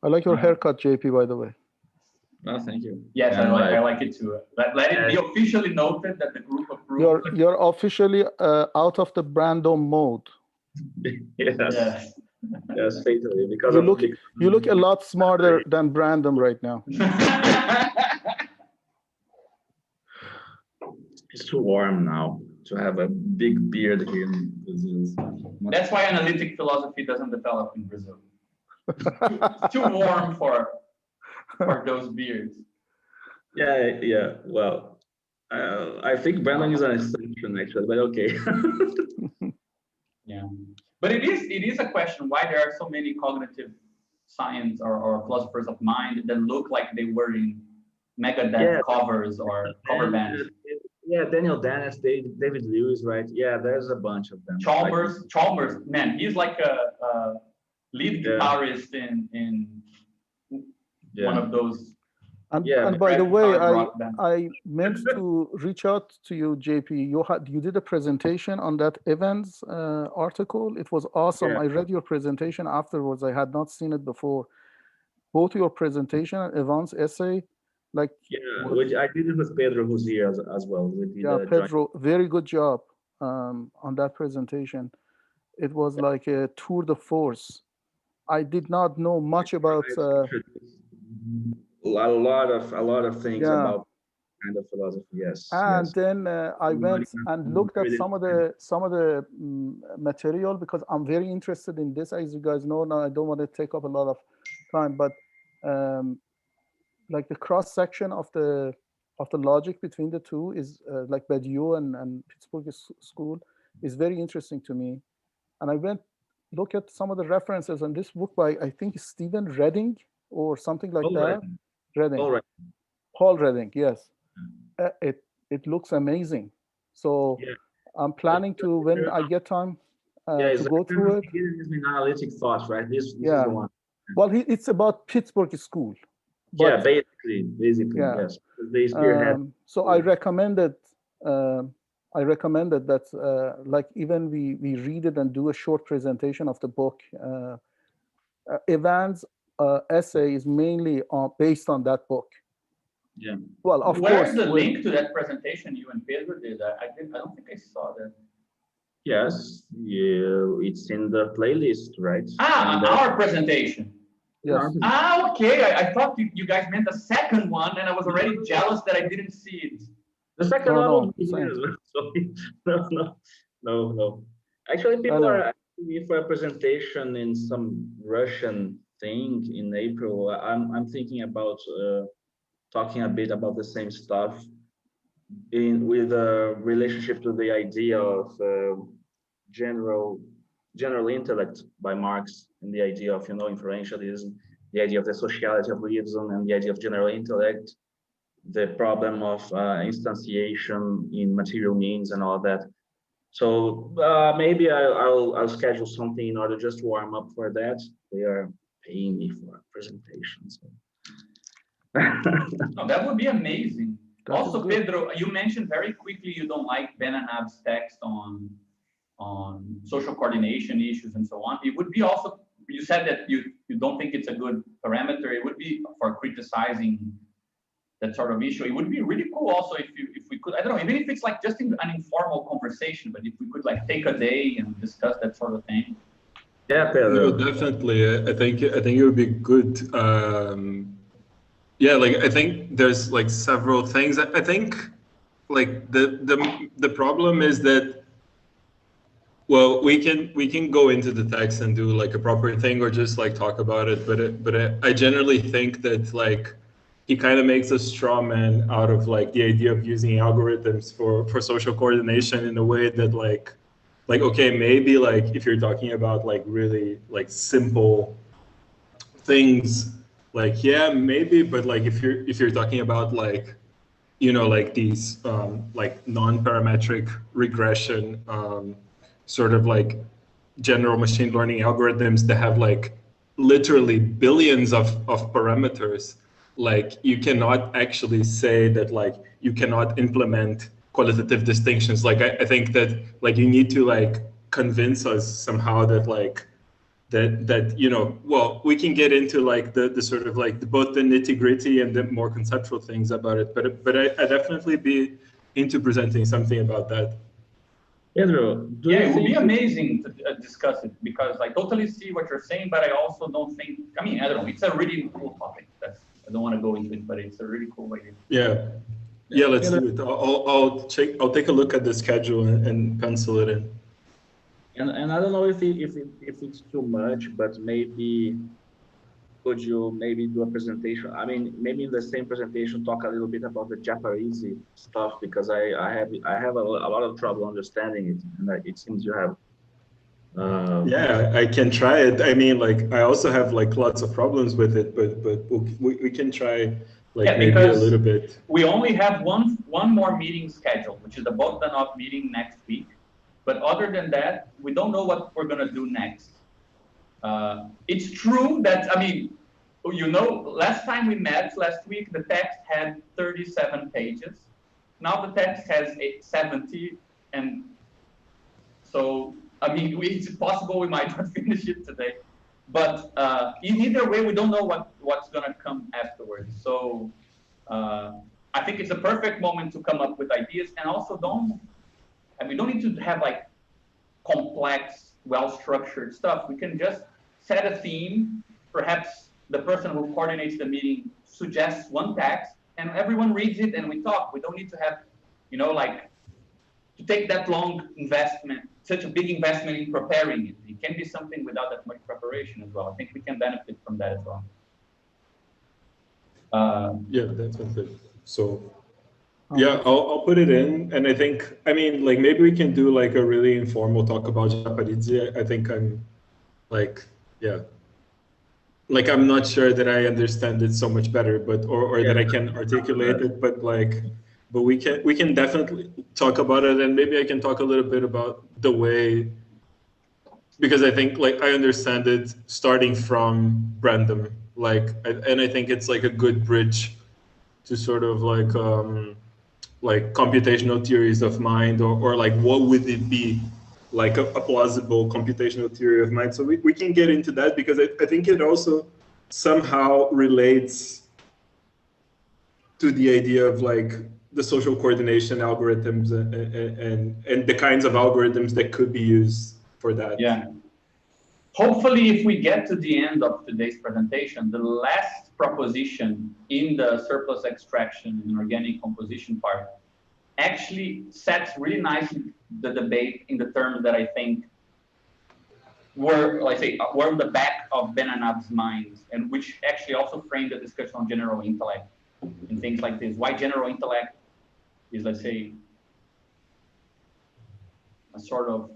I like your haircut, JP, by the way. Oh, thank you. Yes, I like it too. Let it be officially noted that the group approved. You're officially out of the Brandom mode. Yes. Yes, fatally. Because you look a lot smarter than Brandom right now. It's too warm now to have a big beard here in Brazil. That's why analytic philosophy doesn't develop in Brazil. It's too warm for those beards. Yeah. Well, I think Brandon is an exception actually, but okay. Yeah, but it is a question why there are so many cognitive science or philosophers of mind that look like they were in Megadeth covers or cover bands. Yeah, Daniel Dennis, David Lewis, right? Yeah, there's a bunch of them. Chalmers, man, he's like a lead guitarist in one of those. And by the way, I meant to reach out to you, JP. You did a presentation on that Evans article. It was awesome. Yeah. I read your presentation afterwards. I had not seen it before. Both your presentation and Evans' essay. Which I did it with Pedro, who's here as well. Pedro, very good job on that presentation. It was like a tour de force. I did not know much about a lot of things about kind of philosophy. Yes. And then I went and looked at some of the material because I'm very interested in this. As you guys know, now I don't want to take up a lot of time, but like the cross section of the logic between the two is like Badiou and Pittsburgh School is very interesting to me. And I went look at some of the references in this book by I think Stephen Redding or something like that. Paul Redding, yes. It looks amazing. So I'm planning to when I get time to go through it. It's been analytic thoughts, right? This is the one. Well, it's about Pittsburgh School. But, basically, yes. They spearhead. So I recommended that like even we read it and do a short presentation of the book. Evans' essay is mainly based on that book. Yeah. Well, of course. Where's the link to that presentation you and Pedro did? I don't think I saw that. Yes, it's in the playlist, right? Our presentation. Yes. Okay. I thought you guys meant the second one, and I was already jealous that I didn't see it. The second one no. Actually, people are asking me for a presentation in some Russian thing in April. I'm thinking about talking a bit about the same stuff with a relationship to the idea of general intellect by Marx and the idea of inferentialism, the idea of the sociality of reason and the idea of general intellect, the problem of instantiation in material means and all that. So maybe I'll schedule something in order just to warm up for that. They are paying me for a presentation. So. No, that would be amazing. Also, Pedro, you mentioned very quickly you don't like Ben and Ab's text on social coordination issues and so on. It would be also, you said that you don't think it's a good parameter. It would be for criticizing that sort of issue. It would be really cool also if we could, I don't know, even if it's like just an informal conversation, but if we could like take a day and discuss that sort of thing. Yeah, Pedro. No, definitely. I think it would be good. Yeah, like I think there's like several things. I think like the problem is that, well, we can go into the text and do like a proper thing or just like talk about it, but I generally think that like he kind of makes a straw man out of like the idea of using algorithms for social coordination in a way that like okay, maybe like if you're talking about like really like simple things, like yeah, maybe, but like if you're talking about like like these like non-parametric regression sort of like general machine learning algorithms that have like literally billions of parameters, like you cannot actually say that like you cannot implement qualitative distinctions. Like I think that like you need to like convince us somehow that like that you know, well, we can get into like the sort of like both the nitty gritty and the more conceptual things about it, but I definitely be into presenting something about that. Pedro, yeah, it would be amazing to discuss it, because I totally see what you're saying, but I also don't think, I mean, I don't know, it's a really cool topic. I don't want to go into it, but it's a really cool idea. Yeah, let's do it. I'll take a look at the schedule and pencil it in. And I don't know if it's too much, but maybe could you maybe do a presentation? I mean, maybe in the same presentation talk a little bit about the Japanese stuff, because I have a lot of trouble understanding it, and it seems you have. Yeah, I can try it. I mean, like I also have like lots of problems with it, but we can try like maybe a little bit. We only have one more meeting scheduled, which is the Bogdanov meeting next week. But other than that, we don't know what we're gonna do next. It's true that, I mean, you know, last time we met last week, the text had 37 pages. Now the text has 70, and so, I mean, it's possible we might not finish it today. But in either way, we don't know what's gonna come afterwards. So I think it's a perfect moment to come up with ideas, and also we don't need to have like complex, well-structured stuff. We can just set a theme. Perhaps the person who coordinates the meeting suggests one text, and everyone reads it, and we talk. We don't need to have, you know, like to take that long investment, such a big investment in preparing it. It can be something without that much preparation as well. I think we can benefit from that as well. Yeah, definitely. So yeah, I'll put it in, and I think, I mean, like maybe we can do like a really informal talk about Japanese. I think I'm like, yeah, like I'm not sure that I understand it so much better, but or that I can articulate it, but we can definitely talk about it, and maybe I can talk a little bit about the way, because I think like I understand it starting from random, and I think it's like a good bridge to sort of like computational theories of mind, or like what would it be like a plausible computational theory of mind. So we can get into that, because I think it also somehow relates to the idea of like the social coordination algorithms and the kinds of algorithms that could be used for that. Yeah. Hopefully, if we get to the end of today's presentation, the last proposition in the surplus extraction and organic composition part actually sets really nicely the debate in the terms that I think were on the back of Benanab's mind, and which actually also framed the discussion on general intellect and things like this. Why general intellect is, let's say, a sort of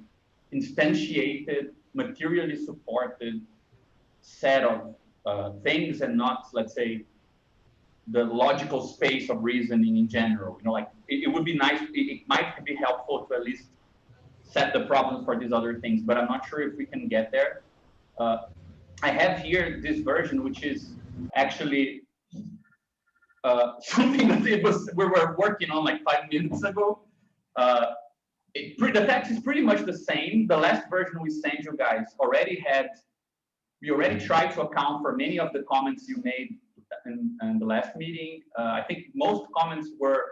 instantiated, materially supported set of things, and not, let's say, the logical space of reasoning in general. You know, like it would be nice, it might be helpful to at least set the problems for these other things, but I'm not sure if we can get there. I have here this version, which is actually something that we were working on like 5 minutes ago. The text is pretty much the same. The last version we sent you guys we already tried to account for many of the comments you made in the last meeting. I think most comments were,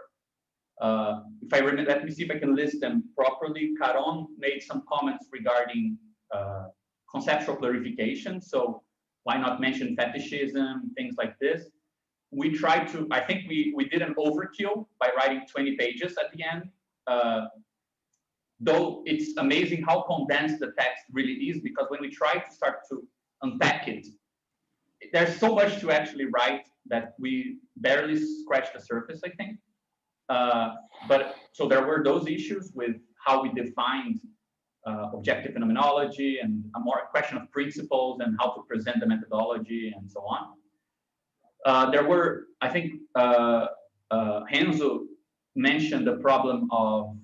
if I remember, let me see if I can list them properly. Caron made some comments regarding conceptual clarification. So why not mention fetishism, things like this. We tried to, I think we did an overkill by writing 20 pages at the end. Though it's amazing how condensed the text really is, because when we try to start to unpack it, there's so much to actually write that we barely scratched the surface, I think. But so there were those issues with how we defined objective phenomenology, and a more question of principles and how to present the methodology and so on. There were, I think, Renzo mentioned the problem of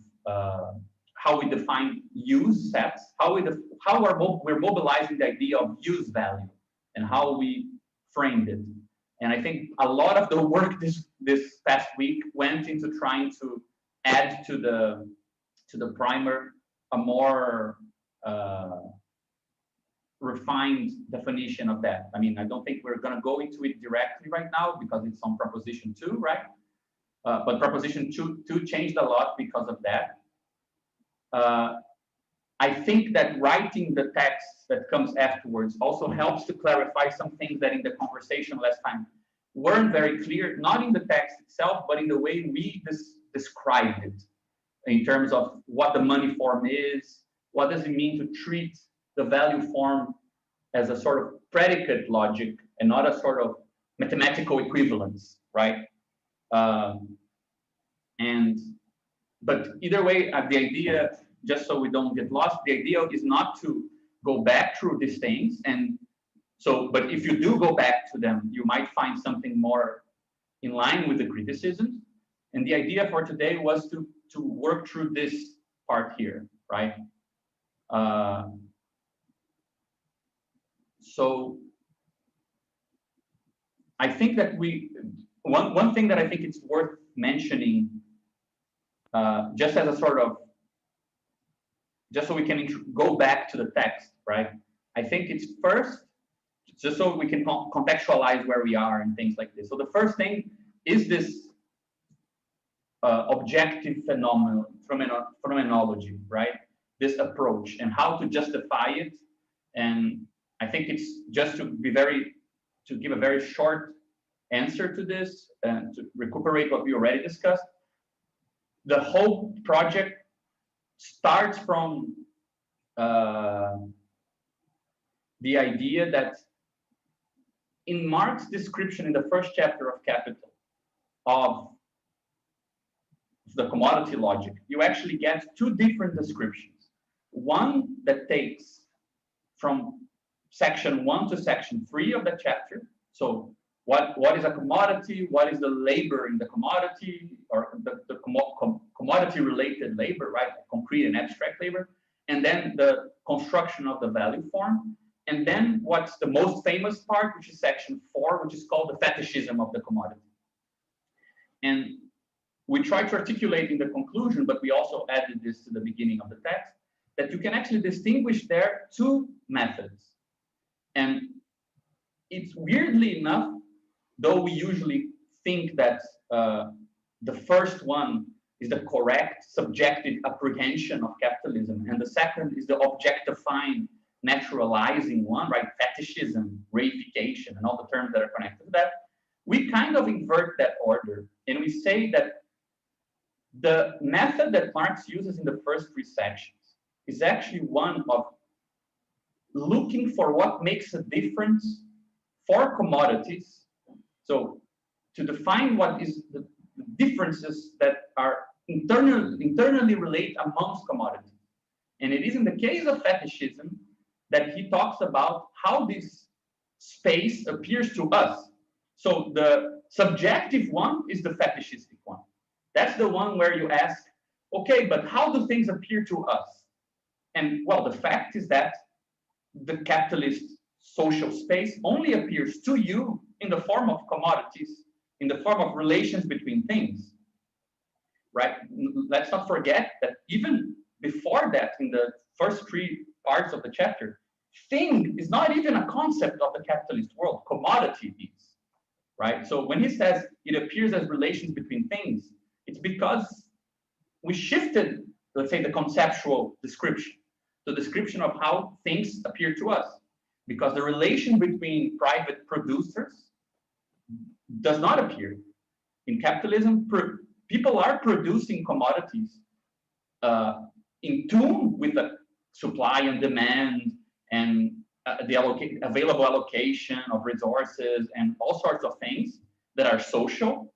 how we define use sets, how we're mobilizing the idea of use value, and how we framed it. And I think a lot of the work this past week went into trying to add to the primer a more refined definition of that. I mean, I don't think we're going to go into it directly right now because it's on proposition 2, right? But proposition 2 changed a lot because of that. I think that writing the text that comes afterwards also helps to clarify some things that in the conversation last time weren't very clear, not in the text itself, but in the way we described it, in terms of what the money form is, what does it mean to treat the value form as a sort of predicate logic and not a sort of mathematical equivalence, right? But either way, the idea, just so we don't get lost, the idea is not to go back through these things. And so, but if you do go back to them, you might find something more in line with the criticisms. And the idea for today was to work through this part here, right? So I think that one thing that I think it's worth mentioning, just as a sort of, just so we can go back to the text, right? I think it's first, just so we can contextualize where we are and things like this. So the first thing is this objective phenomenology, right? This approach and how to justify it. And I think it's just to give a very short answer to this and to recuperate what we already discussed. The whole project starts from the idea that in Marx's description in the first chapter of Capital of the commodity logic, you actually get two different descriptions. One that takes from section 1 to section 3 of the chapter. So what is a commodity? What is the labor in the commodity, or the commodity related labor, right? Concrete and abstract labor. And then the construction of the value form. And then what's the most famous part, which is section 4, which is called the fetishism of the commodity. And we try to articulate in the conclusion, but we also added this to the beginning of the text, that you can actually distinguish there two methods. And it's weirdly enough, though we usually think that the first one is the correct subjective apprehension of capitalism, and the second is the objectifying, naturalizing one, right? Fetishism, reification, and all the terms that are connected to that. We kind of invert that order, and we say that the method that Marx uses in the first 3 sections is actually one of looking for what makes a difference for commodities. So to define what is the differences that are internally relate amongst commodities. And it is in the case of fetishism that he talks about how this space appears to us. So the subjective one is the fetishistic one. That's the one where you ask, okay, but how do things appear to us? And well, the fact is that the capitalist social space only appears to you in the form of commodities, in the form of relations between things, right? Let's not forget that even before that, in the first 3 parts of the chapter, thing is not even a concept of the capitalist world, commodity is, right? So when he says it appears as relations between things, it's because we shifted, let's say, the conceptual description, the description of how things appear to us, because the relation between private producers does not appear. In capitalism, people are producing commodities in tune with the supply and demand and the available allocation of resources and all sorts of things that are social,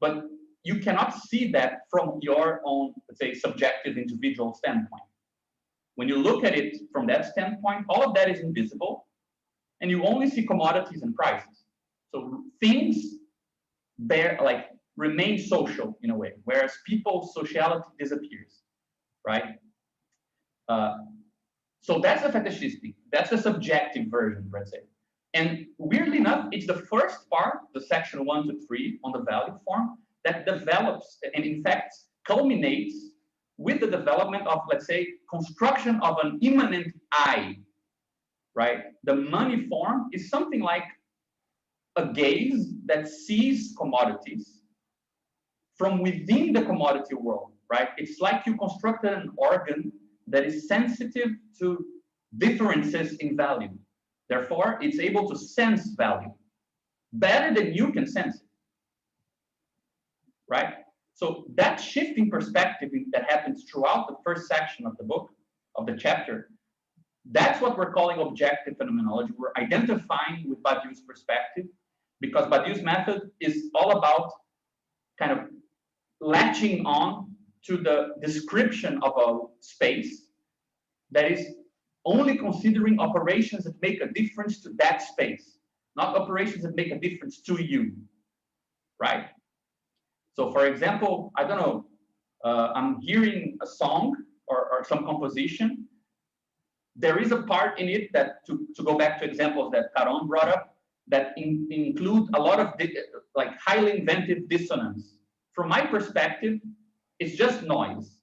but you cannot see that from your own, let's say, subjective individual standpoint. When you look at it from that standpoint, all of that is invisible, and you only see commodities and prices. So things remain social in a way, whereas people's sociality disappears, right? So that's the fetishistic, that's the subjective version, let's say. And weirdly enough, it's the first part, the section 1 to 3 on the value form, that develops and in fact culminates with the development of, let's say, construction of an immanent I right? The money form is something like a gaze that sees commodities from within the commodity world, right? It's like you constructed an organ that is sensitive to differences in value. Therefore, it's able to sense value better than you can sense it, right? So that shift in perspective that happens throughout the first section of the book, of the chapter, that's what we're calling objective phenomenology. We're identifying with Badiou's perspective, because Badiou's method is all about kind of latching on to the description of a space that is only considering operations that make a difference to that space, not operations that make a difference to you, right? So for example, I don't know, I'm hearing a song or some composition. There is a part in it that, to go back to examples that Caron brought up, that include a lot of like highly inventive dissonance. From my perspective, it's just noise.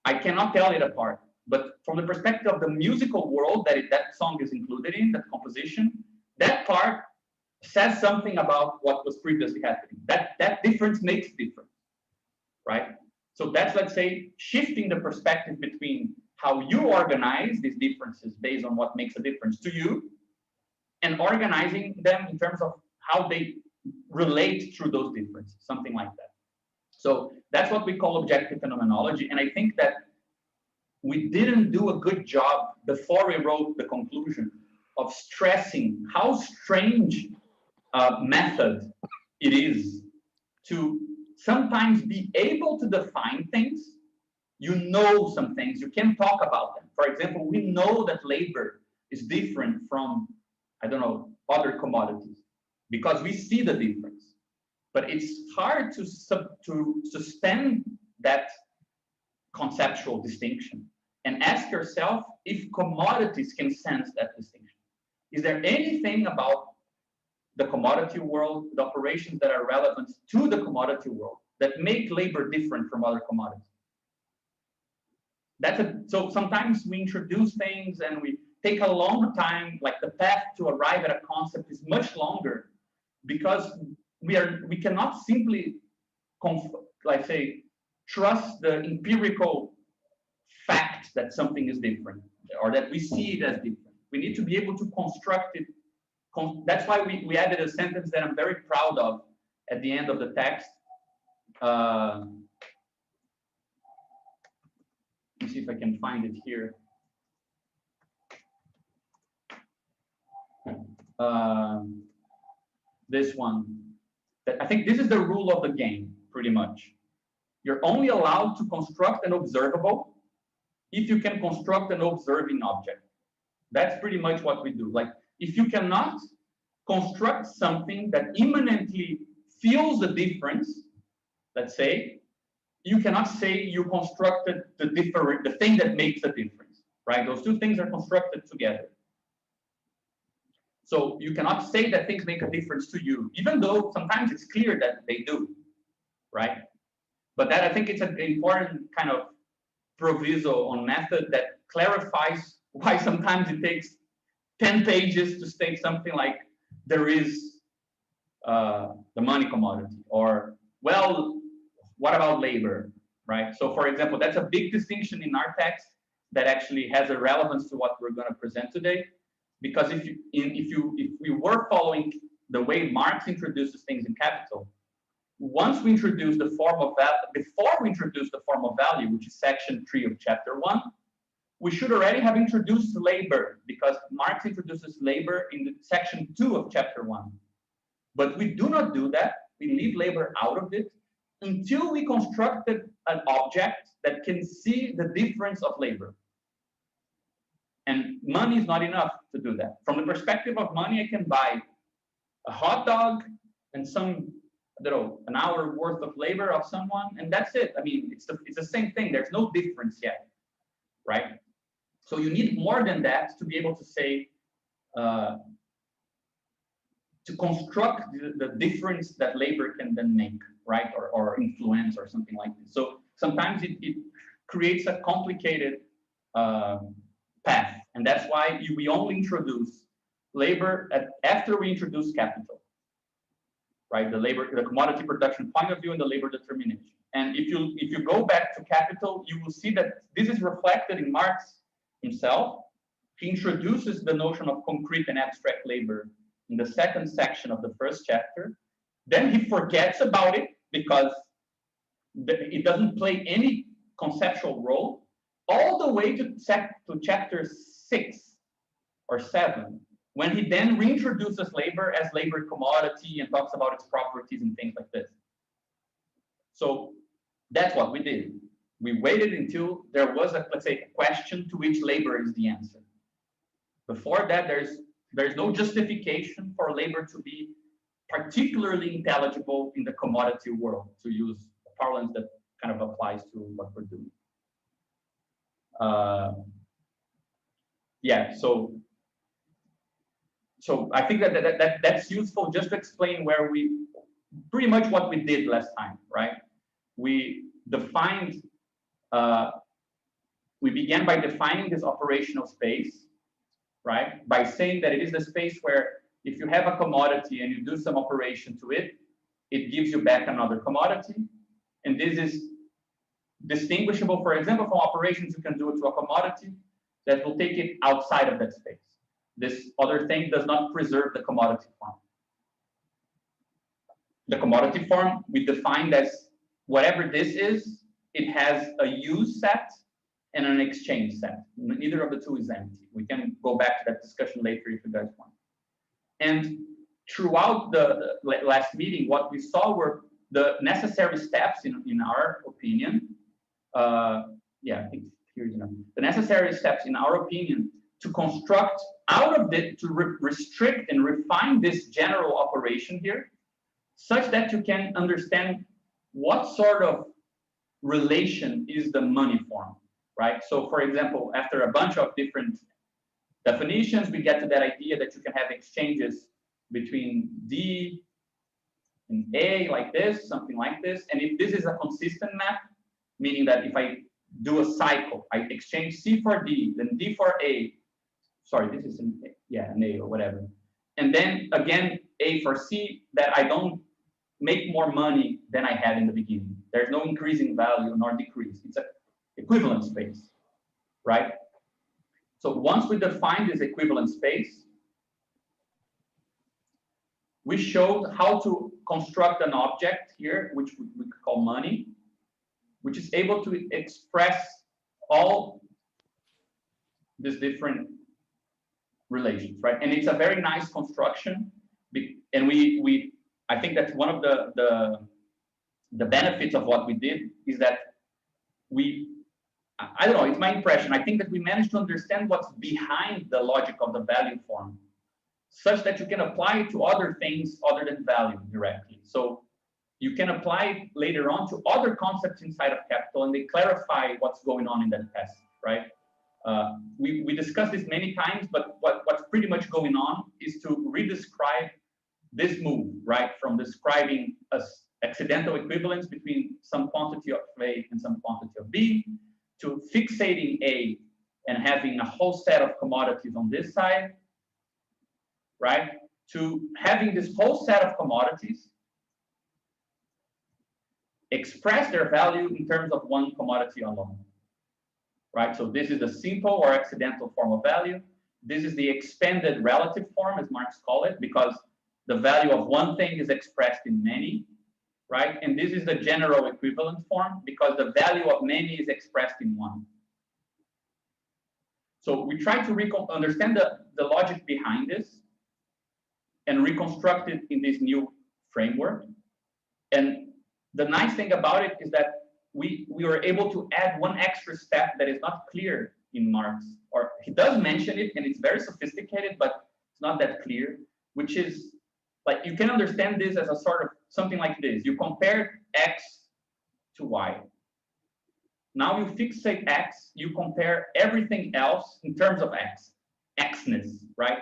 I cannot tell it apart. But from the perspective of the musical world that song is included in, that composition, that part says something about what was previously happening. That difference makes difference, right? So that's, let's say, shifting the perspective between how you organize these differences based on what makes a difference to you, and organizing them in terms of how they relate through those differences, something like that. So that's what we call objective phenomenology. And I think that we didn't do a good job before we wrote the conclusion of stressing how strange a method it is to sometimes be able to define things. You know some things, you can talk about them. For example, we know that labor is different from, I don't know, other commodities because we see the difference. But it's hard to suspend that conceptual distinction and ask yourself if commodities can sense that distinction. Is there anything about the commodity world, the operations that are relevant to the commodity world that make labor different from other commodities? So sometimes we introduce things and we take a long time, like the path to arrive at a concept is much longer because we cannot simply, like say, trust the empirical fact that something is different or that we see it as different. We need to be able to construct it. That's why we added a sentence that I'm very proud of at the end of the text. Let me see if I can find it here. This one. I think this is the rule of the game, pretty much. You're only allowed to construct an observable if you can construct an observing object. That's pretty much what we do. Like, if you cannot construct something that immanently feels the difference, let's say, you cannot say you constructed the thing that makes a difference, right? Those two things are constructed together. So you cannot say that things make a difference to you, even though sometimes it's clear that they do, right? But that, I think it's an important kind of proviso on method that clarifies why sometimes it takes 10 pages to state something like there is the money commodity, or, well, what about labor, right? So for example, that's a big distinction in our text that actually has a relevance to what we're going to present today. Because if we were following the way Marx introduces things in Capital, once we introduce the form of value, before we introduce the form of value, which is section 3 of chapter 1, we should already have introduced labor, because Marx introduces labor in the section 2 of chapter 1. But we do not do that. We leave labor out of it until we constructed an object that can see the difference of labor. And money is not enough to do that. From the perspective of money, I can buy a hot dog and some, I don't know, an hour worth of labor of someone, and that's it. I mean, it's the same thing. There's no difference yet, right? So you need more than that to be able to say, to construct the difference that labor can then make, right? Or influence or something like this. So sometimes it creates a complicated path And that's why we only introduce labor after we introduce capital, right? The commodity production point of view and the labor determination. And if you go back to capital, you will see that this is reflected in Marx himself. He introduces the notion of concrete and abstract labor in the second section of the first chapter. Then he forgets about it because it doesn't play any conceptual role all the way to chapter 6 or 7, when he then reintroduces labor as labor commodity and talks about its properties and things like this. So that's what we did. We waited until there was a, let's say, a question to which labor is the answer. Before that, there's no justification for labor to be particularly intelligible in the commodity world, to use a parlance that kind of applies to what we're doing. Yeah, so I think that's useful just to explain where pretty much what we did last time, right? We defined, we began by defining this operational space, right? By saying that it is the space where if you have a commodity and you do some operation to it, it gives you back another commodity. And this is distinguishable, for example, from operations you can do to a commodity that will take it outside of that space. This other thing does not preserve the commodity form. The commodity form we defined as whatever this is, it has a use set and an exchange set. Neither of the two is empty. We can go back to that discussion later if you guys want. And throughout the last meeting, what we saw were the necessary steps, in our opinion. Yeah, I think here's enough. The necessary steps, in our opinion, to construct out of it, to restrict and refine this general operation here, such that you can understand what sort of relation is the money form, right? So, for example, after a bunch of different definitions, we get to that idea that you can have exchanges between D and A like this, something like this. And if this is a consistent map, meaning that if I do a cycle, I exchange C for D, then D for A. Sorry, this is an A or whatever. And then again, A for C, that I don't make more money than I had in the beginning. There's no increasing value nor decrease. It's an equivalent space, right? So once we define this equivalent space, we showed how to construct an object here, which we call money, which is able to express all these different relations, right? And it's a very nice construction. And I think that one of the benefits of what we did is that I don't know, it's my impression. I think that we managed to understand what's behind the logic of the value form, such that you can apply it to other things other than value directly. So you can apply it later on to other concepts inside of capital, and they clarify what's going on in that test, right? We discussed this many times, but what's pretty much going on is to redescribe this move, right? From describing accidental equivalence between some quantity of A and some quantity of B, to fixating A and having a whole set of commodities on this side, right? To having this whole set of commodities express their value in terms of one commodity alone, right? So this is the simple or accidental form of value. This is the expanded relative form, as Marx called it, because the value of one thing is expressed in many, right? And this is the general equivalent form, because the value of many is expressed in one. So we try to understand the logic behind this and reconstruct it in this new framework. And the nice thing about it is that we were able to add one extra step that is not clear in Marx, or he does mention it, and it's very sophisticated, but it's not that clear, which is, like, you can understand this as a sort of something like this. You compare X to Y. Now you fixate X, you compare everything else in terms of X, Xness, right?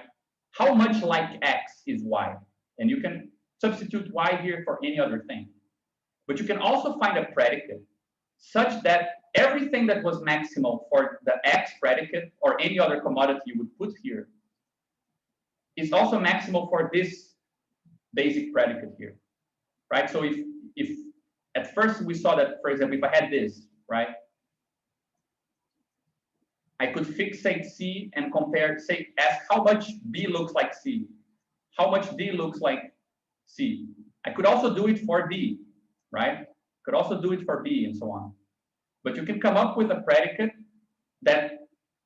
How much like X is Y? And you can substitute Y here for any other thing. But you can also find a predicate such that everything that was maximal for the X predicate or any other commodity you would put here is also maximal for this basic predicate here, right? So if at first we saw that, for example, if I had this, right, I could fixate C and compare, say, ask how much B looks like C, how much D looks like C. I could also do it for D, right? Could also do it for B and so on. But you can come up with a predicate that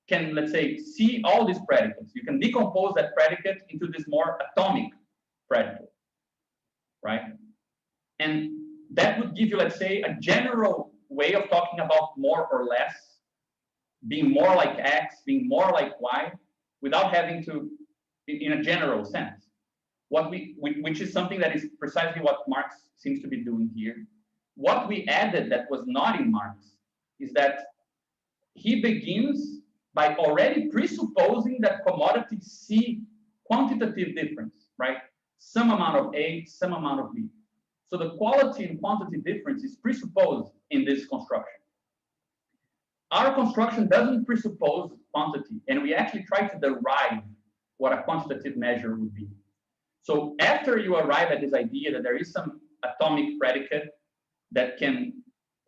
can, let's say, see all these predicates. You can decompose that predicate into this more atomic predicate, right? And that would give you, let's say, a general way of talking about more or less, being more like X, being more like Y, without having to, in a general sense. Which is something that is precisely what Marx seems to be doing here. What we added that was not in Marx is that he begins by already presupposing that commodities see quantitative difference, right? Some amount of A, some amount of B. So the quality and quantity difference is presupposed in this construction. Our construction doesn't presuppose quantity, and we actually try to derive what a quantitative measure would be. So after you arrive at this idea that there is some atomic predicate that can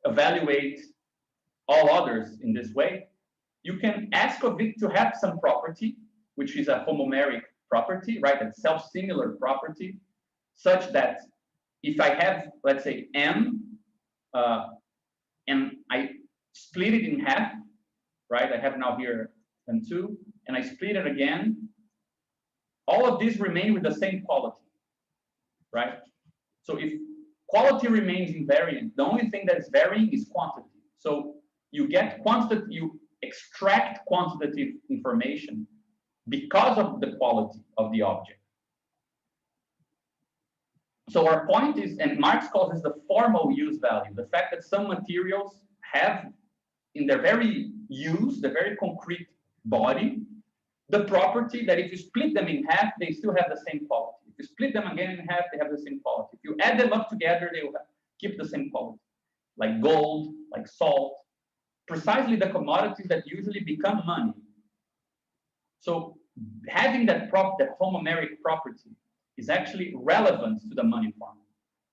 evaluate all others in this way, you can ask of it to have some property, which is a homomeric property, right? A self-similar property, such that if I have, let's say, M, and I split it in half, right? I have now here M2, and I split it again, all of these remain with the same quality, right? So if quality remains invariant, the only thing that is varying is quantity. So you get quantitative, you extract quantitative information because of the quality of the object. So our point is, and Marx calls this the formal use value, the fact that some materials have in their very use, the very concrete body, the property that if you split them in half, they still have the same quality. If you split them again in half, they have the same quality. If you add them up together, they will keep the same quality. Like gold, like salt, precisely the commodities that usually become money. So having that homomeric property is actually relevant to the money form.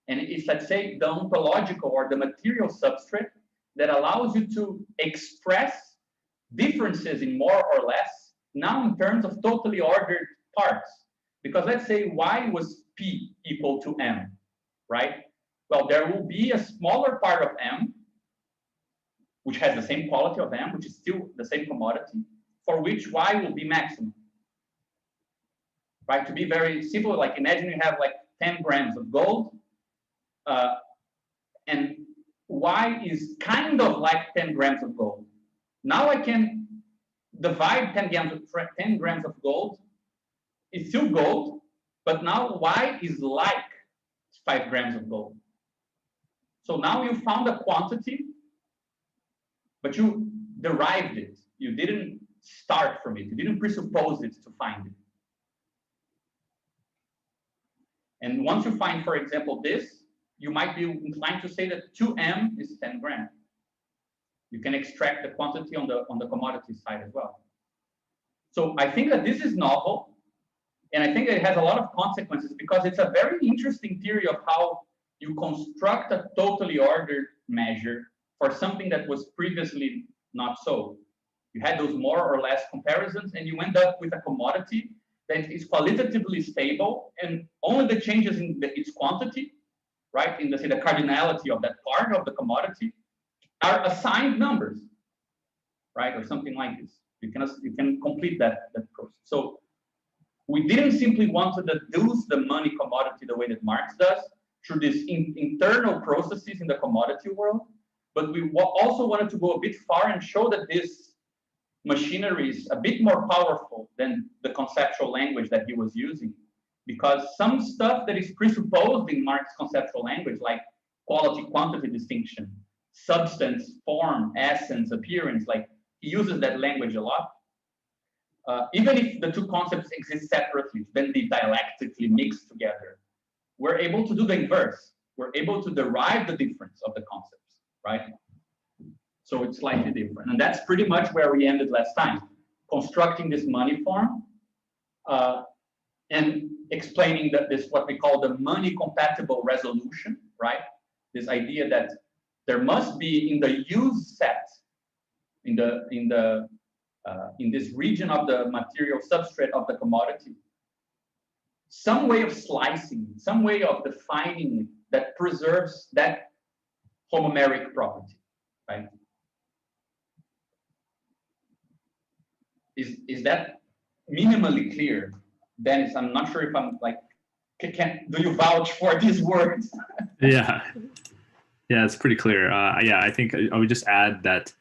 And it's, let's say, the ontological or the material substrate that allows you to express differences in more or less, now in terms of totally ordered parts. Because let's say Y was P equal to M, right? Well, there will be a smaller part of M, which has the same quality of M, which is still the same commodity, for which Y will be maximum. Right? To be very simple, like imagine you have like 10 grams of gold, and Y is kind of like 10 grams of gold. Now I can divide 10 grams of gold. It's still gold, but now Y is like 5 grams of gold. So now you found a quantity, but you derived it. You didn't start from it. You didn't presuppose it to find it. And once you find, for example, this, you might be inclined to say that 2M is 10 grams. You can extract the quantity on the commodity side as well. So I think that this is novel, and I think that it has a lot of consequences because it's a very interesting theory of how you construct a totally ordered measure for something that was previously not so. You had those more or less comparisons, and you end up with a commodity that is qualitatively stable, and only the changes in its quantity, right, in the cardinality of that part of the commodity, are assigned numbers, right, or something like this. You can complete that process. So we didn't simply want to deduce the money commodity the way that Marx does through these internal processes in the commodity world, but we also wanted to go a bit far and show that this machinery is a bit more powerful than the conceptual language that he was using, because some stuff that is presupposed in Marx's conceptual language, like quality-quantity distinction, substance, form, essence, appearance, like he uses that language a lot. Even if the two concepts exist separately, then they dialectically mix together, we're able to do the inverse. We're able to derive the difference of the concepts, right? So it's slightly different. And that's pretty much where we ended last time, constructing this money form and explaining that this, what we call the money compatible resolution, right? This idea that there must be in the use set, in this region of the material substrate of the commodity, some way of slicing, some way of defining that preserves that homomeric property, right? Is that minimally clear? Dennis, I'm not sure if I'm like, do you vouch for these words? Yeah, it's pretty clear. Yeah, I think I would just add that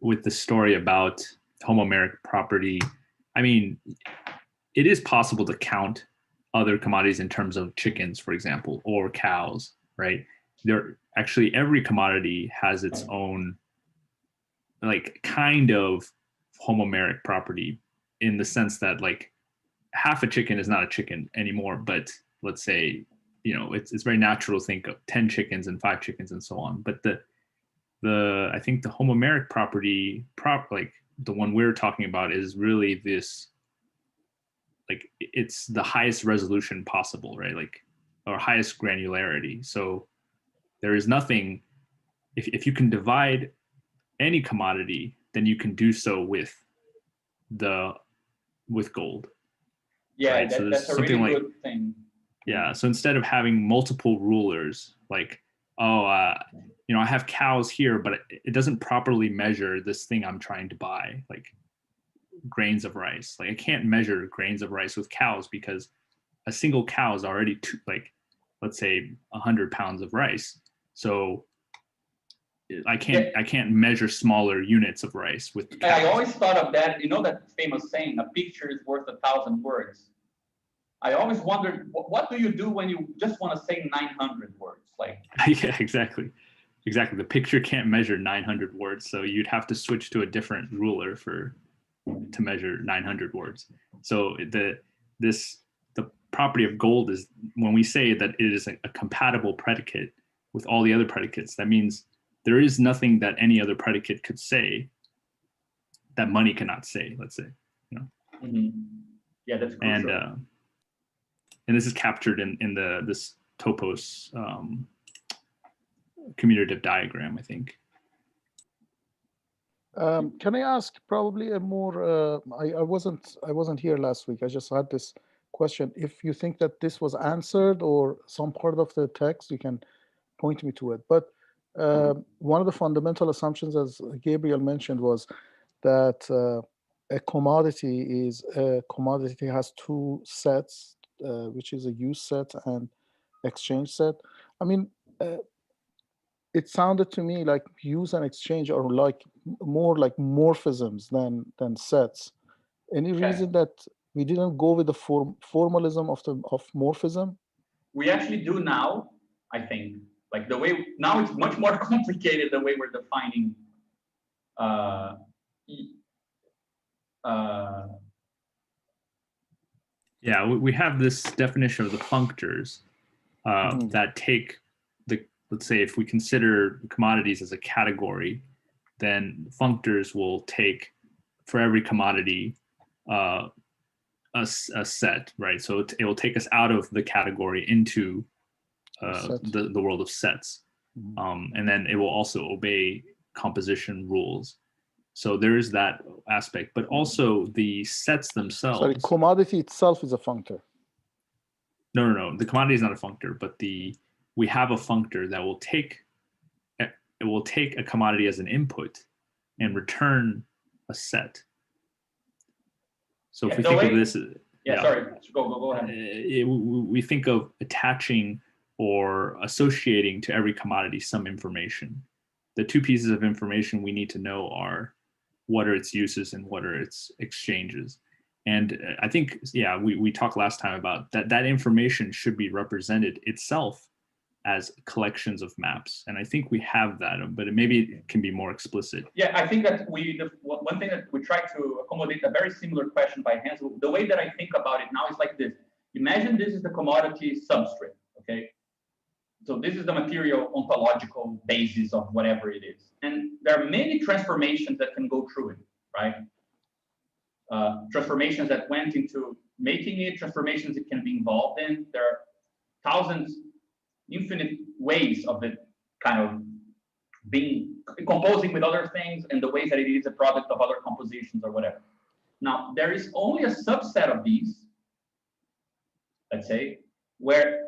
with the story about homomeric property, I mean, it is possible to count other commodities in terms of chickens, for example, or cows, right? Actually, every commodity has its own, like, kind of homomeric property, in the sense that, like, half a chicken is not a chicken anymore, but let's say, it's very natural to think of 10 chickens and 5 chickens and so on. But I think the homomeric property, like the one we're talking about, is really this, like, it's the highest resolution possible, right? Like, or highest granularity. So there is nothing, if you can divide any commodity, then you can do so with gold. Yeah, right? that's a really good thing. Yeah, so instead of having multiple rulers, like, I have cows here, but it doesn't properly measure this thing I'm trying to buy, like grains of rice. Like, I can't measure grains of rice with cows, because a single cow is already let's say 100 pounds of rice. So I can't measure smaller units of rice with cows. I always thought of that, that famous saying, a picture is worth 1,000 words. I always wondered, what do you do when you just want to say 900 words? Like, yeah, exactly. The picture can't measure 900 words, so you'd have to switch to a different ruler to measure 900 words. So the property of gold is, when we say that it is a compatible predicate with all the other predicates, that means there is nothing that any other predicate could say that money cannot say, let's say. Mm-hmm. Yeah, that's crucial. And this is captured in this topos commutative diagram, I think. Can I ask probably a more? I wasn't here last week. I just had this question. If you think that this was answered or some part of the text, you can point me to it. But one of the fundamental assumptions, as Gabriel mentioned, was that a commodity has two sets, which is a use set and exchange set. I mean, it sounded to me like use and exchange are more like morphisms than sets. Any reason that we didn't go with the formalism of morphism? We actually do now, I think. Like, the way now it's much more complicated, the way we're defining yeah, we have this definition of the functors that take let's say, if we consider commodities as a category, then functors will take, for every commodity, a set, right? So it will take us out of the category into the world of sets. And then it will also obey composition rules. So there is that aspect, but also the sets themselves. Sorry, commodity itself is a functor. No. The commodity is not a functor, but we have a functor that will take a commodity as an input and return a set. So if we think of this, sorry, go ahead. We think of attaching or associating to every commodity some information. The two pieces of information we need to know are what are its uses and what are its exchanges. And I think, we talked last time about that information should be represented itself as collections of maps. And I think we have that, but maybe it can be more explicit. Yeah, I think that one thing that we try to accommodate a very similar question by hands. The way that I think about it now is like this. Imagine this is the commodity substrate, okay? so this is the material ontological basis of whatever it is. And there are many transformations that can go through it, right? Transformations that went into making it, transformations it can be involved in. There are thousands, infinite ways of it kind of being composing with other things and the ways that it is a product of other compositions or whatever. Now, there is only a subset of these, let's say, where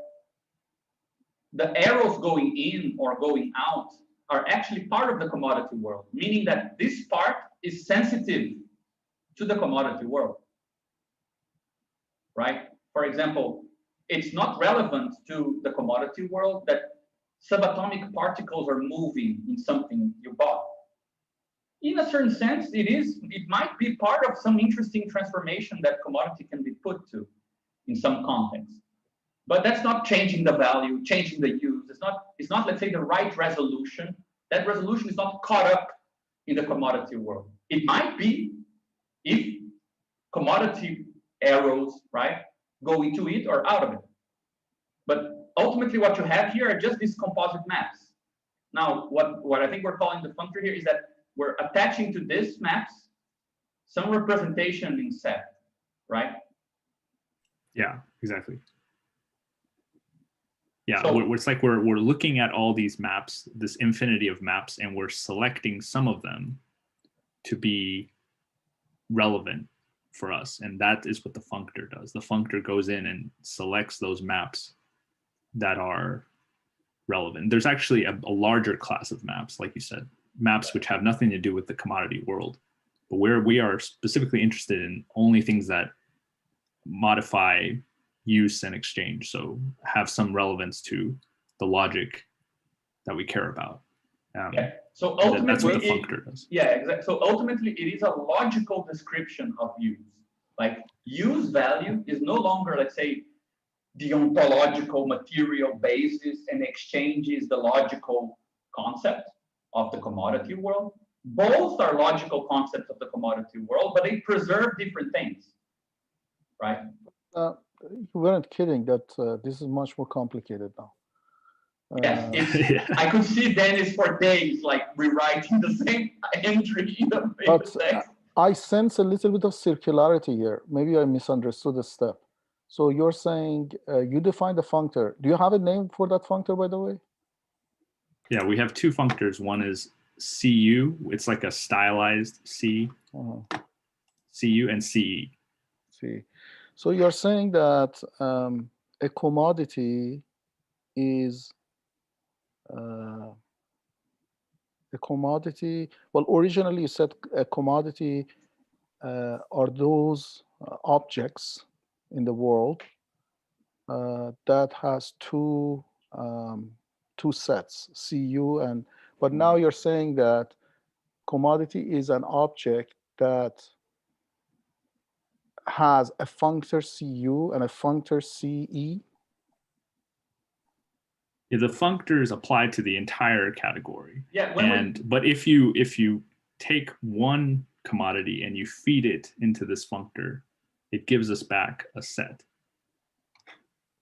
the arrows going in or going out are actually part of the commodity world, meaning that this part is sensitive to the commodity world, right? For example, it's not relevant to the commodity world that subatomic particles are moving in something you bought. In a certain sense, it might be part of some interesting transformation that commodity can be put to in some context. But that's not changing the value, changing the use. It's not, let's say, the right resolution. That resolution is not caught up in the commodity world. It might be if commodity arrows, right, go into it or out of it. But ultimately, what you have here are just these composite maps. Now, what I think we're calling the functor here is that we're attaching to these maps some representation in set, right? Yeah, exactly. Yeah, So, it's like we're looking at all these maps, this infinity of maps, and we're selecting some of them to be relevant for us. And that is what the functor does. The functor goes in and selects those maps that are relevant. There's actually a larger class of maps, like you said, maps which have nothing to do with the commodity world, but where we are specifically interested in only things that modify use and exchange, so have some relevance to the logic that we care about. yeah. So ultimately, that's what the functor does. Yeah, exactly. So ultimately, it is a logical description of use. Like use value is no longer, let's say, the ontological material basis, and exchange is the logical concept of the commodity world. Both are logical concepts of the commodity world, but they preserve different things, right? You weren't kidding that this is much more complicated now. Yes, I could see Dennis for days, like rewriting the same entry in the text. I sense a little bit of circularity here. Maybe I misunderstood a step. So you're saying you define the functor. Do you have a name for that functor, by the way? Yeah, we have two functors. One is CU. It's like a stylized C. CU and CE. See. So you're saying that a commodity is a commodity. Well, originally you said a commodity are those objects in the world that has two sets, CU and. But now you're saying that commodity is an object that has a functor CU and a functor CE. Yeah, the functor is applied to the entire category. Yeah. But if you take one commodity and you feed it into this functor, it gives us back a set.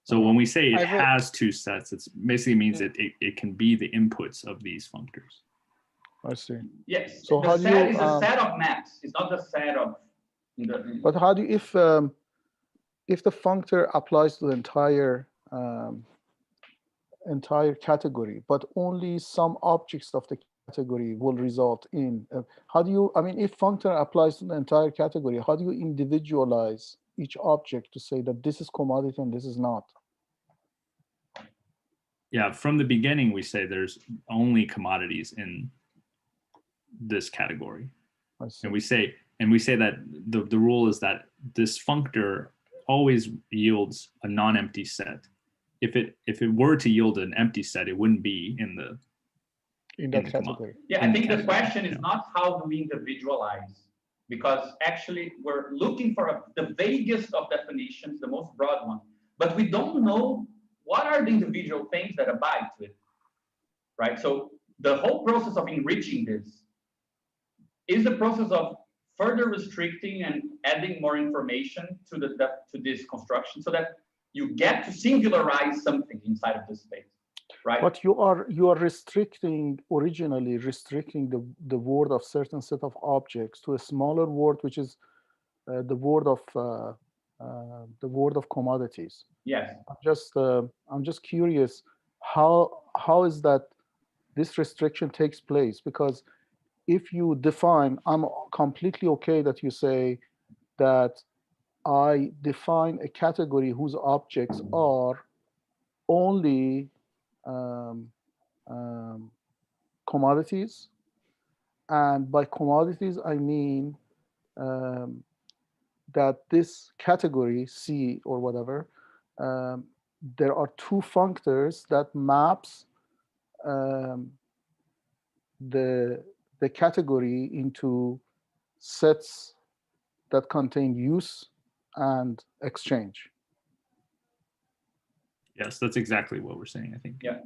So when we say it has two sets, it basically means that it can be the inputs of these functors. I see. Yes. So the set is a set of maps. It's not a set of. But how do you, if the functor applies to the entire category, but only some objects of the category will result in, how do you, I mean, if functor applies to the entire category, how do you individualize each object to say that this is commodity and this is not? Yeah, from the beginning, we say there's only commodities in this category. And we say that the rule is that this functor always yields a non-empty set. If it were to yield an empty set, it wouldn't be in that category. Yeah, I think the question is not how do we individualize, because actually we're looking for the vaguest of definitions, the most broad one, but we don't know what are the individual things that abide to it, right? So the whole process of enriching this is the process of further restricting and adding more information to this construction so that you get to singularize something inside of this space. right? But you are originally restricting the world of certain set of objects to a smaller world, which is the world of commodities. Yes. I'm just curious how is that this restriction takes place, because if you define, I'm completely okay that you say that I define a category whose objects are only commodities, and by commodities I mean that this category C or whatever, there are two functors that maps the category into sets that contain use and exchange. Yes, that's exactly what we're saying, I think. Yeah.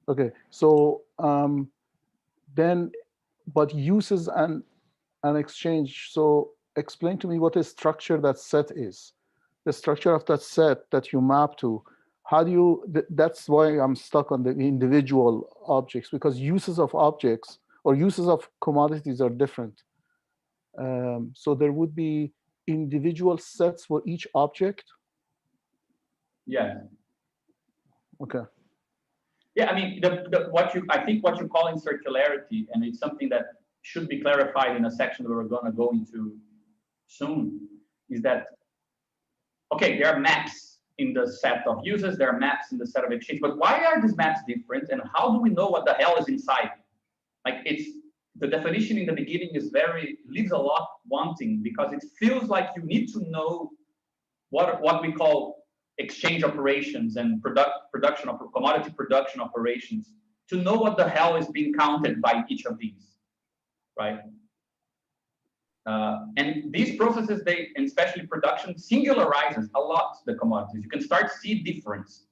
Okay, so then, but uses and exchange. So explain to me what a structure that set is. The structure of that set that you map to. How do you? That's why I'm stuck on the individual objects, because uses of objects or uses of commodities are different. So there would be individual sets for each object. Yeah. Okay. Yeah, I mean, I think what you call in circularity, and it's something that should be clarified in a section that we're going to go into soon, is that, okay, there are maps in the set of uses, there are maps in the set of exchange, but why are these maps different, and how do we know what the hell is inside? Like, the definition in the beginning leaves a lot wanting, because it feels like you need to know what we call exchange operations and production of commodity production operations to know what the hell is being counted by each of these, right? And these processes, and especially production, singularizes a lot the commodities. You can start to see difference,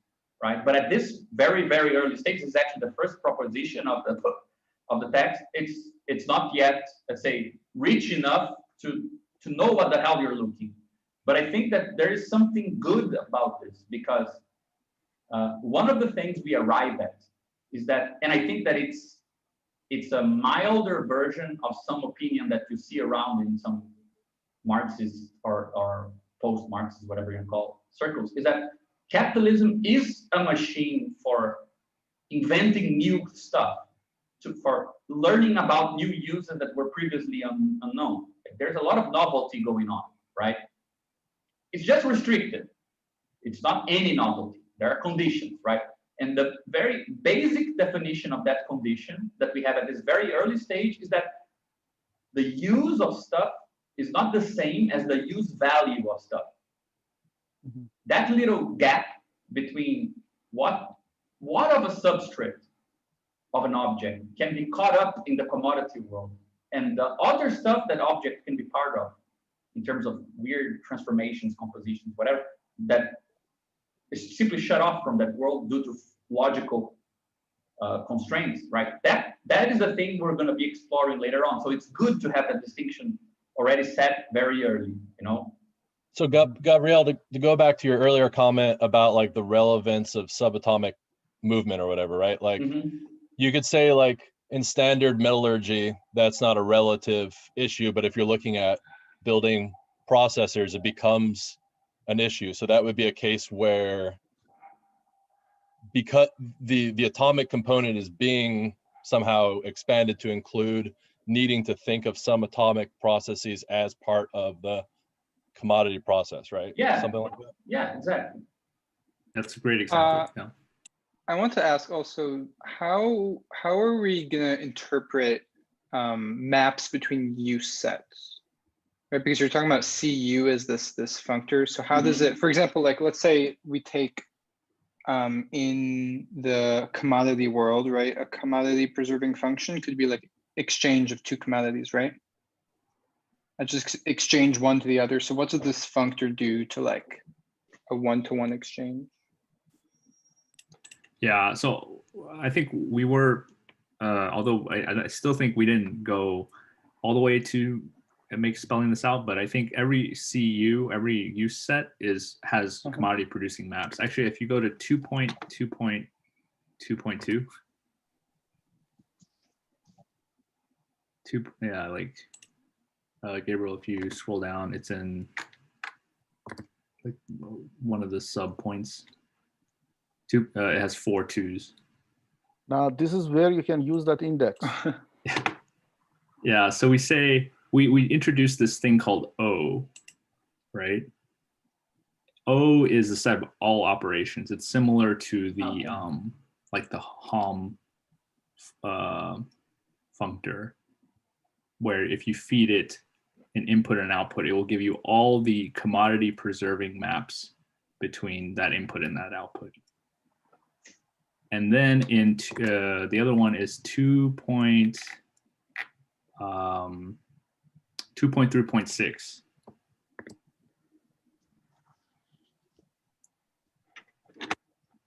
right? But at this very, very early stage, this is actually the first proposition of the text. It's not yet, let's say, rich enough to know what the hell you're looking. But I think that there is something good about this, because one of the things we arrive at is that, and I think that it's a milder version of some opinion that you see around in some Marxist or post-Marxist, whatever you call circles, is that capitalism is a machine for inventing new stuff, for learning about new uses that were previously unknown. There's a lot of novelty going on, right? It's just restricted. It's not any novelty. There are conditions, right? And the very basic definition of that condition that we have at this very early stage is that the use of stuff is not the same as the use value of stuff. Mm-hmm. That little gap between what of a substrate of an object can be caught up in the commodity world, and the other stuff that object can be part of, in terms of weird transformations, compositions, whatever, that is simply shut off from that world due to logical constraints, right? That is the thing we're going to be exploring later on. So it's good to have that distinction already set very early, you know? So Gabriel, to go back to your earlier comment about like the relevance of subatomic movement or whatever, right? Like you could say like in standard metallurgy, that's not a relative issue, but if you're looking at building processors, it becomes an issue. So that would be a case where, because the atomic component is being somehow expanded to include needing to think of some atomic processes as part of the commodity process, right? Yeah. Something like that. Yeah, exactly. That's a great example. Yeah. I want to ask also, how are we going to interpret maps between use sets? Right, because you're talking about CU as this functor. So how does it, for example, like let's say we take in the commodity world, right? A commodity preserving function could be like exchange of two commodities, right? I just exchange one to the other. So what does this functor do to like a one-to-one exchange? Yeah, so I think we were, although I still think we didn't go all the way to make spelling this out, but I think every CU, every use set has commodity producing maps. Actually, if you go to 2.2.9, 2.2. Yeah, like Gabriel, if you scroll down, it's in like one of the sub points. It has 4 2s. Now this is where you can use that index. Yeah, so we say we introduce this thing called O, right? O is a set of all operations. It's similar to the like the Hom functor, where if you feed it an input and output, it will give you all the commodity preserving maps between that input and that output. And then the other one is 2.3.6.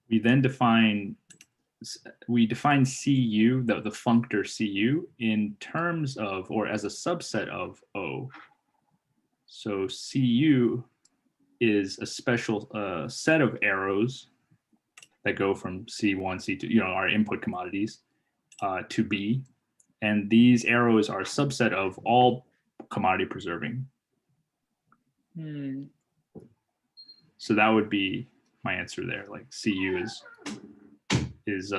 We then define CU, the functor CU, in terms of, or as a subset of O. So CU is a special set of arrows that go from C1, C2, our input commodities, to B. And these arrows are a subset of all commodity preserving. So that would be my answer there. Like CU is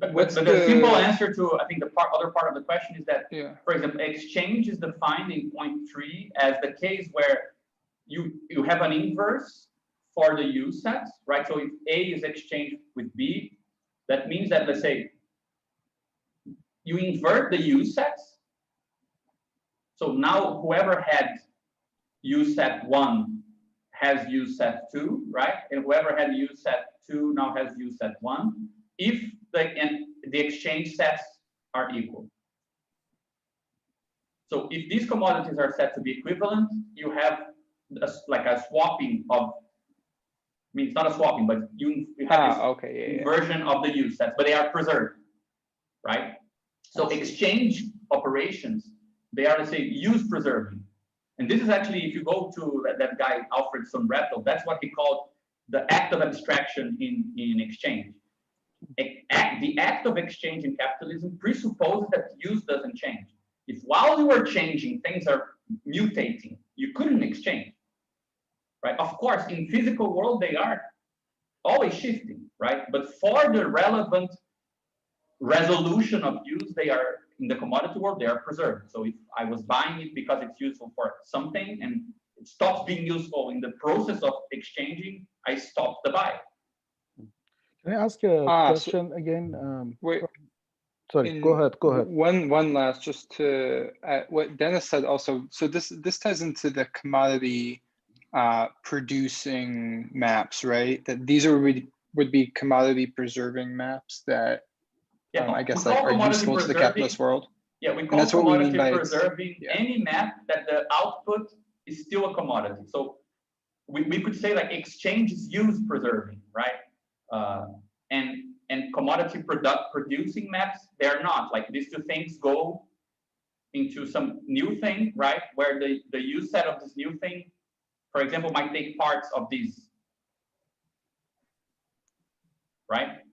But the simple answer to, I think, the other part of the question is that, for example, exchange is defined in point 3 as the case where you have an inverse for the use sets, right? So if A is exchanged with B, that means that, let's say, you invert the use sets. So now whoever had use set 1 has use set 2, right? And whoever had use set 2 now has use set 1. If the exchange sets are equal. So if these commodities are set to be equivalent, you have like a swapping of, I mean, it's not a swapping, but you have this inversion of the use sets, but they are preserved, right? So exchange operations, they are, let's say, use preserving. And this is actually, if you go to that guy, Alfred Sonretto, that's what he called the act of abstraction in exchange. The act of exchange in capitalism presupposes that use doesn't change. If while you are changing, things are mutating, you couldn't exchange, right? Of course, in physical world, they are always shifting, right? But for the relevant resolution of use, they are, in the commodity world, they are preserved. So if I was buying it because it's useful for something and it stops being useful in the process of exchanging, I stop the buy. Can I ask a question again? Wait. Sorry, go ahead. One last, just to what Dennis said also. So this ties into the commodity producing maps, right? That these would be commodity preserving maps that I guess like are useful to the capitalist world. Yeah, we call commodity preserving any map that the output is still a commodity. So we could say like exchange is use preserving, right? And commodity producing maps, they're not. Like these two things go into some new thing, right? Where the use set of this new thing, for example, might take parts of these, right?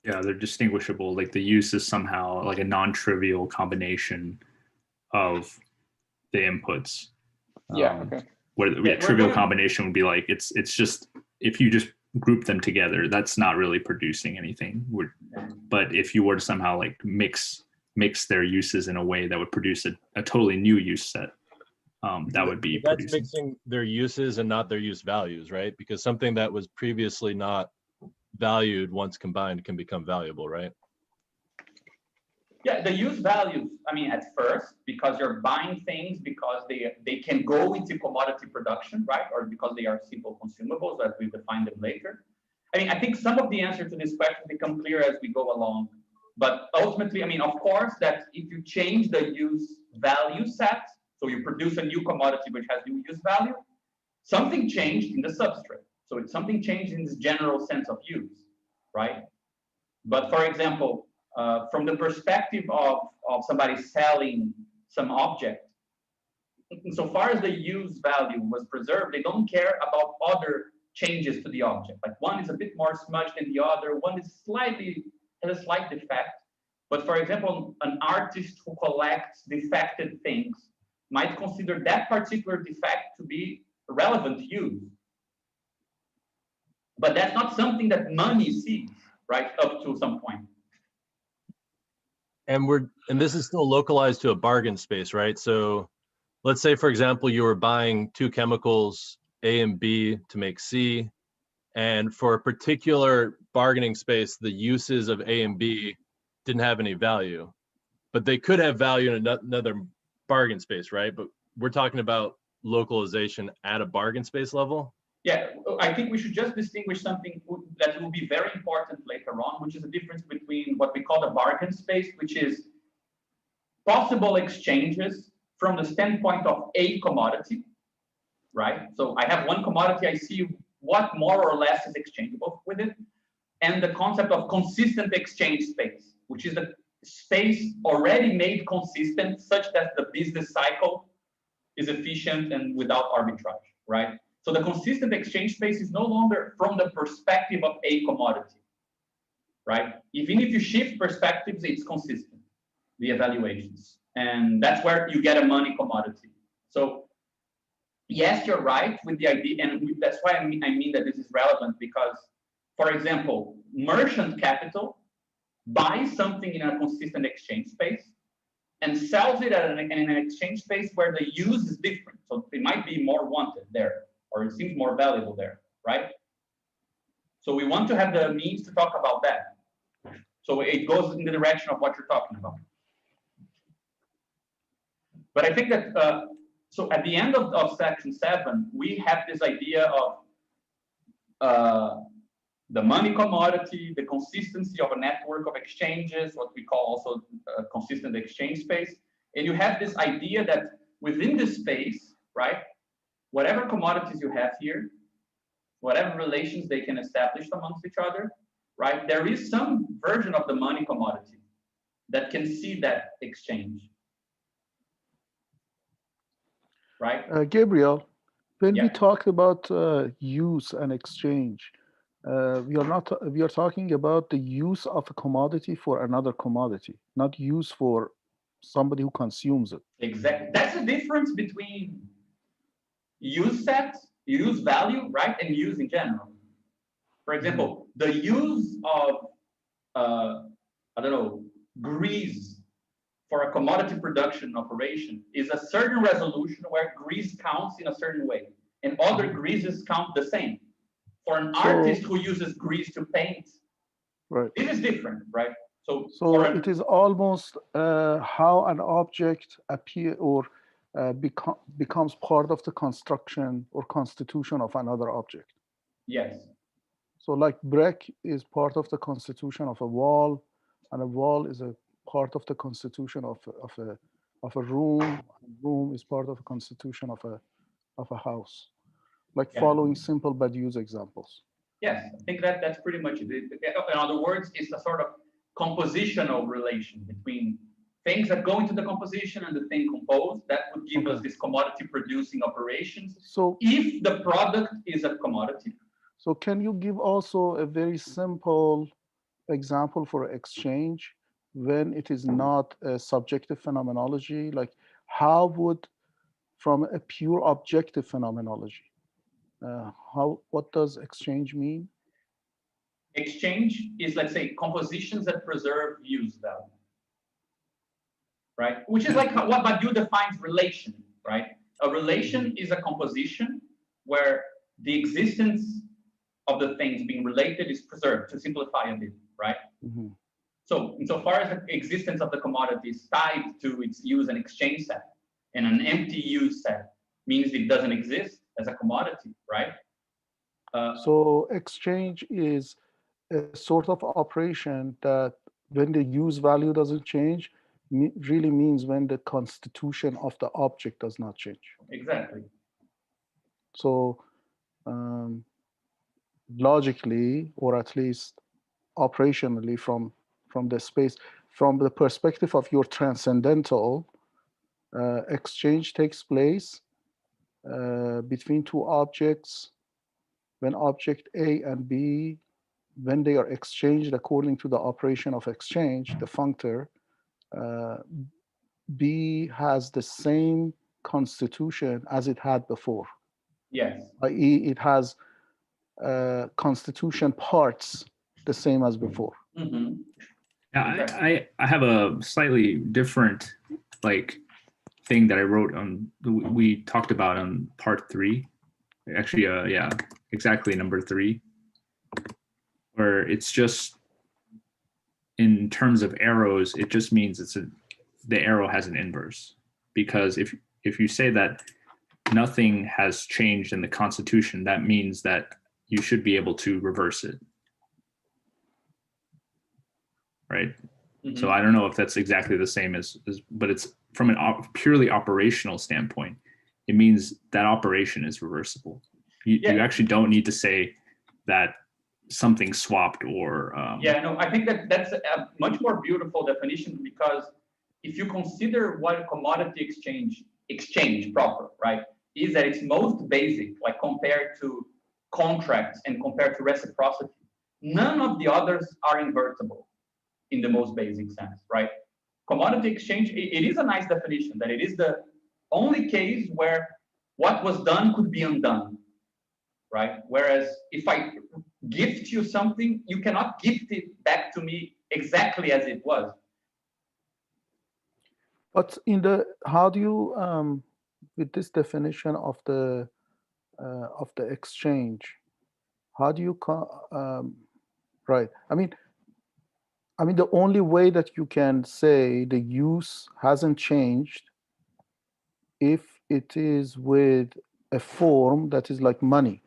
Yeah, they're distinguishable. Like the use is somehow like a non-trivial combination of the inputs. Where the trivial combination would be like it's just if you just group them together, that's not really producing anything. But if you were to somehow like mix their uses in a way that would produce a totally new use set, that would be that's producing. Mixing their uses and not their use values, right? Because something that was previously not valued once combined can become valuable, right? Yeah, the use values, I mean, at first, because you're buying things because they can go into commodity production, right? Or because they are simple consumables, as we define them later. I mean, I think some of the answers to this question become clear as we go along. But ultimately, I mean, of course, that if you change the use value set, so you produce a new commodity which has new use value, something changed in the substrate. So it's something changed in this general sense of use, right? But for example, from the perspective of somebody selling some object, so far as the use value was preserved, they don't care about other changes to the object. Like one is a bit more smudged than the other, one is has a slight defect. But for example, an artist who collects defected things might consider that particular defect to be relevant use. But that's not something that money sees, right, up to some point. And this is still localized to a bargain space, right? So let's say, for example, you were buying two chemicals, A and B, to make C. And for a particular bargaining space, the uses of A and B didn't have any value, but they could have value in another bargain space, right? But we're talking about localization at a bargain space level. Yeah, I think we should just distinguish something that will be very important later on, which is the difference between what we call the bargain space, which is possible exchanges from the standpoint of a commodity, right? So I have one commodity, I see what more or less is exchangeable with it, and the concept of consistent exchange space, which is the space already made consistent such that the business cycle is efficient and without arbitrage, right? So the consistent exchange space is no longer from the perspective of a commodity, right? Even if you shift perspectives, it's consistent, the evaluations. And that's where you get a money commodity. So yes, you're right with the idea, and that's why I mean that this is relevant because, for example, merchant capital buys something in a consistent exchange space and sells it in an exchange space where the use is different. So it might be more wanted there, or it seems more valuable there, right? So we want to have the means to talk about that. So it goes in the direction of what you're talking about. But I think that, so at the end of section 7, we have this idea of the money commodity, the consistency of a network of exchanges, what we call also a consistent exchange space. And you have this idea that within this space, right, whatever commodities you have here, whatever relations they can establish amongst each other, right, there is some version of the money commodity that can see that exchange. Right? Gabriel, when Yeah. we talk about use and exchange, we are talking about the use of a commodity for another commodity, not use for somebody who consumes it. Exactly. That's the difference between use set, use value, right, and use in general. For example, the use of I don't know, grease for a commodity production operation is a certain resolution where grease counts in a certain way, and other greases count the same. For an artist who uses grease to paint, right, this is different, right? So it is almost how an object appear or becomes part of the construction or constitution of another object. Yes. So like brick is part of the constitution of a wall, and a wall is a part of the constitution of a room. A room is part of the constitution of a house. Like following simple but use examples. Yes, I think that's pretty much it. In other words, it's a sort of compositional relation between things that go into the composition and the thing composed. That would give us this commodity producing operations. So if the product is a commodity. So can you give also a very simple example for exchange when it is not a subjective phenomenology? Like how would, from a pure objective phenomenology, what does exchange mean? Exchange is, let's say, compositions that preserve use value, right? Which is like what Badiou defines relation, right? A relation is a composition where the existence of the things being related is preserved, to simplify a bit, right? So insofar as the existence of the commodity is tied to its use and exchange set, and an empty use set means it doesn't exist as a commodity, right? So exchange is a sort of operation that when the use value doesn't change, really means when the constitution of the object does not change. Exactly. So logically, or at least operationally from the space, from the perspective of your transcendental, exchange takes place between two objects when object A and B, when they are exchanged according to the operation of exchange, the functor, B has the same constitution as it had before. Yes. I.e., it has constitution parts the same as before. Mm-hmm. Yeah, I have a slightly different thing that I wrote on. We talked about on part 3. Actually, yeah, exactly number 3, where it's just in terms of arrows, it just means the arrow has an inverse, because if you say that nothing has changed in the constitution, that means that you should be able to reverse it, right? Mm-hmm. So I don't know if that's exactly the same as but it's from a purely operational standpoint, it means that operation is reversible. You actually don't need to say that something swapped or I think that's a much more beautiful definition, because if you consider what a commodity exchange proper, right, is at its most basic, like compared to contracts and compared to reciprocity, none of the others are invertible in the most basic sense, right? Commodity exchange, it is a nice definition that it is the only case where what was done could be undone, right? Whereas if I gift you something, you cannot gift it back to me exactly as it was. But how do you, with this definition of the exchange, how do you, right? I mean, the only way that you can say the use hasn't changed if it is with a form that is like money.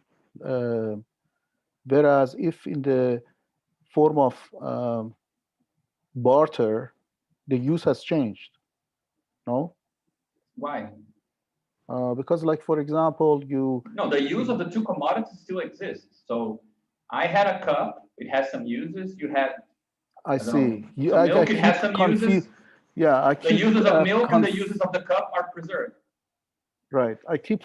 Whereas if in the form of barter, the use has changed. No? Why? Because, like, for example, No, the use of the two commodities still exists. So I had a cup, it has some uses. You had, I see. Milk, it has some uses. Yeah, the uses of milk and the uses of the cup are preserved. Right. I keep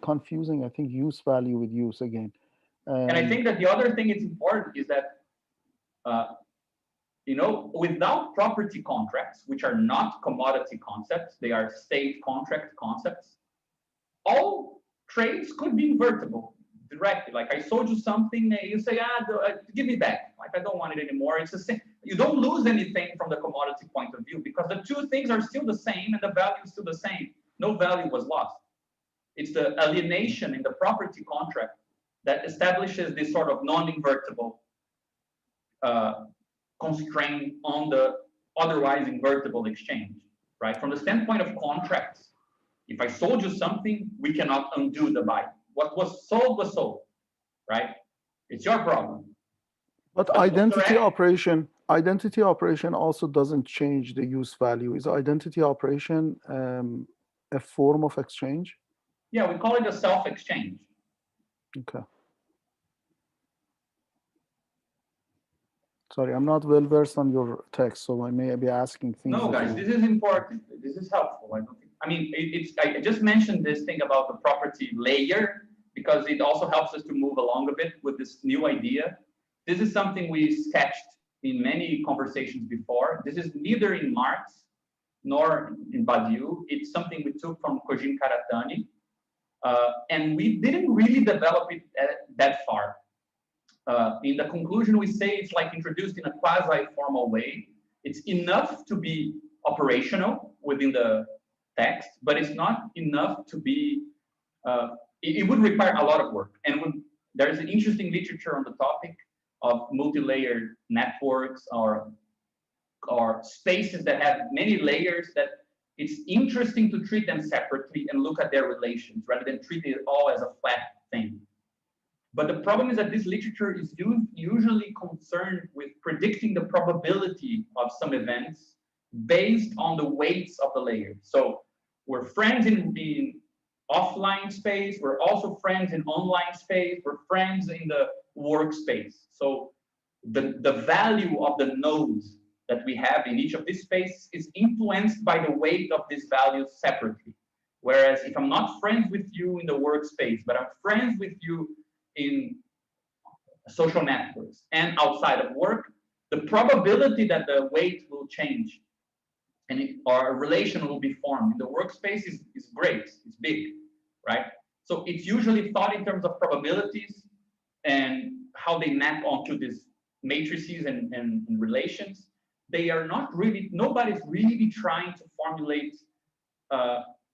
confusing, I think, use value with use again. And I think that the other thing is important is that, without property contracts, which are not commodity concepts, they are state contract concepts, all trades could be invertible directly. Like, I sold you something, you say, give me back. Like, I don't want it anymore. It's the same. You don't lose anything from the commodity point of view, because the two things are still the same and the value is still the same. No value was lost. It's the alienation in the property contract that establishes this sort of non-invertible constraint on the otherwise invertible exchange, right? From the standpoint of contracts, if I sold you something, we cannot undo the buy. What was sold, right? It's your problem. But identity operation also doesn't change the use value. Is identity operation a form of exchange? Yeah, we call it a self-exchange. Okay. Sorry, I'm not well versed on your text, so I may be asking things. No, guys, this is important. This is helpful. I just mentioned this thing about the property layer because it also helps us to move along a bit with this new idea. This is something we sketched in many conversations before. This is neither in Marx nor in Badiou. It's something we took from Kojin Karatani, and we didn't really develop it that far. In the conclusion, we say it's like introduced in a quasi-formal way. It's enough to be operational within the text, but it's not enough to be, it would require a lot of work. And there's an interesting literature on the topic of multi-layered networks or spaces that have many layers, that it's interesting to treat them separately and look at their relations rather than treat it all as a flat thing. But the problem is that this literature is usually concerned with predicting the probability of some events based on the weights of the layers. So we're friends in offline space, we're also friends in online space, we're friends in the workspace. So the value of the nodes that we have in each of these spaces is influenced by the weight of these values separately. Whereas if I'm not friends with you in the workspace, but I'm friends with you in social networks and outside of work, the probability that the weight will change and our relation will be formed in the workspace is great, it's big, right? So it's usually thought in terms of probabilities and how they map onto these matrices and relations. They are not really, nobody's really trying to formulate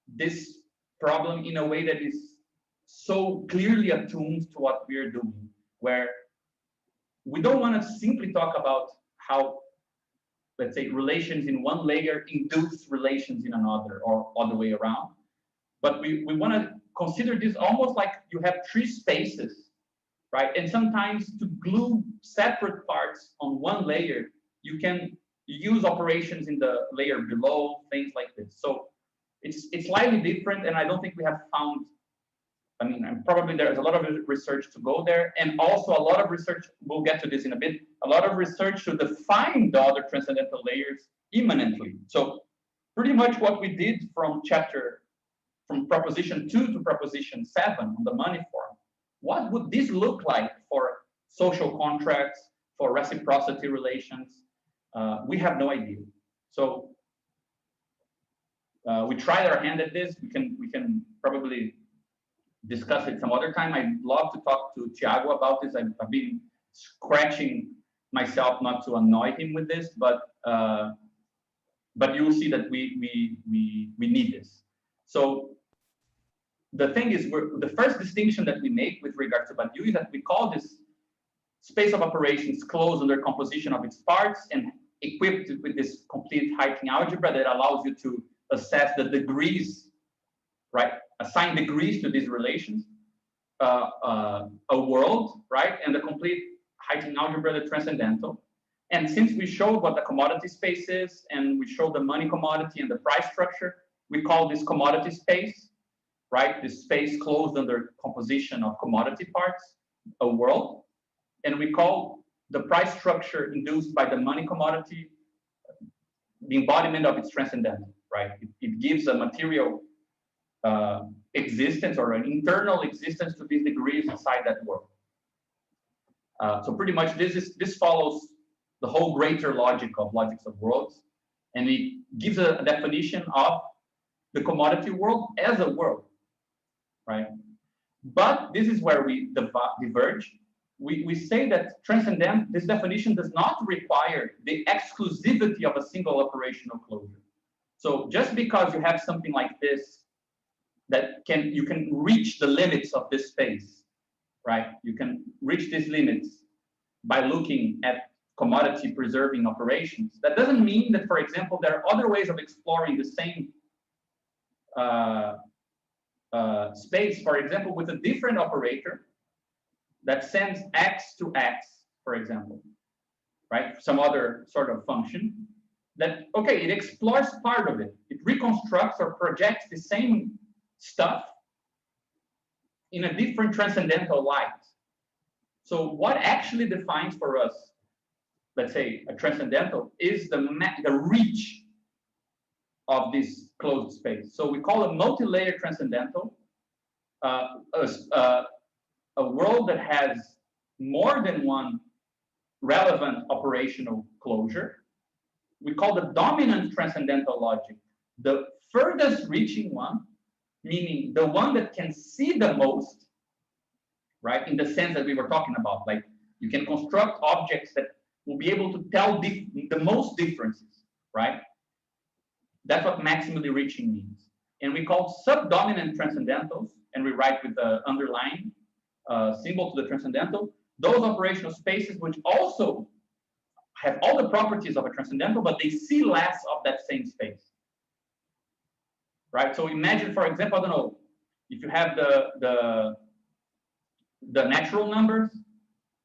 this problem in a way that is so clearly attuned to what we're doing, where we don't want to simply talk about how, let's say, relations in one layer induce relations in another or other way around. But we want to consider this almost like you have three spaces, right? And sometimes to glue separate parts on one layer, you can use operations in the layer below, things like this. So it's slightly different, and I don't think we have found, I mean, probably there's a lot of research to go there, and also a lot of research, we'll get to this in a bit, a lot of research to define the other transcendental layers immanently. So pretty much what we did from proposition 2 to proposition 7 on the money form, what would this look like for social contracts, for reciprocity relations? We have no idea. So we tried our hand at this. We can probably discuss it some other time. I'd love to talk to Thiago about this. I've been scratching myself not to annoy him with this, but you'll see that we need this. So the thing is, the first distinction that we make with regards to Badiou is that we call this space of operations closed under composition of its parts and equipped with this complete Heiting algebra that allows you to assess the degrees, right? Assign degrees to these relations, a world, right? And the complete Heiting algebra, the transcendental. And since we showed what the commodity space is, and we showed the money commodity and the price structure, we call this commodity space, right? This space closed under composition of commodity parts, a world. And we call the price structure induced by the money commodity the embodiment of its transcendental, right? It gives a material existence or an internal existence to these degrees inside that world. So pretty much this follows the whole greater logic of logics of worlds, and it gives a definition of the commodity world as a world, right? But this is where we diverge. We say that transcendent, this definition does not require the exclusivity of a single operational closure. So just because you have something like this, that you can reach the limits of this space, right? You can reach these limits by looking at commodity preserving operations. That doesn't mean that, for example, there are other ways of exploring the same space, for example, with a different operator that sends X to X, for example, right? Some other sort of function that, okay, it explores part of it. It reconstructs or projects the same stuff in a different transcendental light. So what actually defines for us, let's say, a transcendental is the reach of this closed space. So we call a multi-layer transcendental a world that has more than one relevant operational closure. We call the dominant transcendental logic the furthest reaching one, meaning the one that can see the most, right? In the sense that we were talking about, like you can construct objects that will be able to tell the most differences, right? That's what maximally reaching means. And we call subdominant transcendentals, and we write with the underline symbol to the transcendental, those operational spaces which also have all the properties of a transcendental, but they see less of that same space, right? So imagine, for example, I don't know, if you have the natural numbers,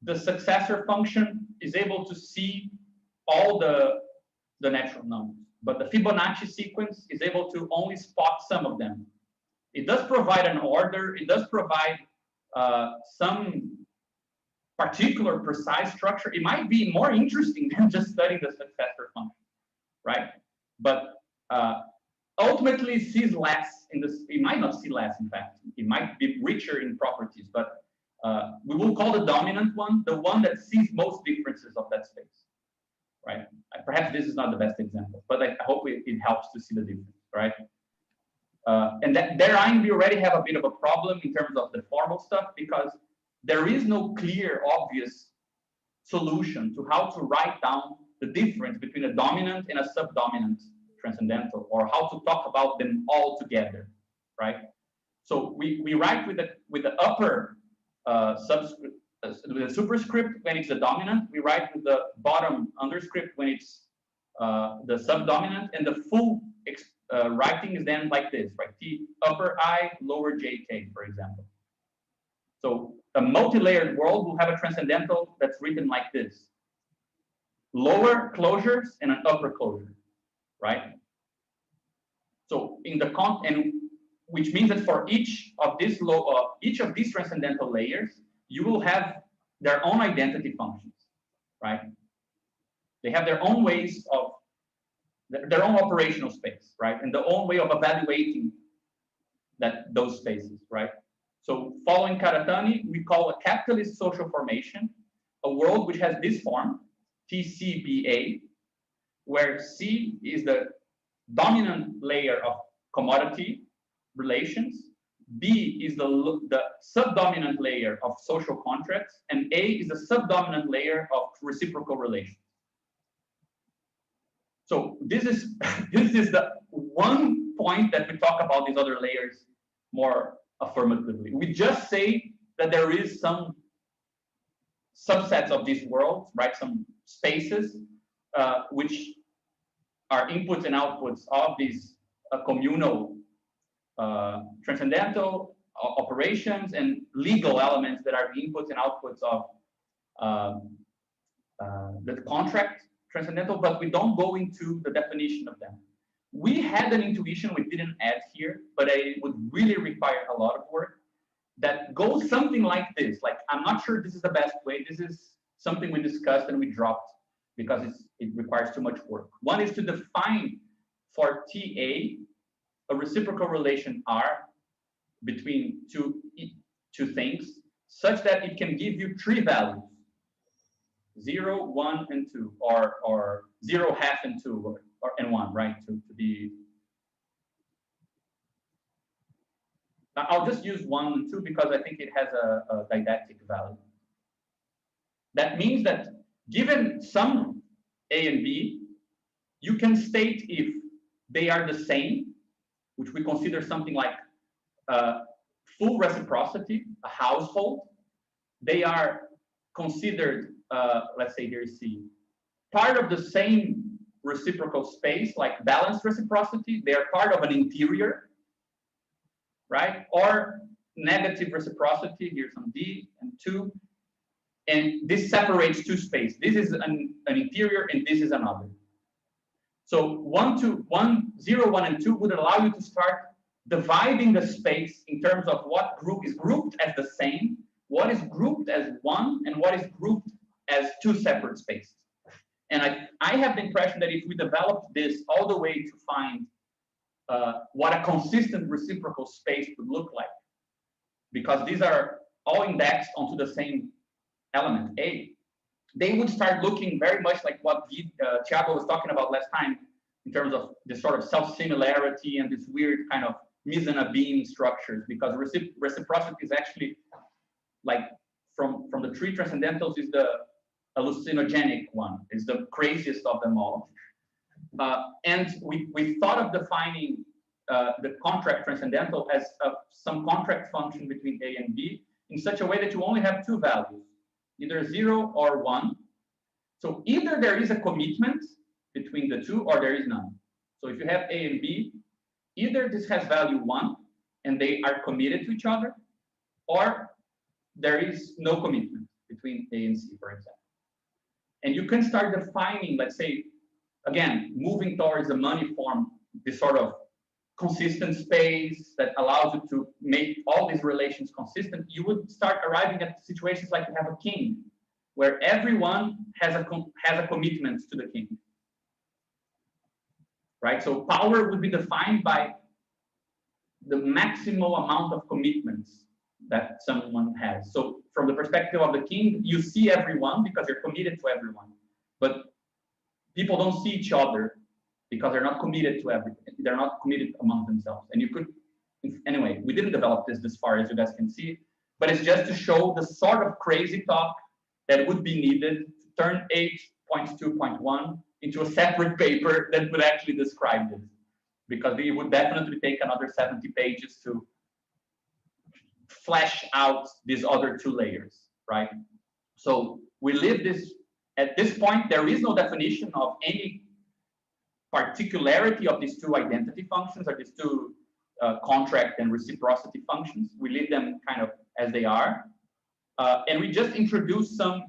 the successor function is able to see all the natural numbers, but the Fibonacci sequence is able to only spot some of them. It does provide an order, it does provide some particular precise structure. It might be more interesting than just studying the successor function, right? But ultimately sees less in this. It might not see less, in fact. It might be richer in properties, but we will call the dominant one the one that sees most differences of that space, right? Perhaps this is not the best example, but I hope it helps to see the difference, right? And therein, we already have a bit of a problem in terms of the formal stuff, because there is no clear, obvious solution to how to write down the difference between a dominant and a subdominant transcendental, or how to talk about them all together, right? So we write with the upper subscript, with the superscript when it's the dominant. We write with the bottom underscript when it's the subdominant, and the full writing is then like this, right? T upper I lower JK, for example. So a multi-layered world will have a transcendental that's written like this: lower closures and an upper closure, right? So in the which means that for each of these transcendental layers, you will have their own identity functions, right? They have their own ways of their own operational space, right? And their own way of evaluating those spaces, right? So following Karatani, we call a capitalist social formation a world which has this form, TCBA, where C is the dominant layer of commodity relations, B is the subdominant layer of social contracts, and A is the subdominant layer of reciprocal relations. So this is the one point that we talk about these other layers more affirmatively. We just say that there is some subsets of these worlds, right? Some spaces which are inputs and outputs of these communal transcendental operations and legal elements that are the inputs and outputs of the contract transcendental, but we don't go into the definition of them. We had an intuition we didn't add here, but it would really require a lot of work, that goes something like this. Like, I'm not sure this is the best way. This is something we discussed and we dropped because it requires too much work. One is to define for TA a reciprocal relation R between two things, such that it can give you three values: 0, 1, and 2, or 0, half, and 2, and 1, right? To be. I'll just use 1 and 2 because I think it has a didactic value. That means that given some A and B, you can state if they are the same, which we consider something like full reciprocity, a household. They are considered, let's say here C, part of the same reciprocal space, like balanced reciprocity. They are part of an interior, right? Or negative reciprocity, here's some D and 2. And this separates two spaces. This is an interior and this is another. So 0, 1, and 2 would allow you to start dividing the space in terms of what group is grouped as the same, what is grouped as one, and what is grouped as two separate spaces. And I have the impression that if we develop this all the way to find what a consistent reciprocal space would look like, because these are all indexed onto the same element, A, they would start looking very much like what Thiago was talking about last time in terms of this sort of self-similarity and this weird kind of mise en abîme structures, because reciprocity is actually, like, from the three transcendentals, is the hallucinogenic one, is the craziest of them all. And we thought of defining the contract transcendental as some contract function between A and B in such a way that you only have two values, either 0 or 1. So either there is a commitment between the two or there is none. So if you have A and B, either this has value 1 and they are committed to each other, or there is no commitment between A and C, for example. And you can start defining, let's say, again, moving towards the money form, this sort of consistent space that allows you to make all these relations consistent. You would start arriving at situations like you have a king, where everyone has a commitment to the king. right? So power would be defined by the maximal amount of commitments that someone has. So from the perspective of the king, you see everyone because you're committed to everyone, but people don't see each other because they're not committed to everything. They're not committed among themselves. And you could, anyway, we didn't develop this far, as you guys can see, but it's just to show the sort of crazy talk that would be needed to turn 8.2.1 into a separate paper that would actually describe this, because it would definitely take another 70 pages to flesh out these other two layers, right? So we live this, at this point, there is no definition of any particularity of these two identity functions, or these two contract and reciprocity functions. We leave them kind of as they are. And we just introduce some,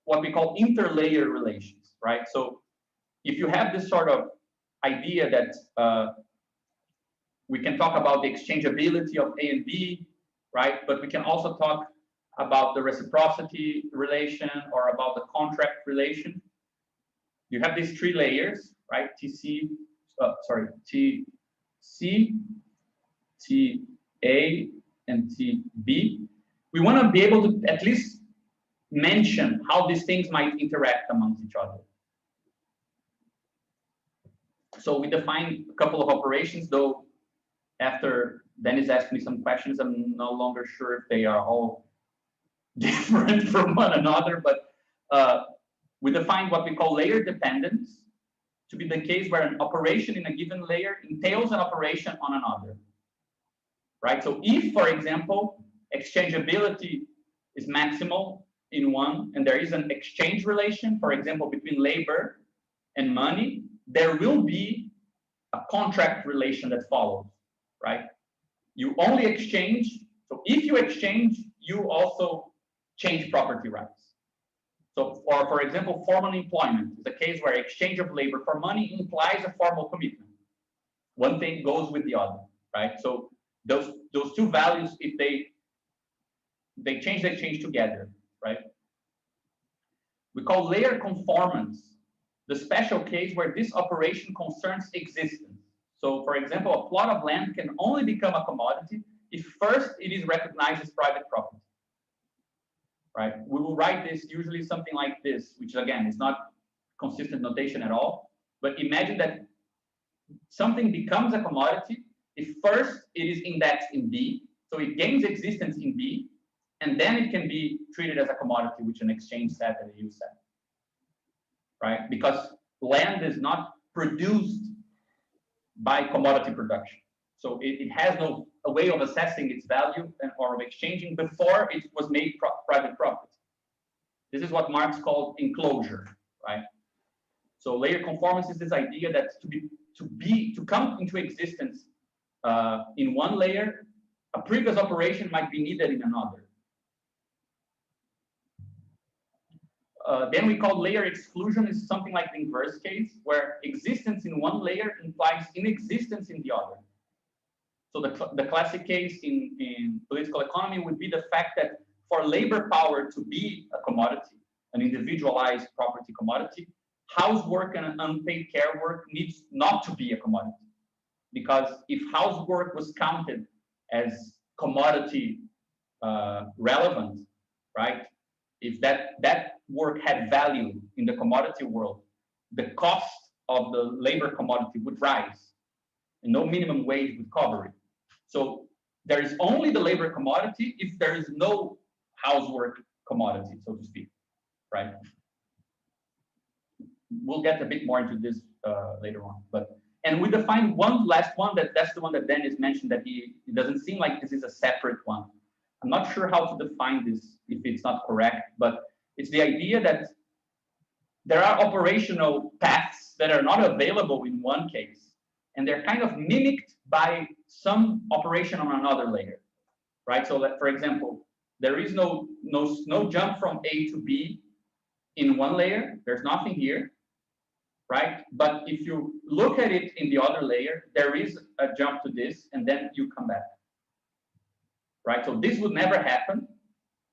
what we call interlayer relations, right? So if you have this sort of idea that we can talk about the exchangeability of A and B, right? But we can also talk about the reciprocity relation or about the contract relation. You have these three layers, right? TC, TC, TA, and TB. We want to be able to at least mention how these things might interact amongst each other. So we define a couple of operations, though after Dennis asked me some questions, I'm no longer sure if they are all different from one another, but we define what we call layer dependence to be the case where an operation in a given layer entails an operation on another, right? So if, for example, exchangeability is maximal in one, and there is an exchange relation, for example, between labor and money, there will be a contract relation that follows, right? You only exchange, so if you exchange, you also change property rights. So for example, formal employment is a case where exchange of labor for money implies a formal commitment. One thing goes with the other, right? So those two values, if they change together, right? We call layer conformance the special case where this operation concerns existence. So for example, a plot of land can only become a commodity if first it is recognized as private property, right? We will write this usually something like this, which again is not consistent notation at all, but imagine that something becomes a commodity if first it is indexed in B, so it gains existence in B, and then it can be treated as a commodity with an exchange set and a use set, right? Because land is not produced by commodity production. So it has no a way of assessing its value or of exchanging before it was made private property. This is what Marx called enclosure, right? So layer conformance is this idea that to come into existence in one layer, a previous operation might be needed in another. Then we call layer exclusion is something like the inverse case, where existence in one layer implies inexistence in the other. So the classic case in political economy would be the fact that for labor power to be a commodity, an individualized property commodity, housework and unpaid care work needs not to be a commodity. Because if housework was counted as commodity relevant, right? If that work had value in the commodity world, the cost of the labor commodity would rise, and no minimum wage would cover it. So there is only the labor commodity if there is no housework commodity, so to speak, right? We'll get a bit more into this later on, and we define one last one that's the one that Dennis mentioned, that it doesn't seem like this is a separate one. I'm not sure how to define this if it's not correct, but it's the idea that there are operational paths that are not available in one case, and they're kind of mimicked by some operation on another layer, right? So that, for example, there is no jump from A to B in one layer. There's nothing here, right? But if you look at it in the other layer, there is a jump to this, and then you come back, right? So this would never happen,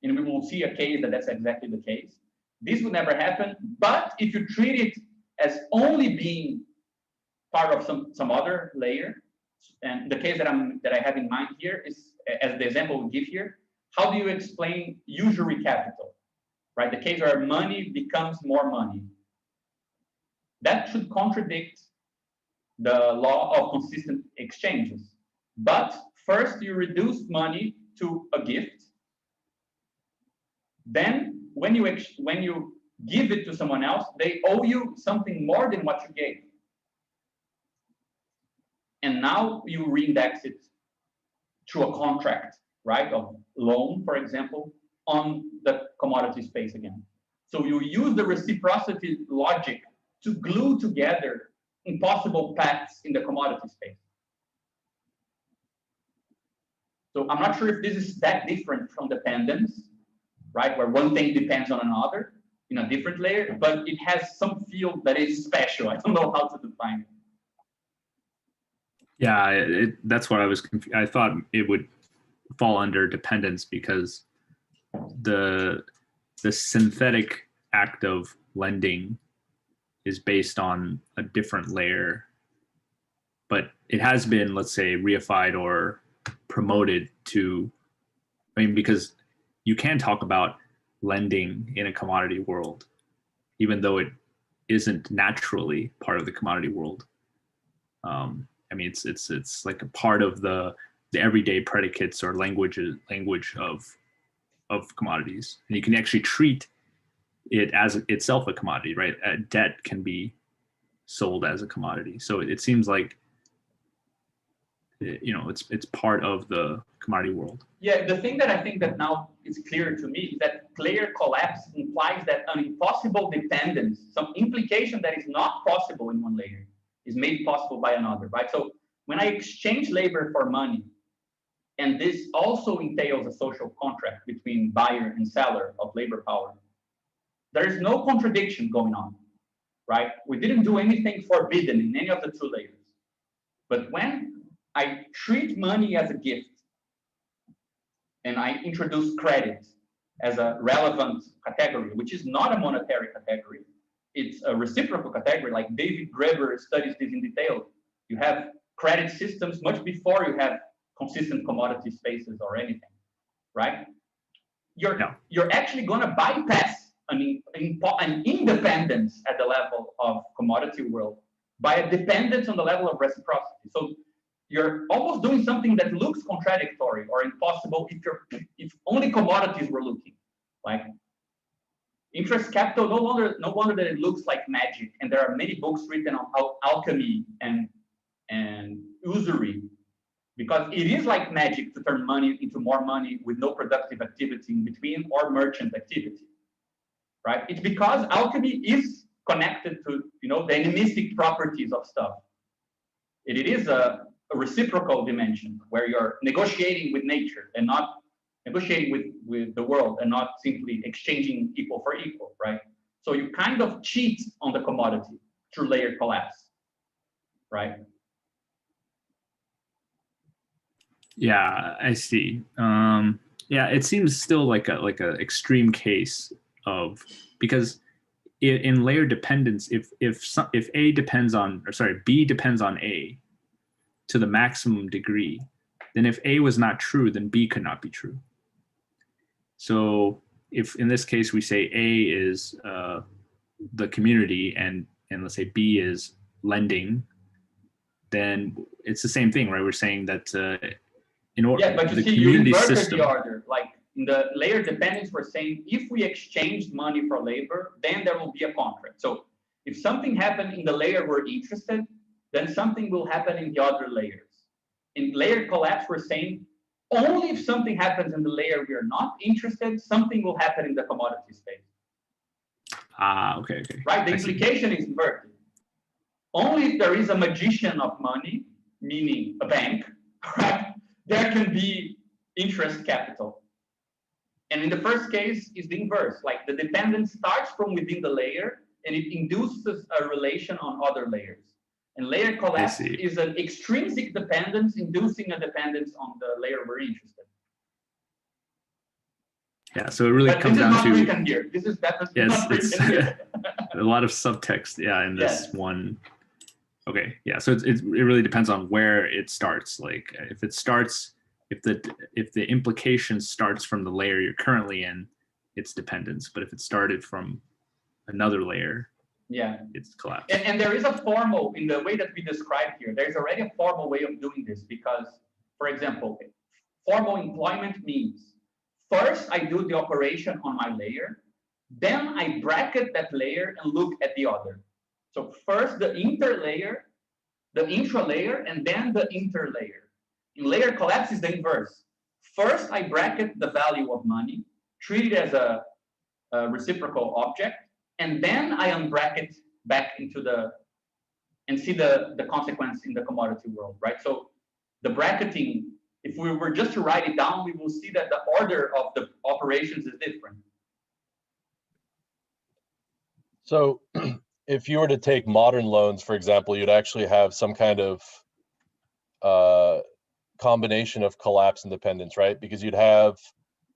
and we will see a case that's exactly the case. This would never happen, but if you treat it as only being part of some other layer. And the case that I have in mind here is, as the example we give here, how do you explain usury capital, right? The case where money becomes more money. That should contradict the law of consistent exchanges. But first you reduce money to a gift. Then when you give it to someone else, they owe you something more than what you gave. And now you reindex it through a contract, right, of loan, for example, on the commodity space again. So you use the reciprocity logic to glue together impossible paths in the commodity space. So I'm not sure if this is that different from dependence, right, where one thing depends on another in a different layer, but it has some field that is special. I don't know how to define it. Yeah, that's what I was confused. I thought it would fall under dependence because the synthetic act of lending is based on a different layer, but it has been, let's say, reified or promoted to, I mean, because you can talk about lending in a commodity world, even though it isn't naturally part of the commodity world. I mean, it's like a part of the everyday predicates or language of commodities, and you can actually treat it as itself a commodity, right? Debt can be sold as a commodity, so it seems like, you know, it's part of the commodity world. Yeah, the thing that I think that now is clear to me is that layer collapse implies that an impossible dependence, some implication that is not possible in one layer, is made possible by another, right? So when I exchange labor for money, and this also entails a social contract between buyer and seller of labor power, there is no contradiction going on, right? We didn't do anything forbidden in any of the two layers. But when I treat money as a gift and I introduce credit as a relevant category, which is not a monetary category, it's a reciprocal category, like David Graeber studies this in detail. You have credit systems much before you have consistent commodity spaces or anything, right? You're actually going to bypass an independence at the level of commodity world by a dependence on the level of reciprocity. So you're almost doing something that looks contradictory or impossible if only commodities were looking. Like interest capital, no wonder that it looks like magic. And there are many books written on alchemy and usury, because it is like magic to turn money into more money with no productive activity in between or merchant activity, right? It's because alchemy is connected to, you know, the animistic properties of stuff. It is a reciprocal dimension where you're negotiating with nature and not negotiating with the world and not simply exchanging equal for equal, right? So you kind of cheat on the commodity through layer collapse, right? Yeah, I see. Yeah, it seems still like a extreme case of, because in layer dependence, if A depends on, or sorry, B depends on A to the maximum degree, then if A was not true, then B could not be true. So if in this case we say A is the community and let's say B is lending, then it's the same thing, right? We're saying that in order, yeah, but you the see, community you inverted system, the order. Like in the layer dependence, we're saying if we exchanged money for labor, then there will be a contract. So if something happened in the layer we're interested, then something will happen in the other layers. In layer collapse, we're saying only if something happens in the layer we are not interested, something will happen in the commodity space. Okay. Right, the implication is inverted. Only if there is a magician of money, meaning a bank, right, there can be interest capital. And in the first case is the inverse, like the dependence starts from within the layer and it induces a relation on other layers. And layer collapse is an extrinsic dependence inducing a dependence on the layer we're interested. Yeah, so it really comes down to, written here. This is definitely not written here. A lot of subtext, yeah, in this one Okay, yeah. So it really depends on where it starts. Like if the implication starts from the layer you're currently in, it's dependence. But if it started from another layer, yeah, it's collapse. And there is a formal, in the way that we described here, there's already a formal way of doing this because, for example, formal employment means first I do the operation on my layer, then I bracket that layer and look at the other. So first the interlayer, the intralayer, and then the interlayer. In layer collapse is the inverse. First I bracket the value of money, treat it as a reciprocal object, and then I unbracket back into and see the consequence in the commodity world, right? So the bracketing, if we were just to write it down, we will see that the order of the operations is different. So if you were to take modern loans, for example, you'd actually have some kind of combination of collapse and dependence, right? Because you'd have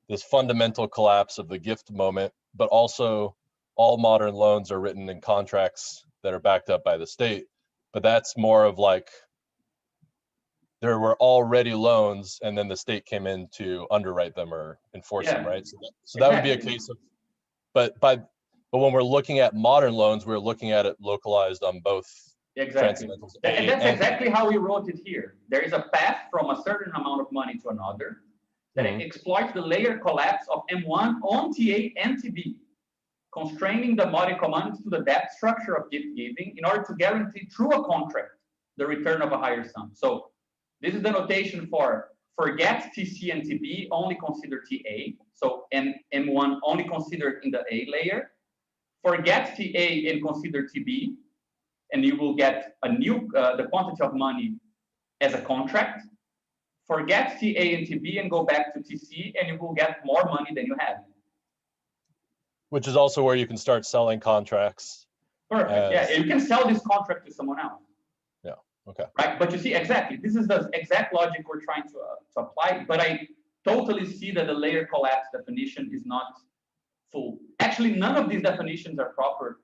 this fundamental collapse of the gift moment, but also all modern loans are written in contracts that are backed up by the state. But that's more of like, there were already loans and then the state came in to underwrite them or enforce them, right? So that would be a case of, but when we're looking at modern loans, we're looking at it localized on both. Exactly. And that's exactly how we wrote it here. There is a path from a certain amount of money to another that exploits the layer collapse of M1 on TA and TB, constraining the body commands to the depth structure of gift giving in order to guarantee through a contract the return of a higher sum. So this is the notation for forget TC and TB, only consider TA. So M1 only considered in the A layer. Forget TA and consider TB, and you will get a new the quantity of money as a contract. Forget TA and TB and go back to TC, and you will get more money than you had. Which is also where you can start selling contracts. Perfect. Yeah, you can sell this contract to someone else. Yeah. Okay. Right, but you see, exactly, this is the exact logic we're trying to apply. But I totally see that the layer collapse definition is not full. Actually, none of these definitions are proper.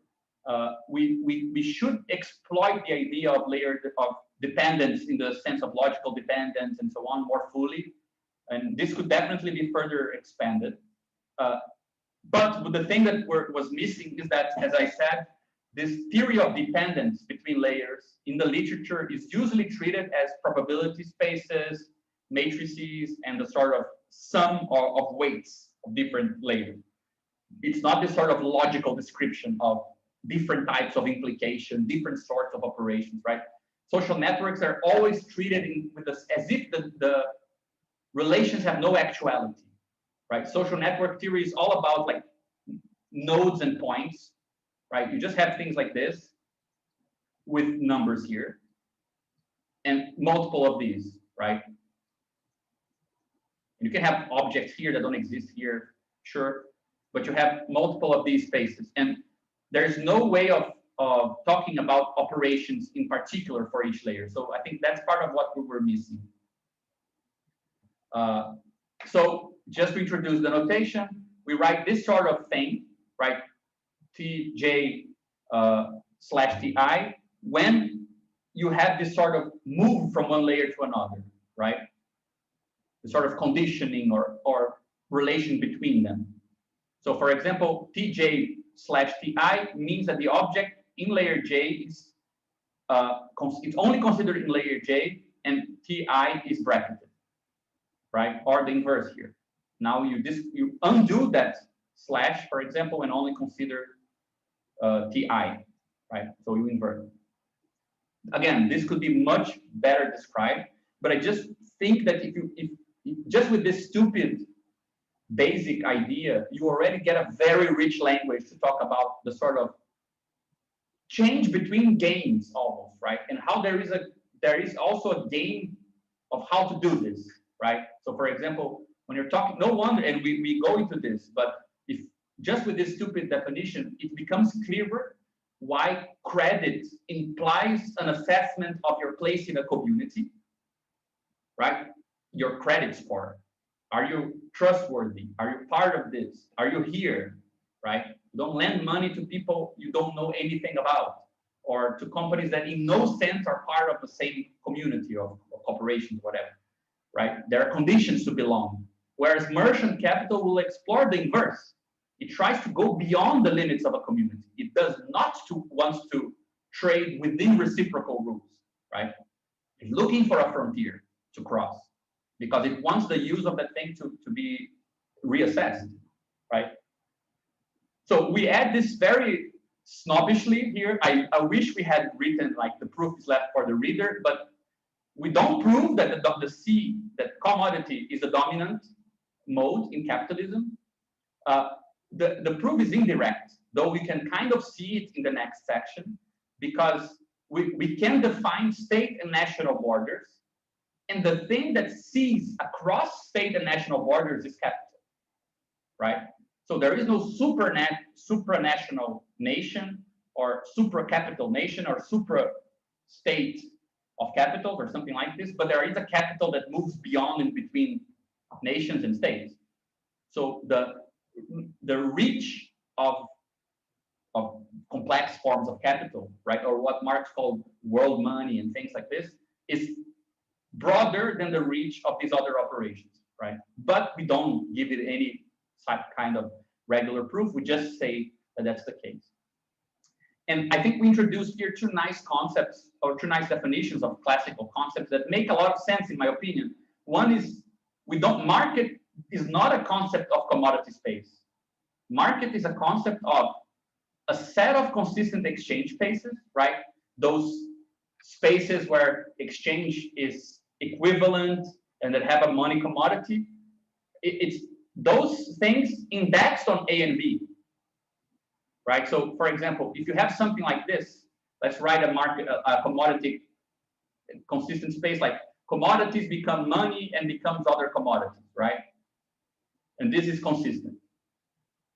We should exploit the idea of layer of dependence in the sense of logical dependence and so on more fully, and this could definitely be further expanded. But the thing that was missing is that, as I said, this theory of dependence between layers in the literature is usually treated as probability spaces, matrices, and the sort of sum of weights of different layers. It's not this sort of logical description of different types of implication, different sorts of operations, right? Social networks are always treated with us as if the relations have no actuality, right? Social network theory is all about like nodes and points, right? You just have things like this with numbers here and multiple of these, right? You can have objects here that don't exist here, sure, but you have multiple of these spaces, and there's no way of talking about operations in particular for each layer. So I think that's part of what we were missing. So just to introduce the notation, we write this sort of thing, right? Tj / Ti, when you have this sort of move from one layer to another, right? The sort of conditioning or relation between them. So for example, Tj / Ti means that the object in layer J is it's only considered in layer J and Ti is bracketed, right? Or the inverse here. Now you undo that slash, for example, and only consider Ti, right? So you invert. Again, this could be much better described, but I just think that if just with this stupid basic idea, you already get a very rich language to talk about the sort of change between games almost, right? And how there is also a game of how to do this, right? So for example, when you're talking, no wonder, and we go into this, but if just with this stupid definition, it becomes clearer why credit implies an assessment of your place in a community, right? Your credit score. Are you trustworthy? Are you part of this? Are you here, right? You don't lend money to people you don't know anything about. or to companies that in no sense are part of the same community of corporations, whatever, right? There are conditions to belong. Whereas merchant capital will explore the inverse. It tries to go beyond the limits of a community. It does not wants to trade within reciprocal rules, right? It's looking for a frontier to cross because it wants the use of that thing to be reassessed, right? So we add this very snobbishly here. I wish we had written like the proof is left for the reader, but we don't prove that that commodity is the dominant mode in capitalism. The proof is indirect, though we can kind of see it in the next section, because we can define state and national borders, and the thing that sees across state and national borders is capital, right? So there is no supranational nation or supra-capital nation or supra-state of capital or something like this, but there is a capital that moves beyond and between nations and states. So the reach of complex forms of capital, right, or what Marx called world money and things like this, is broader than the reach of these other operations, right? But we don't give it any kind of regular proof. We just say that that's the case. And I think we introduced here two nice concepts or two nice definitions of classical concepts that make a lot of sense, in my opinion. One is market is not a concept of commodity space. Market is a concept of a set of consistent exchange spaces, right? Those spaces where exchange is equivalent and that have a money commodity. It's those things indexed on A and B, right? So for example, if you have something like this, let's write a commodity consistent space, like commodities become money and becomes other commodities, right? And this is consistent,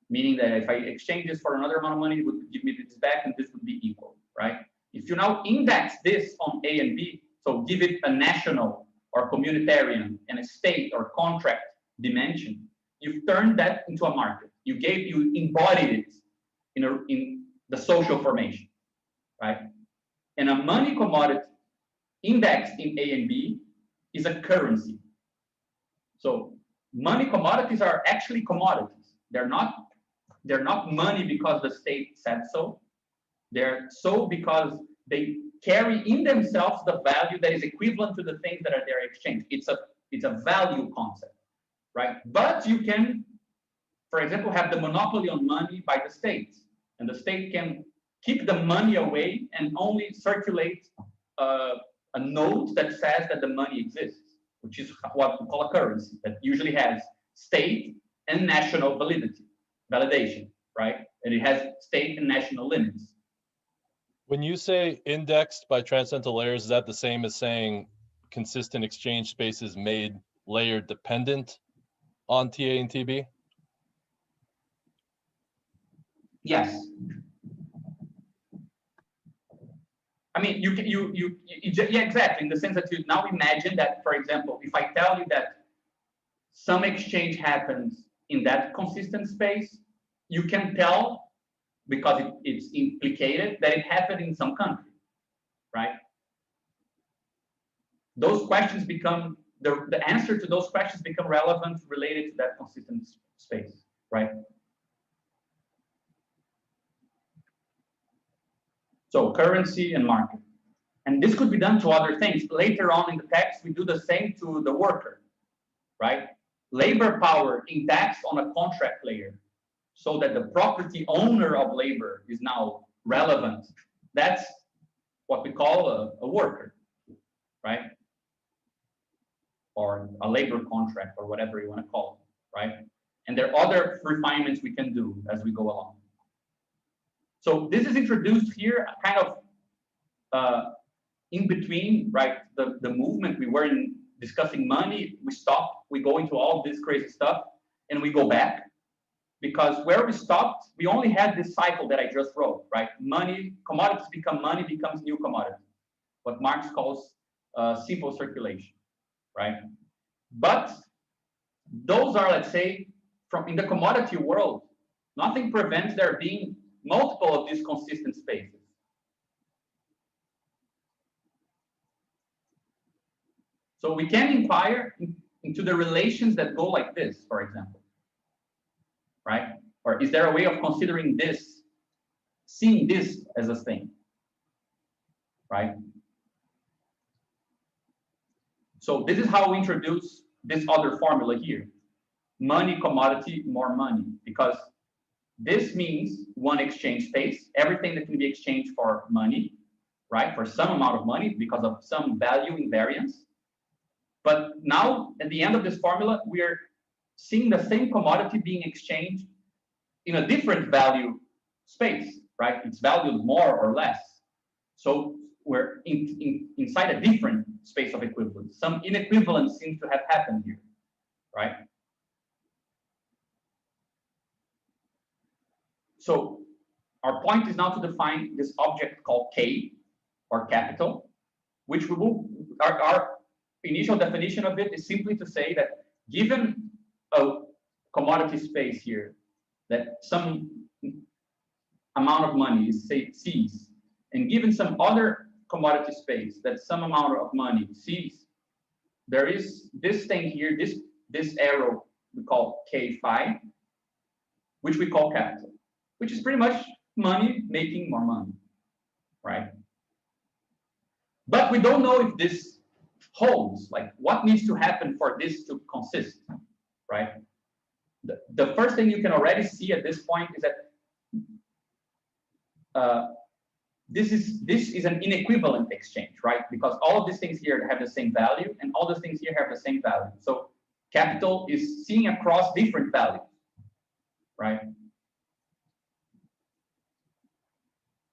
meaning that if I exchange this for another amount of money, it would give me this back and this would be equal, right? If you now index this on A and B, so give it a national or communitarian and a state or contract dimension, you've turned that into a market. You embodied it in the social formation, right? And a money commodity indexed in A and B is a currency. So money commodities are actually commodities. They're not money because the state said so. They're so because they carry in themselves the value that is equivalent to the things that are there exchanged. It's a value concept, right? But you can, for example, have the monopoly on money by the state, and the state can keep the money away and only circulate a note that says that the money exists, which is what we call a currency that usually has state and national validation, right? And it has state and national limits. When you say indexed by transcendental layers, is that the same as saying consistent exchange spaces made layer dependent on TA and TB? Yes. I mean, yeah, exactly. In the sense that you now imagine that, for example, if I tell you that some exchange happens in that consistent space, you can tell, because it's implicated, that it happened in some country, right? Those questions become, the answer to those questions become relevant related to that consistent space, right? So currency and market. And this could be done to other things. Later on in the text, we do the same to the worker, right? Labor power indexed on a contract layer, so that the property owner of labor is now relevant. That's what we call a worker, right? Or a labor contract, or whatever you want to call it, right? And there are other refinements we can do as we go along. So this is introduced here, kind of in between, right? The movement, we were discussing money, we stop, we go into all this crazy stuff, and we go back. Because where we stopped, we only had this cycle that I just wrote, right? Money, commodities become money, becomes new commodity. What Marx calls simple circulation, right? But those are, let's say, in the commodity world, nothing prevents there being multiple of these consistent spaces. So we can inquire into the relations that go like this, for example, right? Or is there a way of considering this, seeing this as a thing, right? So this is how we introduce this other formula here. Money, commodity, more money, because this means one exchange space, everything that can be exchanged for money, right? For some amount of money because of some value invariance. But now at the end of this formula, we are seeing the same commodity being exchanged in a different value space, right? It's valued more or less. So we're inside a different space of equivalence. Some inequivalence seems to have happened here, right? So our point is now to define this object called K, or capital, which we will, our initial definition of it is simply to say that given a commodity space here, that some amount of money is, say, C's, and given some other commodity space that some amount of money C's, there is this thing here, this arrow we call K phi, which we call capital, which is pretty much money making more money, right? But we don't know if this holds, like what needs to happen for this to consist, right? The first thing you can already see at this point is that this is an inequivalent exchange, right? Because all of these things here have the same value and all these things here have the same value. So capital is seeing across different values, right?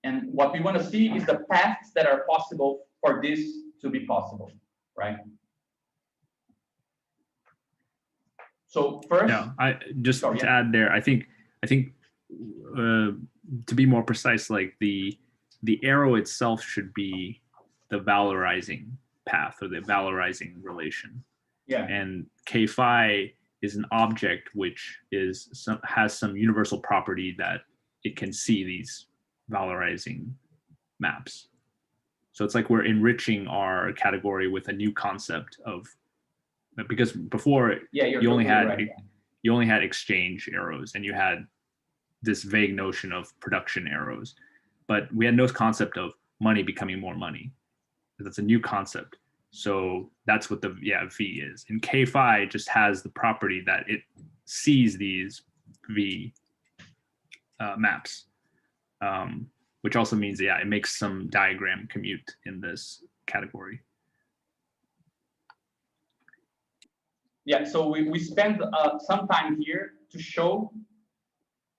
And what we want to see is the paths that are possible for this to be possible, right? So first, yeah, I just sorry, to add there, I think to be more precise, like the arrow itself should be the valorizing path or the valorizing relation. Yeah. And K phi is an object which has some universal property that it can see these valorizing maps. So it's like we're enriching our category with a new concept of, because before you only had exchange arrows and you had this vague notion of production arrows, but we had no concept of money becoming more money. That's a new concept. So that's what the V is. And K phi just has the property that it sees these V maps, which also means, it makes some diagram commute in this category. Yeah, so we spend some time here to show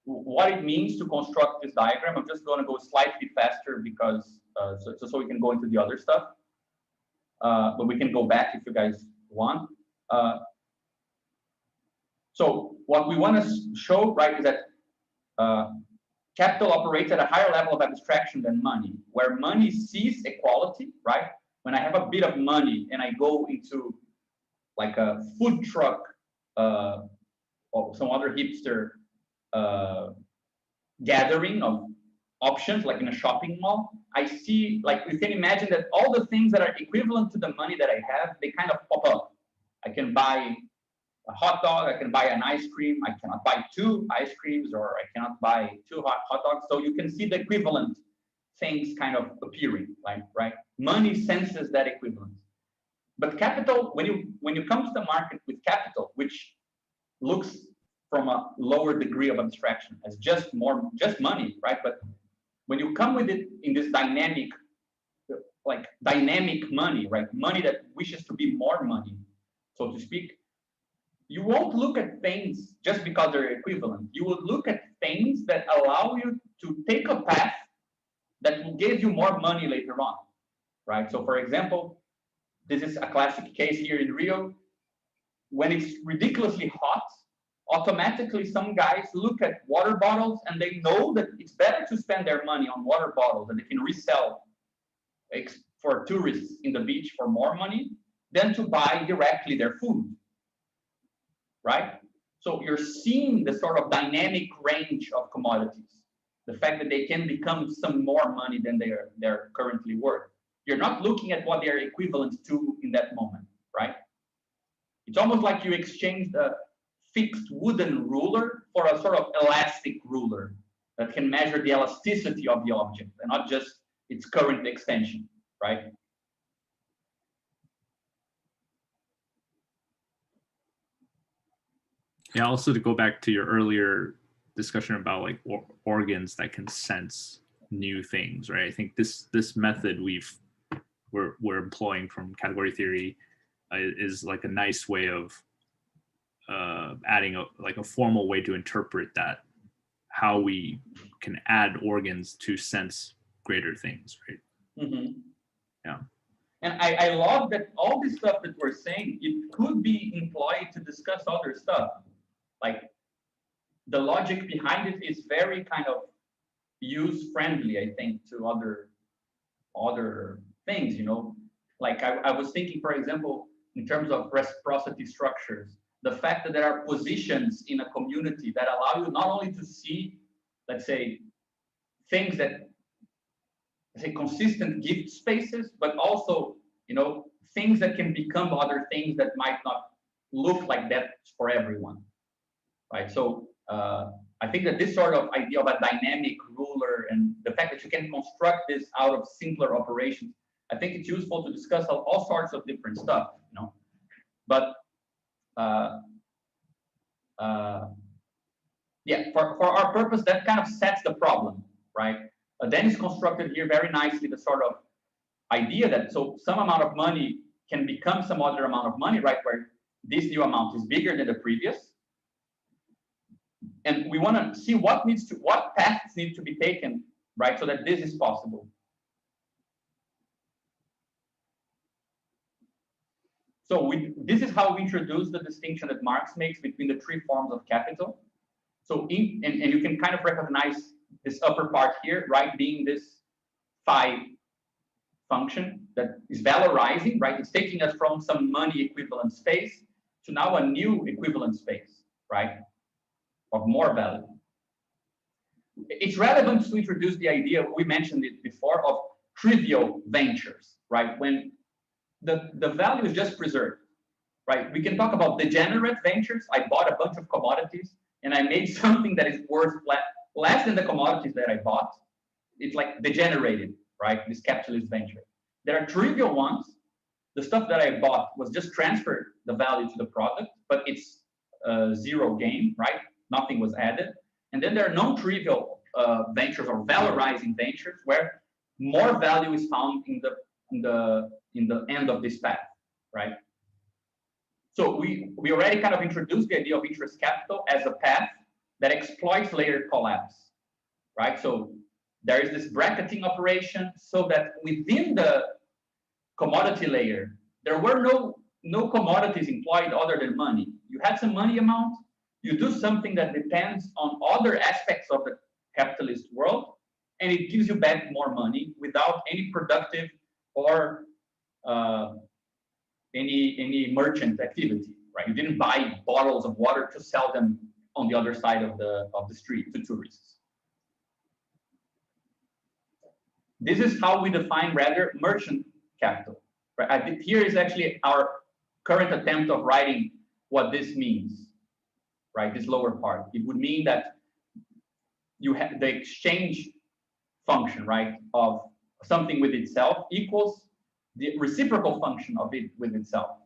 what it means to construct this diagram. I'm just going to go slightly faster because so we can go into the other stuff. But we can go back if you guys want. So what we want to show, right, is that capital operates at a higher level of abstraction than money, where money sees equality, right? When I have a bit of money and I go into like a food truck or some other hipster gathering of options, like in a shopping mall, I see, like, you can imagine that all the things that are equivalent to the money that I have, they kind of pop up. I can buy a hot dog, I can buy an ice cream, I cannot buy 2 ice creams, or I cannot buy 2 hot dogs. So you can see the equivalent things kind of appearing, like, right? Money senses that equivalence. But capital, when you come to the market with capital, which looks from a lower degree of abstraction as just money, right? But when you come with it in this dynamic money, right? Money that wishes to be more money, so to speak, you won't look at things just because they're equivalent. You will look at things that allow you to take a path that will give you more money later on, right? So for example, this is a classic case here in Rio. When it's ridiculously hot, automatically some guys look at water bottles and they know that it's better to spend their money on water bottles that they can resell for tourists in the beach for more money than to buy directly their food, right? So you're seeing the sort of dynamic range of commodities, the fact that they can become some more money than they're currently worth. You're not looking at what they're equivalent to in that moment, right? It's almost like you exchanged a fixed wooden ruler for a sort of elastic ruler that can measure the elasticity of the object and not just its current extension, right? Yeah, also to go back to your earlier discussion about like organs that can sense new things, right? I think this method we're employing from category theory is like a nice way of adding a formal way to interpret that, how we can add organs to sense greater things, right? Mm-hmm. Yeah. And I love that all this stuff that we're saying, it could be employed to discuss other stuff. Like the logic behind it is very kind of use-friendly, I think, to other things, you know. Like I was thinking, for example, in terms of reciprocity structures, the fact that there are positions in a community that allow you not only to see, let's say, things that, let's say, consistent gift spaces, but also, you know, things that can become other things that might not look like that for everyone, right? So I think that this sort of idea of a dynamic ruler and the fact that you can construct this out of simpler operations, I think it's useful to discuss all sorts of different stuff, you know. But yeah, for our purpose, that kind of sets the problem, right? Then it's constructed here very nicely the sort of idea that so some amount of money can become some other amount of money, right? Where this new amount is bigger than the previous. And we want to see what paths need to be taken, right? So that this is possible. So this is how we introduce the distinction that Marx makes between the three forms of capital. So and you can kind of recognize this upper part here, right, being this phi function that is valorizing, right? It's taking us from some money equivalent space to now a new equivalent space, right, of more value. It's relevant to introduce the idea, we mentioned it before, of trivial ventures, right? When the value is just preserved, right? We can talk about degenerate ventures. I bought a bunch of commodities and I made something that is worth less than the commodities that I bought. It's like degenerated, right? This capitalist venture. There are trivial ones. The stuff that I bought was just transferred the value to the product, but it's zero gain, right? Nothing was added. And then there are non-trivial ventures or valorizing ventures where more value is found in the end of this path, right? So we already kind of introduced the idea of interest capital as a path that exploits layered collapse, right? So there is this bracketing operation so that within the commodity layer, there were no commodities employed other than money. You had some money amount, you do something that depends on other aspects of the capitalist world, and it gives you back more money without any productive or any merchant activity, right? You didn't buy bottles of water to sell them on the other side of the street to tourists. This is how we define rather merchant capital, right? Here is actually our current attempt of writing what this means, right? This lower part. It would mean that you have the exchange function, right, of something with itself equals the reciprocal function of it with itself,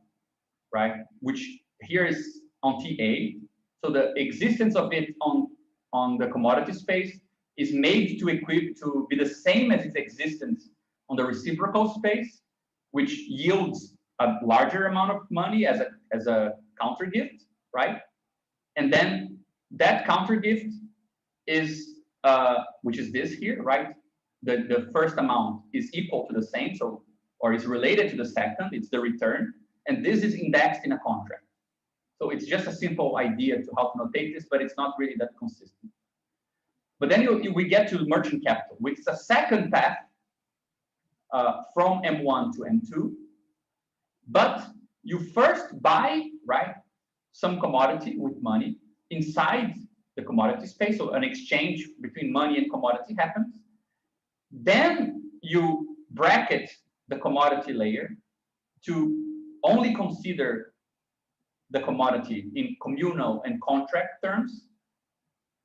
right? Which here is on TA. So the existence of it on the commodity space is made to be the same as its existence on the reciprocal space, which yields a larger amount of money as a counter gift, right? And then that counter gift is which is this here, right? The first amount is equal to the same, so or is related to the second, it's the return, and this is indexed in a contract. So it's just a simple idea to how to notate this, but it's not really that consistent. But then we get to merchant capital, which is a second path from M1 to M2. But you first buy, right, some commodity with money inside the commodity space, so an exchange between money and commodity happens. Then you bracket the commodity layer to only consider the commodity in communal and contract terms,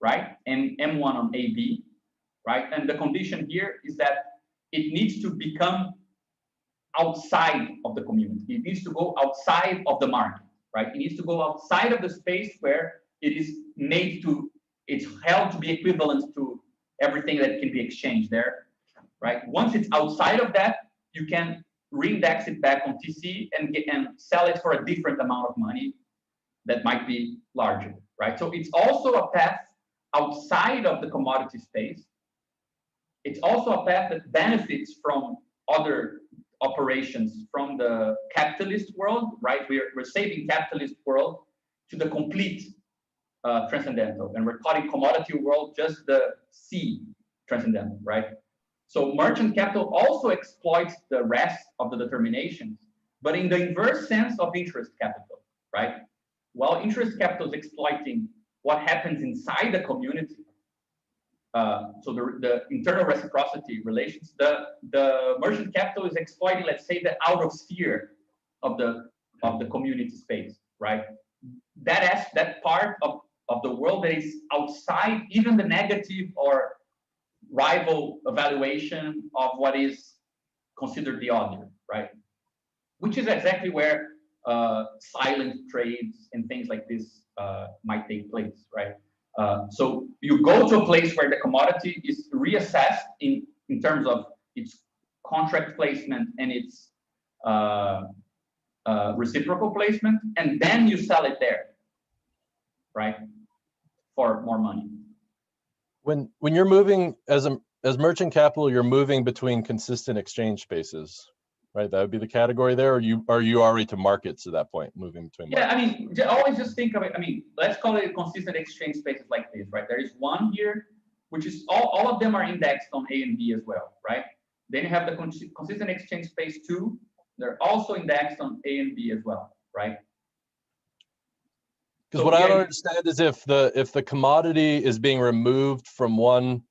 right? And M1 on AB, right? And the condition here is that it needs to become outside of the community. It needs to go outside of the market, right? It needs to go outside of the space where it is made to, it's held to be equivalent to everything that can be exchanged there, right? Once it's outside of that, you can reindex it back on TC and sell it for a different amount of money that might be larger, right? So it's also a path outside of the commodity space. It's also a path that benefits from other operations from the capitalist world, right? We're saving capitalist world to the complete transcendental, and we're calling commodity world just the C transcendental, right? So merchant capital also exploits the rest of the determinations, but in the inverse sense of interest capital, right? While interest capital is exploiting what happens inside the community, so the internal reciprocity relations, the merchant capital is exploiting, let's say, the outer sphere of the community space, right? That part of the world that is outside even the negative or rival evaluation of what is considered the other, right? Which is exactly where silent trades and things like this might take place, right? So you go to a place where the commodity is reassessed in terms of its contract placement and its reciprocal placement, and then you sell it there, right, for more money. When you're moving as merchant capital, you're moving between consistent exchange spaces, right? That would be the category there. Or are you already to markets at that point, moving between markets? Yeah, I mean, always just think of it. I mean, let's call it consistent exchange spaces like this, right? There is one here, which is all of them are indexed on A and B as well, right? Then you have the consistent exchange space 2. They're also indexed on A and B as well, right? Because So what I don't understand is if the commodity is being removed from one,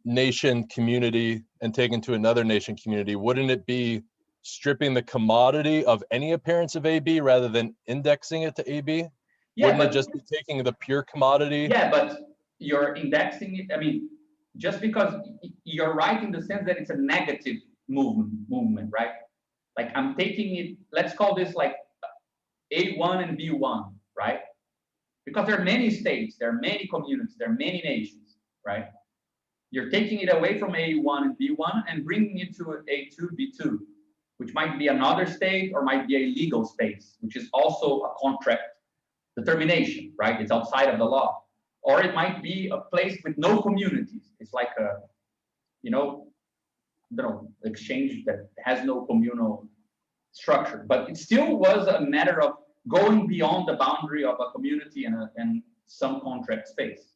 nation community and taken to another nation community, wouldn't it be stripping the commodity of any appearance of AB rather than indexing it to AB? Yeah, wouldn't it just be taking the pure commodity? Yeah, but you're indexing it. I mean, just because you're right in the sense that it's a negative movement, right? Like I'm taking it, let's call this like A1 and B1, right? Because there are many states, there are many communities, there are many nations, right? You're taking it away from A1 and B1 and bringing it to A2, B2, which might be another state or might be a legal space, which is also a contract determination, right? It's outside of the law. Or it might be a place with no communities. It's like a, exchange that has no communal structure. But it still was a matter of going beyond the boundary of a community and some contract space.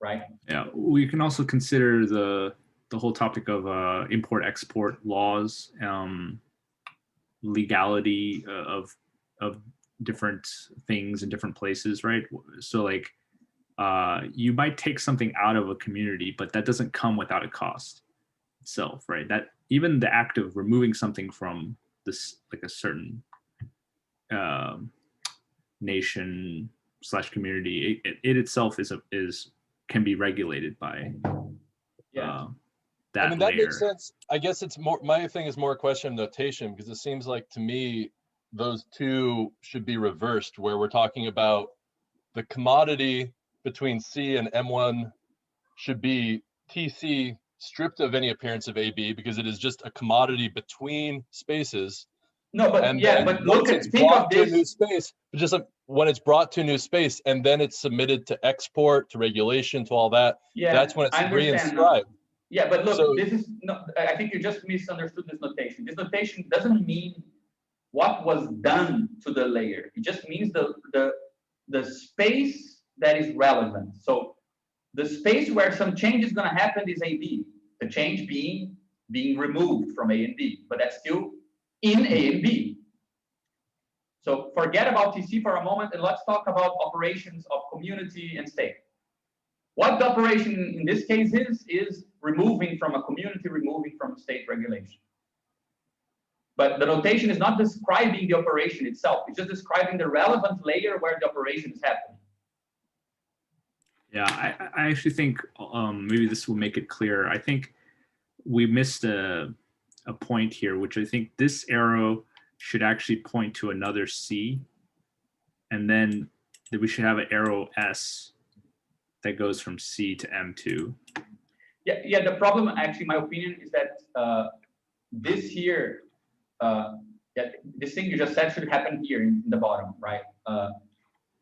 Right. Yeah, we can also consider the whole topic of import-export laws, legality of different things in different places, right? So like you might take something out of a community, but that doesn't come without a cost itself, right? That even the act of removing something from this, like a certain nation / community, it itself can be regulated by that. I mean, that makes sense. I guess it's more, my thing is more a question of notation, because it seems like to me those two should be reversed, where we're talking about the commodity between C and M1 should be TC stripped of any appearance of AB, because it is just a commodity between spaces. No, but and yeah, but look at, think of this. To a new space, just like when it's brought to a new space and then it's submitted to export, to regulation, to all that. Yeah, that's when it's reinscribed. Yeah, but look, this is no. I think you just misunderstood this notation. This notation doesn't mean what was done to the layer. It just means the space that is relevant. So the space where some change is going to happen is AB. The change being removed from A and B, but that's still in A and B. So forget about TC for a moment and let's talk about operations of community and state. What the operation in this case is removing from a community, removing from state regulation. But the notation is not describing the operation itself. It's just describing the relevant layer where the operation is happening. Yeah, I actually think maybe this will make it clear. I think we missed a point here, which I think this arrow should actually point to another C, and then we should have an arrow S that goes from C to M2. Yeah. The problem, actually, my opinion is that this here, this thing you just said should happen here in the bottom, right?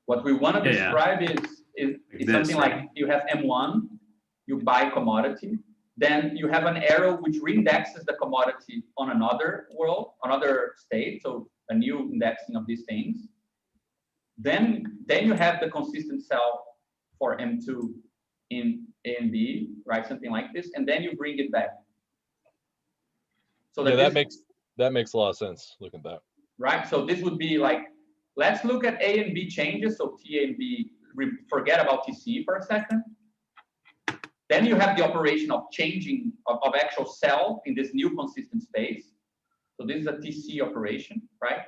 What we want to describe is something like you have M1, you buy commodity, then you have an arrow which reindexes the commodity on another world, another state, so a new indexing of these things. Then you have the consistent cell for M2 in A and B, right? Something like this, and then you bring it back. So that makes a lot of sense. Look at that. Right. So this would be like, let's look at A and B changes. So T and B, forget about TC for a second. Then you have the operation of changing of actual cell in this new consistent space. So this is a TC operation, right?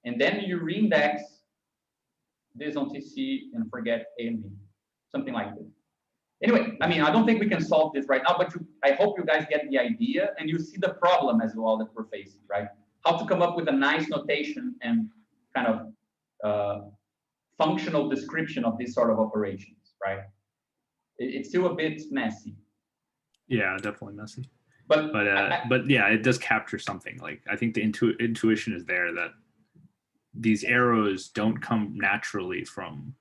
And then you reindex this on TC and forget A and B, something like this. Anyway, I mean, I don't think we can solve this right now, but I hope you guys get the idea and you see the problem as well that we're facing, right? How to come up with a nice notation and kind of functional description of this sort of operations, right? It's still a bit messy. Yeah, definitely messy. But yeah, it does capture something. Like, I think the intuition is there that these arrows don't come naturally from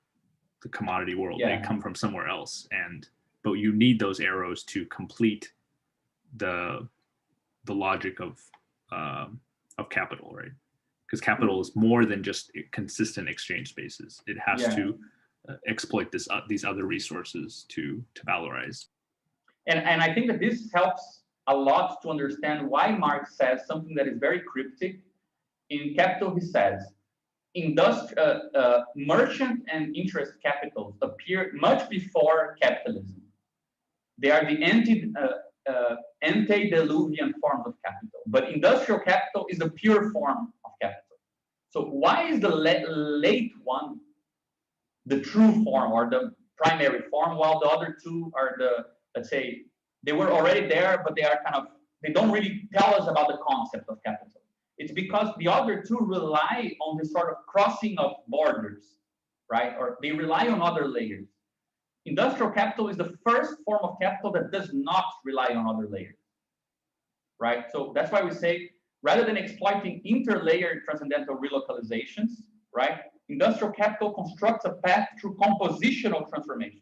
the commodity world. Yeah. They come from somewhere else, but you need those arrows to complete the logic of capital, right? Because capital is more than just consistent exchange spaces. It has to exploit these other resources to valorize. And I think that this helps a lot to understand why Marx says something that is very cryptic. In Capital, he says, merchant and interest capitals appear much before capitalism. They are the antediluvian forms of capital, but industrial capital is the pure form of capital. So why is the late one the true form or the primary form, while the other two are the, let's say, they were already there, but they don't really tell us about the concept of capital? It's because the other two rely on this sort of crossing of borders, right? Or they rely on other layers. Industrial capital is the first form of capital that does not rely on other layers, right? So that's why we say, rather than exploiting interlayer transcendental relocalizations, right? Industrial capital constructs a path through compositional transformation.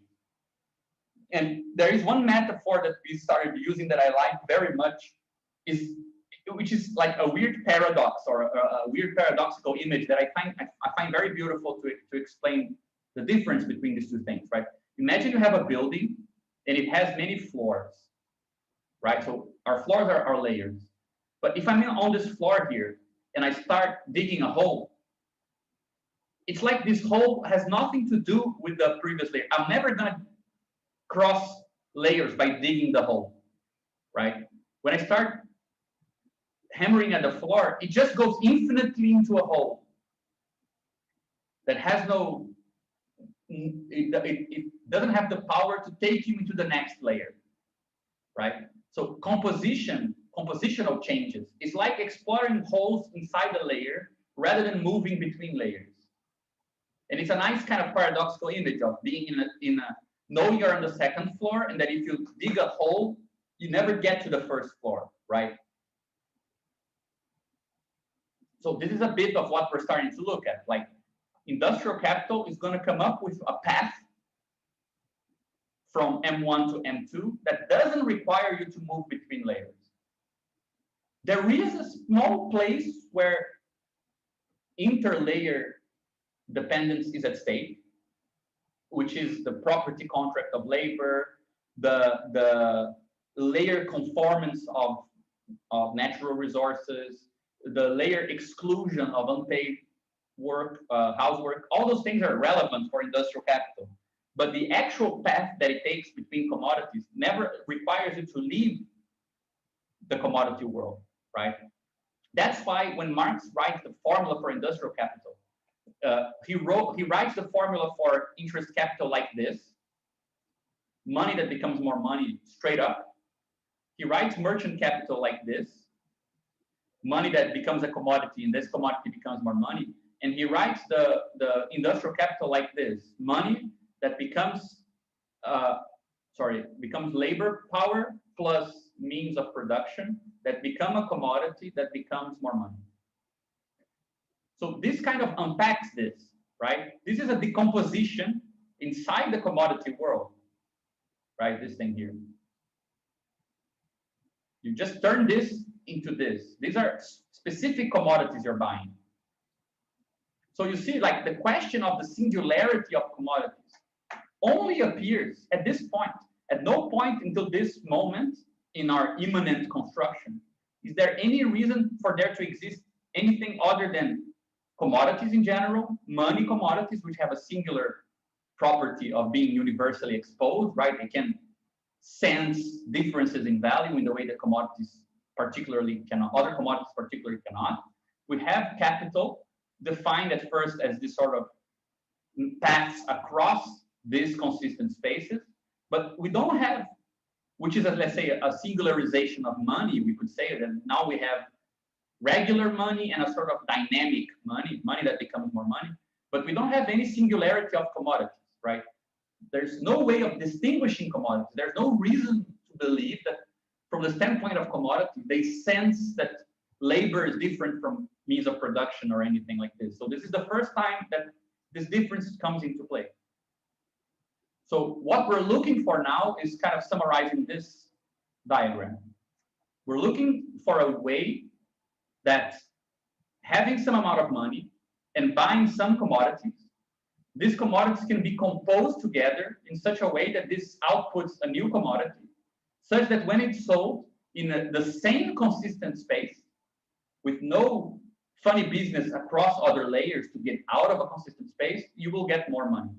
And there is one metaphor that we started using that I like very much, which is like a weird paradox or a weird paradoxical image that I find very beautiful to explain the difference between these two things, right? Imagine you have a building and it has many floors, right? So our floors are layers. But if I'm on this floor here and I start digging a hole, it's like this hole has nothing to do with the previous layer. I'm never gonna cross layers by digging the hole, right? When I start hammering at the floor, it just goes infinitely into a hole that has no, it doesn't have the power to take you into the next layer, right? So compositional changes is like exploring holes inside a layer rather than moving between layers. And it's a nice kind of paradoxical image of being knowing you're on the second floor, and that if you dig a hole, you never get to the first floor, right? So this is a bit of what we're starting to look at. Like, industrial capital is going to come up with a path from M1 to M2 that doesn't require you to move between layers. There is a small place where interlayer dependence is at stake, which is the property contract of labor, the layer conformance of natural resources, the layer exclusion of unpaid work, housework. All those things are relevant for industrial capital. But the actual path that it takes between commodities never requires you to leave the commodity world, right? That's why when Marx writes the formula for industrial capital, he writes the formula for interest capital like this: money that becomes more money straight up. He writes merchant capital like this: money that becomes a commodity, and this commodity becomes more money. And he writes the industrial capital like this: money that becomes becomes labor power plus means of production that become a commodity that becomes more money. So this kind of unpacks this, right? This is a decomposition inside the commodity world, right? This thing here. You just turn this into this. These are specific commodities you're buying. So you see, like, the question of the singularity of commodities only appears at this point. At no point until this moment in our immanent construction is there any reason for there to exist anything other than commodities in general, money commodities, which have a singular property of being universally exposed, right? They can sense differences in value in the way that commodities particularly cannot, other commodities particularly cannot. We have capital defined at first as this sort of paths across these consistent spaces, but we don't have, which is, let's say, a singularization of money. We could say that now we have regular money and a sort of dynamic money, money that becomes more money, but we don't have any singularity of commodities, right? There's no way of distinguishing commodities. There's no reason to believe that from the standpoint of commodity, they sense that labor is different from means of production or anything like this. So this is the first time that this difference comes into play. So what we're looking for now is kind of summarizing this diagram. We're looking for a way that having some amount of money and buying some commodities, these commodities can be composed together in such a way that this outputs a new commodity, such that when it's sold in the same consistent space, with no funny business across other layers to get out of a consistent space, you will get more money.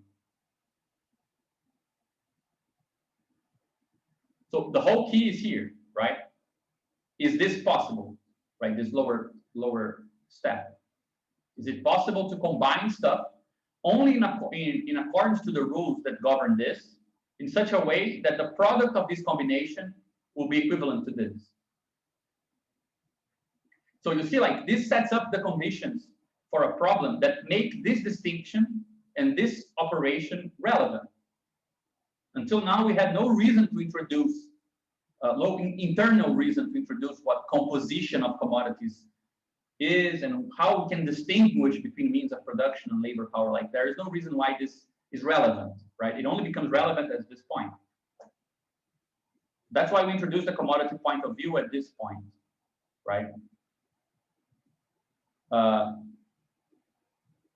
So the whole key is here, right? Is this possible, right? This lower step. Is it possible to combine stuff only in accordance to the rules that govern this, in such a way that the product of this combination will be equivalent to this? So you see, like, this sets up the conditions for a problem that make this distinction and this operation relevant. Until now, we had no reason to introduce, no internal reason to introduce what composition of commodities is and how we can distinguish between means of production and labor power. Like, there is no reason why this is relevant, right? It only becomes relevant at this point. That's why we introduced the commodity point of view at this point, right?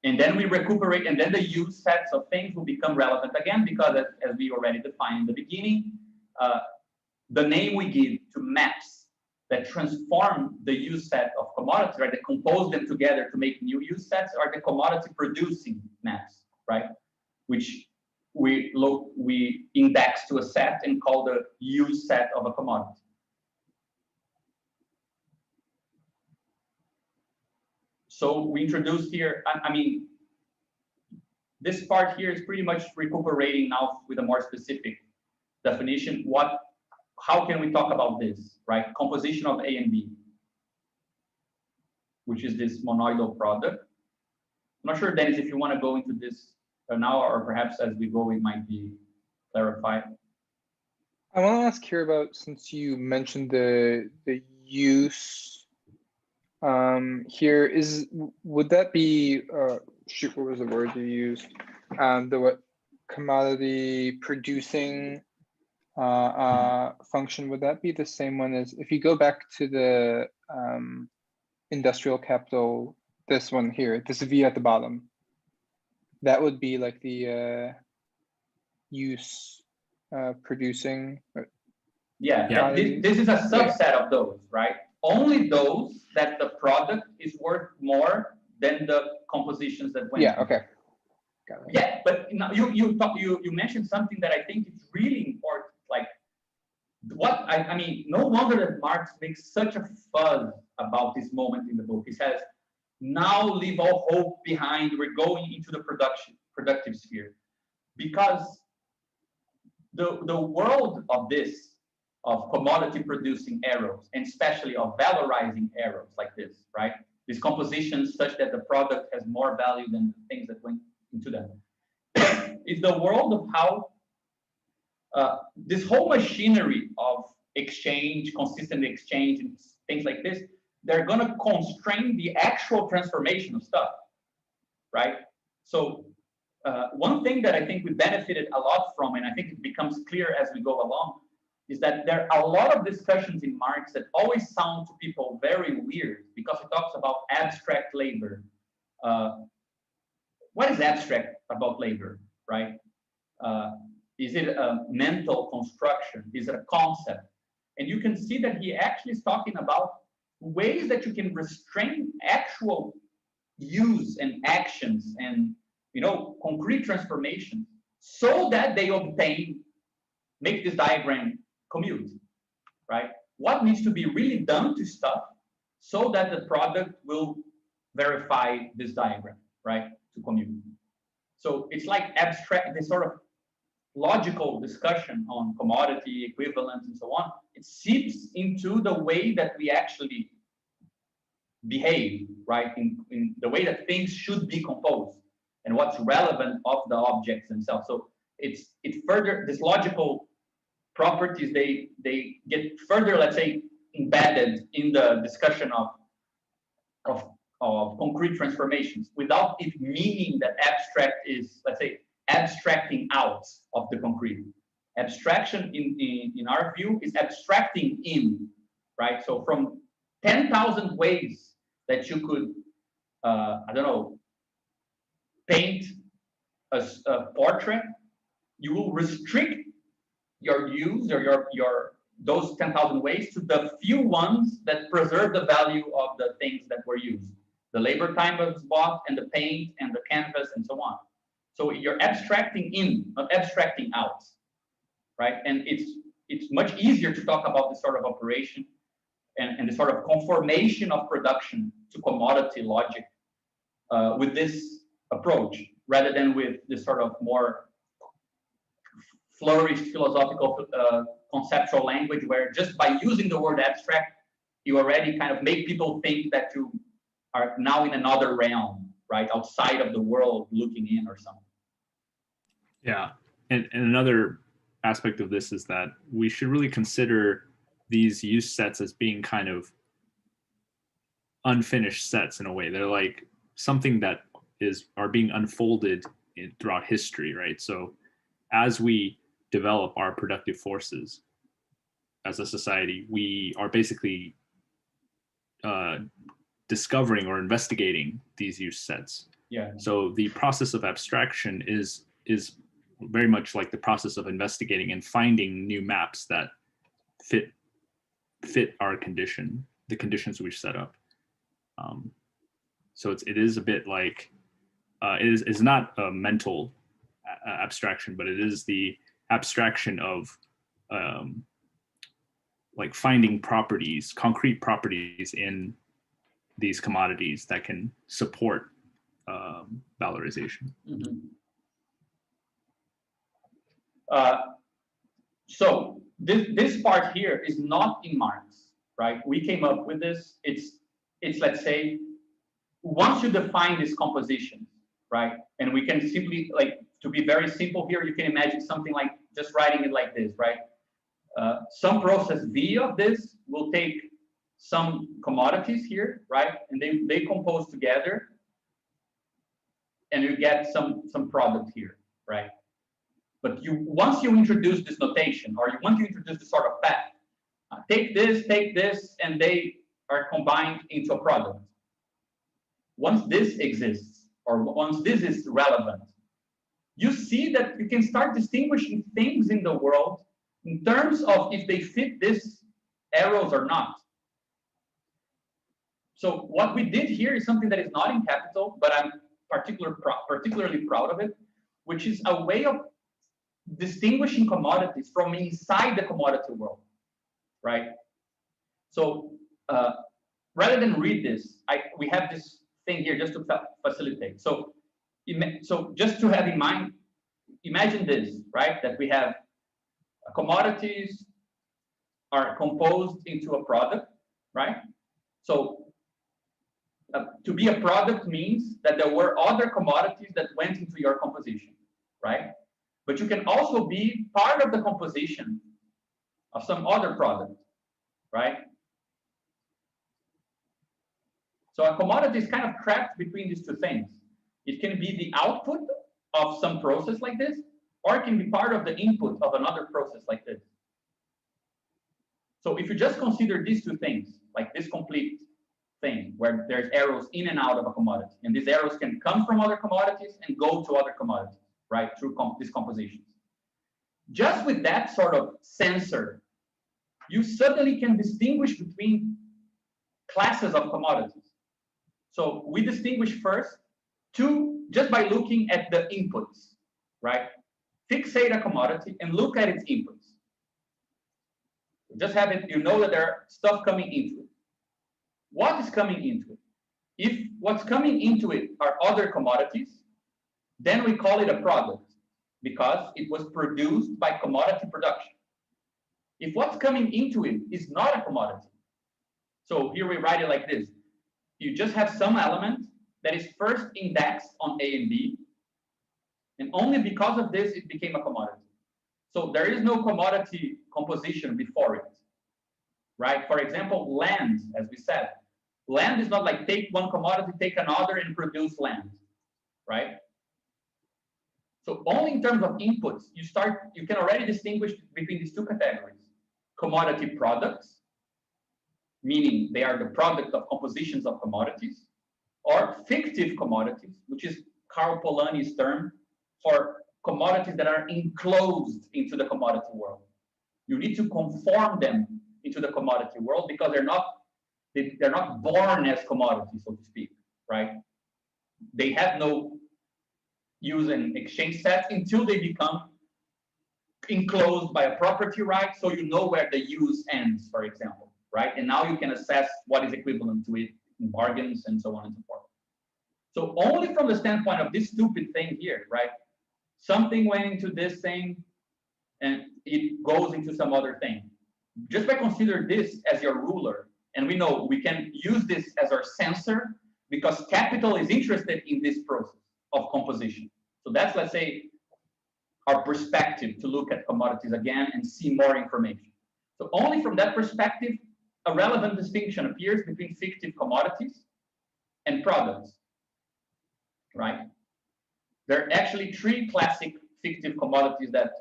And then we recuperate, and then the use sets of things will become relevant again, because as we already defined in the beginning, the name we give to maps that transform the use set of commodities, right, that compose them together to make new use sets, are the commodity producing maps, right, which we index to a set and call the use set of a commodity. So we introduced here, I mean, this part here is pretty much recuperating now with a more specific definition. How can we talk about this, right? Composition of A and B, which is this monoidal product. I'm not sure, Dennis, if you want to go into this now, or perhaps as we go, it might be clarified. I want to ask here about, since you mentioned the use here, would that be shoot, what was the word you used? The commodity producing function, would that be the same one as, if you go back to the industrial capital, this one here, this V at the bottom, that would be like the use producing? Yeah, this is a subset of those, right? Only those that the product is worth more than the compositions that went. Yeah, okay. Got it. Yeah, but you mentioned something that I think is really important. Like, I mean, no wonder that Marx makes such a fuzz about this moment in the book. He says, now leave all hope behind. We're going into the productive sphere. Because the world of this, of commodity producing arrows, and especially of valorizing arrows like this, right? These compositions such that the product has more value than the things that went into them. Is the world of how this whole machinery of exchange, consistent exchange, and things like this, they're going to constrain the actual transformation of stuff, right? So one thing that I think we benefited a lot from, and I think it becomes clear as we go along, is that there are a lot of discussions in Marx that always sound to people very weird because he talks about abstract labor. What is abstract about labor, right? Is it a mental construction? Is it a concept? And you can see that he actually is talking about ways that you can restrain actual use and actions and, you know, concrete transformations so that they make this diagram commute, right? What needs to be really done to stuff so that the product will verify this diagram, right? To commute. So it's like abstract, this sort of logical discussion on commodity, equivalence, and so on. It seeps into the way that we actually behave, right? In the way that things should be composed and what's relevant of the objects themselves. So it further, this logical properties, they get further, let's say, embedded in the discussion of concrete transformations without it meaning that abstract is, let's say, abstracting out of the concrete. Abstraction in our view is abstracting in, right? So from 10,000 ways that you could, I don't know, paint a portrait, you will restrict your use or your those 10,000 ways to the few ones that preserve the value of the things that were used. The labor time was bought and the paint and the canvas and so on. So you're abstracting in, not abstracting out, right? And it's much easier to talk about this sort of operation and the sort of conformation of production to commodity logic with this approach, rather than with this sort of more flourished philosophical conceptual language, where just by using the word abstract, you already kind of make people think that you are now in another realm, right? Outside of the world looking in or something. Yeah, and another aspect of this is that we should really consider these use sets as being kind of unfinished sets in a way. They're like something that are being unfolded throughout history, right? So as we develop our productive forces as a society, we are basically discovering or investigating these use sets. Yeah. So the process of abstraction is very much like the process of investigating and finding new maps that fit our condition, the conditions we've set up. So it is a bit like it's not a mental abstraction, but it is the abstraction of like finding properties, concrete properties in these commodities that can support valorization. Mm-hmm. So this part here is not in Marx, right? We came up with this. It's let's say, once you define these compositions, right? And we can simply, like, to be very simple here, you can imagine something like just writing it like this, right? Some process V of this will take some commodities here, right? And they compose together, and you get some product here, right? But once you introduce this notation, or once you introduce this sort of path, take this, and they are combined into a product. Once this exists, or once this is relevant, you see that you can start distinguishing things in the world in terms of if they fit these arrows or not. So what we did here is something that is not in capital, but I'm particularly proud of it, which is a way of distinguishing commodities from inside the commodity world. right? So rather than read this, we have this thing here just to facilitate. So just to have in mind, imagine this, right? That we have commodities are composed into a product, right? So to be a product means that there were other commodities that went into your composition, right? But you can also be part of the composition of some other product, right? So a commodity is kind of trapped between these two things. It can be the output of some process like this, or it can be part of the input of another process like this. So if you just consider these two things, like this complete thing, where there's arrows in and out of a commodity, and these arrows can come from other commodities and go to other commodities, right, through these compositions. Just with that sort of sensor, you suddenly can distinguish between classes of commodities. So we distinguish first just by looking at the inputs, right? Fixate a commodity and look at its inputs. Just have it, you know that there are stuff coming into it. What is coming into it? If what's coming into it are other commodities, then we call it a product because it was produced by commodity production. If what's coming into it is not a commodity, so here we write it like this. You just have some element that is first indexed on A and B, and only because of this it became a commodity. So there is no commodity composition before it, right? For example, land, as we said, land is not like take one commodity, take another, and produce land, right? So only in terms of inputs, you can already distinguish between these two categories. Commodity products, meaning they are the product of compositions of commodities, or fictive commodities, which is Karl Polanyi's term for commodities that are enclosed into the commodity world. You need to conform them into the commodity world because they're not born as commodities, so to speak, right? They have no use and exchange sets until they become enclosed by a property right, so you know where the use ends, for example, right? And now you can assess what is equivalent to it in bargains and so on and so forth. So only from the standpoint of this stupid thing here, right? Something went into this thing and it goes into some other thing. Just by consider this as your ruler, and we know we can use this as our sensor because capital is interested in this process of composition. So that's, let's say, our perspective to look at commodities again and see more information. So only from that perspective, a relevant distinction appears between fictive commodities and products, right? There are actually three classic fictive commodities that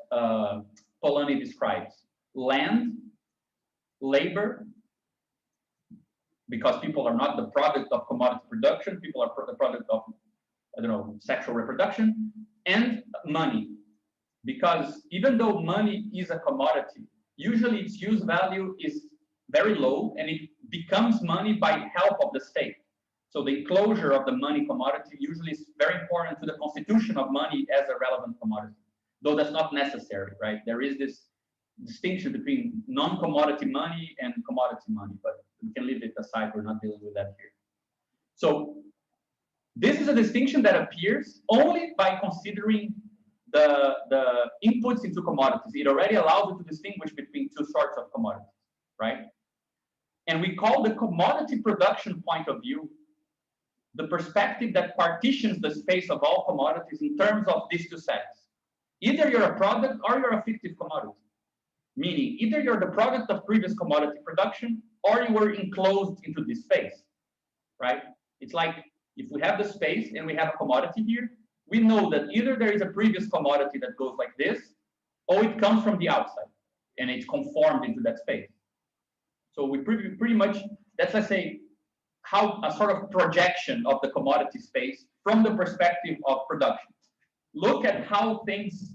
Polanyi describes: land, labor, because people are not the product of commodity production, people are the product of, I don't know, sexual reproduction, and money, because even though money is a commodity, usually its use value is very low and it becomes money by help of the state. So the enclosure of the money commodity usually is very important to the constitution of money as a relevant commodity, though that's not necessary, right? There is this distinction between non-commodity money and commodity money, but we can leave it aside. We're not dealing with that here. So this is a distinction that appears only by considering the inputs into commodities. It already allows you to distinguish between two sorts of commodities, right? And we call the commodity production point of view the perspective that partitions the space of all commodities in terms of these two sets. Either you're a product or you're a fictive commodity, meaning either you're the product of previous commodity production or you were enclosed into this space, right? It's like if we have the space and we have a commodity here, we know that either there is a previous commodity that goes like this, or it comes from the outside and it's conformed into that space. So we pretty much, that's, let's say, how a sort of projection of the commodity space from the perspective of production. Look at things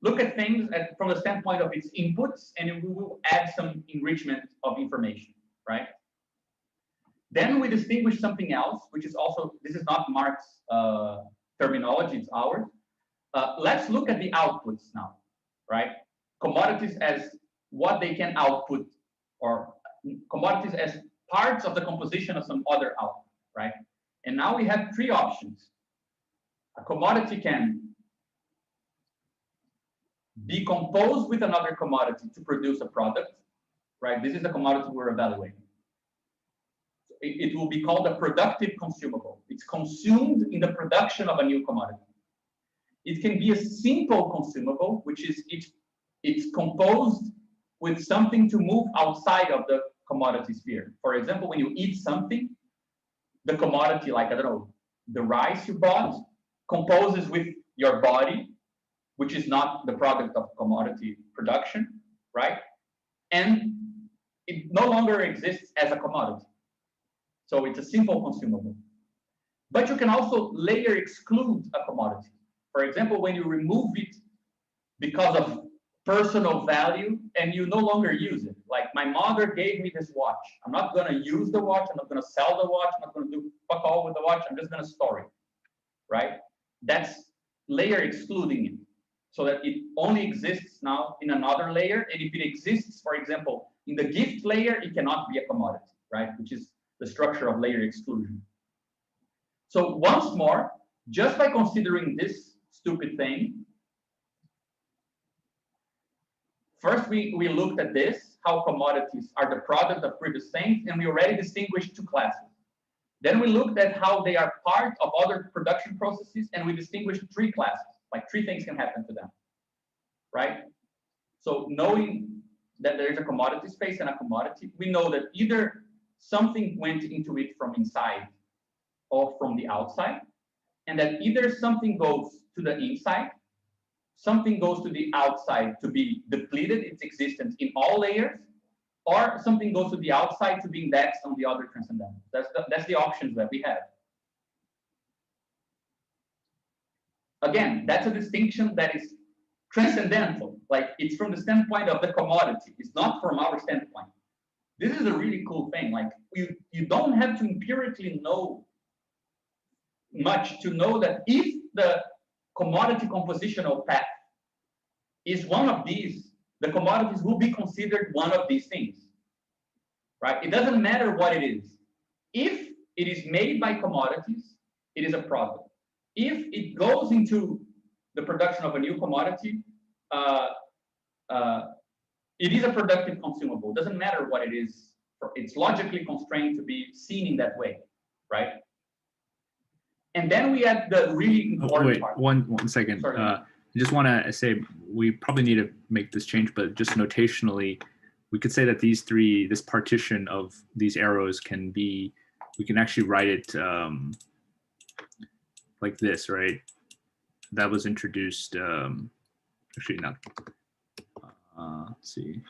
from the standpoint of its inputs, and we will add some enrichment of information, right? Then we distinguish something else, which is also, this is not Marx's terminology, it's ours. Let's look at the outputs now, right? Commodities as what they can output or commodities as parts of the composition of some other output, right? And now we have three options. A commodity can be composed with another commodity to produce a product, right? This is the commodity we're evaluating. It will be called a productive consumable. It's consumed in the production of a new commodity. It can be a simple consumable, which is it's composed with something to move outside of the commodity sphere. For example, when you eat something, the commodity, like, I don't know, the rice you bought, composes with your body, which is not the product of commodity production, right? And it no longer exists as a commodity. So it's a simple consumable. But you can also layer exclude a commodity. For example, when you remove it because of personal value and you no longer use it. Like, my mother gave me this watch. I'm not going to use the watch. I'm not going to sell the watch. I'm not going to do fuck all with the watch. I'm just going to store it, right? That's layer excluding it, so that it only exists now in another layer. And if it exists, for example, in the gift layer, it cannot be a commodity, right? Which is the structure of layer exclusion. So once more, just by considering this stupid thing, first we looked at this, how commodities are the product of previous things, and we already distinguished two classes. Then we looked at how they are part of other production processes, and we distinguished three classes, like three things can happen to them, right? So knowing that there is a commodity space and a commodity, we know that either something went into it from inside or from the outside, and that either something goes to the inside, something goes to the outside to be depleted its existence in all layers, or something goes to the outside to be indexed on the other transcendental. That's the options that we have. Again, that's a distinction that is transcendental. Like, it's from the standpoint of the commodity. It's not from our standpoint. This is a really cool thing. Like, you don't have to empirically know much to know that if the commodity compositional path is one of these, the commodities will be considered one of these things, right? It doesn't matter what it is. If it is made by commodities, it is a product. If it goes into the production of a new commodity, it is a productive consumable. It doesn't matter what it is. It's logically constrained to be seen in that way, right? And then we had the really important part. One second. I just want to say we probably need to make this change, but just notationally, we could say that this partition of these arrows can be, we can actually write it like this, right? That was introduced, actually not, let's see.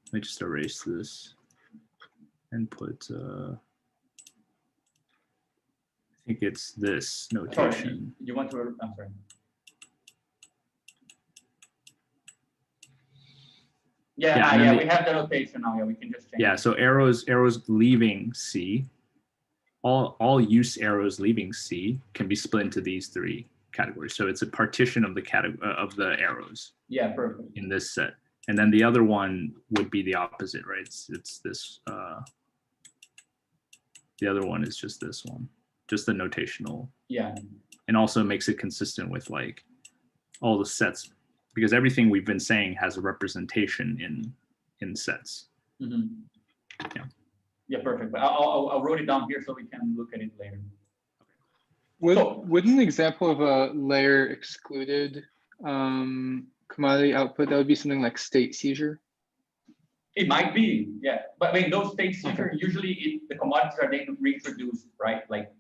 Let me just erase this and put, I think it's this notation. Sorry, you want to, I'm sorry. Yeah, we have the notation now. Yeah, we can just change. Yeah, so arrows leaving C, all use arrows leaving C can be split into these three categories. So it's a partition of the arrows. Yeah, perfect. In this set, and then the other one would be the opposite, right? It's this. The other one is just this one, just the notational. Yeah. And also makes it consistent with like all the sets, because everything we've been saying has a representation in sets. Mm-hmm. Yeah. Yeah, perfect. But I'll wrote it down here so we can look at it later. Would an example of a layer excluded commodity output, that would be something like state seizure? It might be, yeah. But I mean, those state seizure, usually the commodities are then reintroduced, right? Like,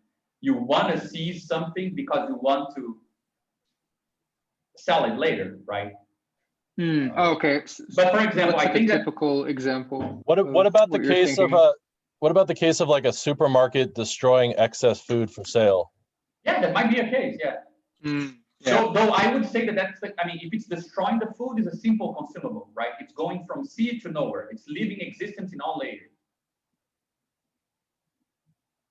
you want to seize something because you want to sell it later, right? Okay. But for example, I think a typical example. What about the case of what about the case of like a supermarket destroying excess food for sale? Yeah, that might be a case. Yeah. Yeah. So, though I would say that's like, I mean, if it's destroying the food, is a simple consumable, right? It's going from C to nowhere. It's leaving existence in all layers.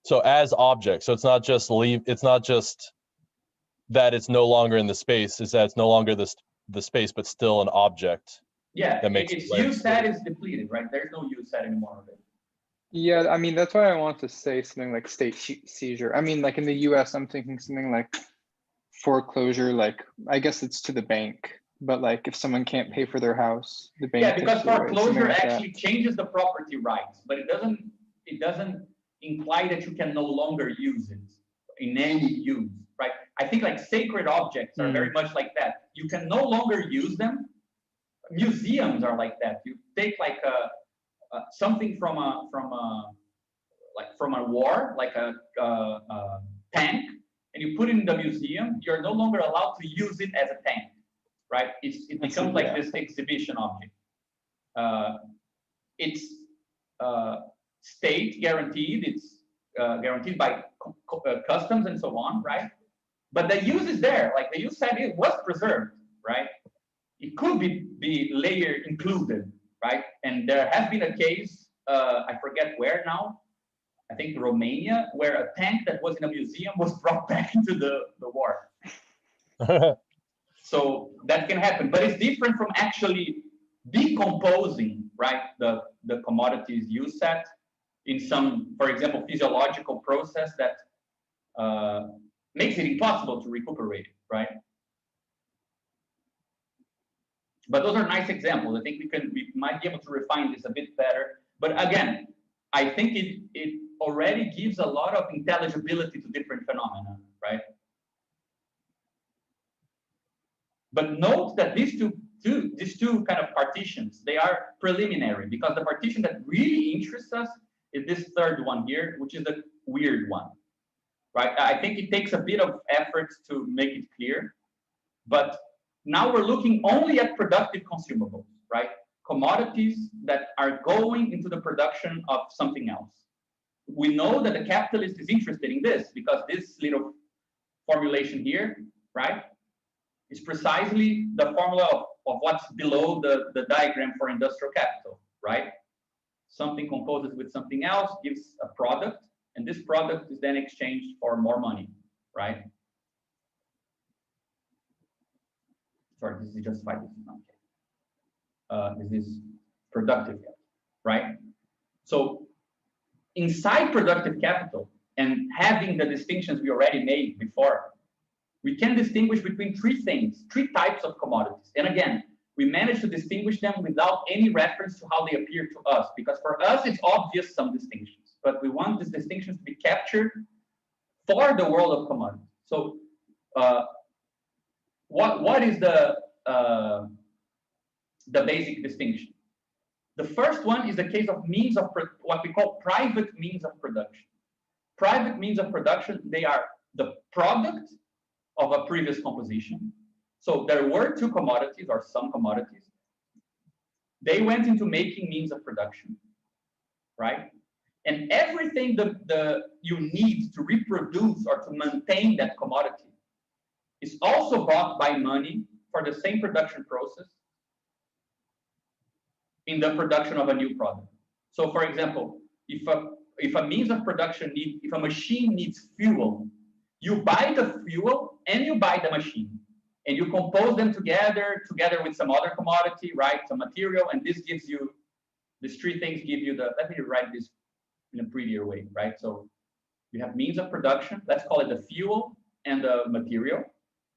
So as objects, so it's not just it's not just that it's no longer in the space, it's that it's no longer the space, but still an object Yeah, that makes its use set is depleted, right? There's no use set anymore of it. Yeah, I mean, that's why I want to say something like state seizure. I mean, like in the US, I'm thinking something like foreclosure, like I guess it's to the bank, but like if someone can't pay for their house, the bank. Yeah, because foreclosure like actually changes the property rights, but it doesn't imply that you can no longer use it in any use, right? I think like sacred objects are very much like that. You can no longer use them. Museums are like that. You take like something from a war, like a tank, and you put it in the museum. You're no longer allowed to use it as a tank, right? It becomes like this exhibition object. It's state guaranteed. It's guaranteed by customs and so on, right? But the use is there. Like the use set, it was preserved, right? It could be layer included, right? And there has been a case, I forget where now, I think Romania, where a tank that was in a museum was brought back into the war. So that can happen, but it's different from actually decomposing, right, the commodities use set in some, for example, physiological process that makes it impossible to recuperate it, right? But those are nice examples. I think we might be able to refine this a bit better. But again, I think it already gives a lot of intelligibility to different phenomena, right? But note that these two kind of partitions, they are preliminary, because the partition that really interests us is this third one here, which is the weird one, right? I think it takes a bit of effort to make it clear, but now we're looking only at productive consumables, right? Commodities that are going into the production of something else. We know that the capitalist is interested in this because this little formulation here, right, is precisely the formula of what's below the diagram for industrial capital, right? Something composes with something else, gives a product, and this product is then exchanged for more money, right? Sorry, this is justified. This is not okay. This is productive capital, right? So inside productive capital, and having the distinctions we already made before, we can distinguish between three things, three types of commodities. And again, we managed to distinguish them without any reference to how they appear to us, because for us, it's obvious some distinctions, but we want these distinctions to be captured for the world of commodities. So what is the basic distinction? The first one is the case of means of what we call private means of production. Private means of production, they are the product of a previous composition. So there were two commodities or some commodities. They went into making means of production, right? And everything you need to reproduce or to maintain that commodity is also bought by money for the same production process in the production of a new product. So for example, if a means of production if a machine needs fuel, you buy the fuel and you buy the machine, and you compose them together with some other commodity, right? Some material, and this gives you, these three things give you let me write this in a prettier way, right? So you have means of production, let's call it the fuel and the material,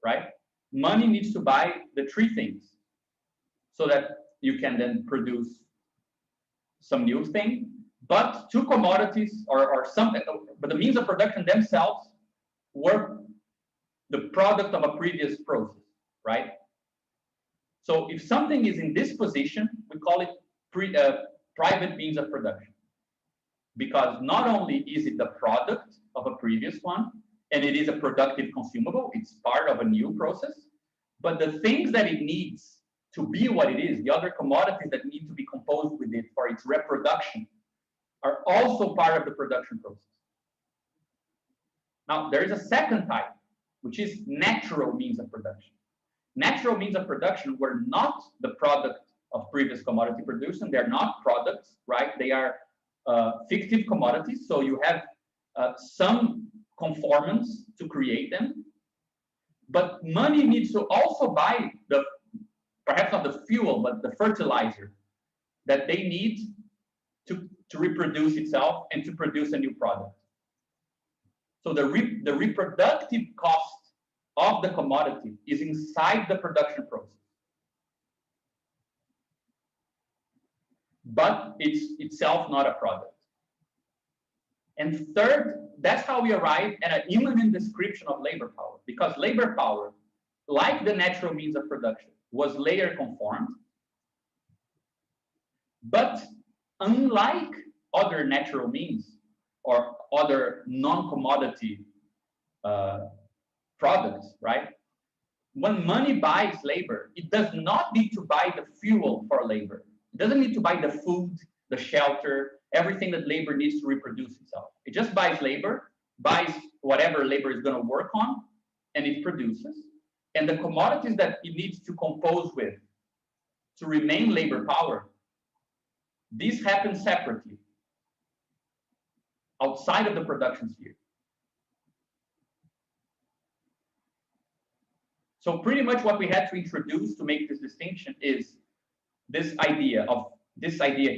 right? Money needs to buy the three things so that you can then produce some new thing, but two commodities or something, but the means of production themselves were the product of a previous process, right? So if something is in this position, we call it private means of production, because not only is it the product of a previous one, and it is a productive consumable, it's part of a new process, but the things that it needs to be what it is, the other commodities that need to be composed with it for its reproduction, are also part of the production process. Now, there is a second type, which is natural means of production. Natural means of production were not the product of previous commodity production. They're not products, right? They are fictive commodities. So you have some conformance to create them, but money needs to also buy perhaps not the fuel, but the fertilizer that they need to reproduce itself and to produce a new product. So the reproductive cost of the commodity is inside the production process. But it's itself not a product. And third, that's how we arrive at an immanent description of labor power, because labor power, like the natural means of production, was layer conformed. But unlike other natural means or other non-commodity products, right? When money buys labor, it does not need to buy the fuel for labor. It doesn't need to buy the food, the shelter, everything that labor needs to reproduce itself. It just buys labor, buys whatever labor is going to work on, and it produces. And the commodities that it needs to compose with to remain labor power, these happen separately, outside of the production sphere. So pretty much what we had to introduce to make this distinction is this idea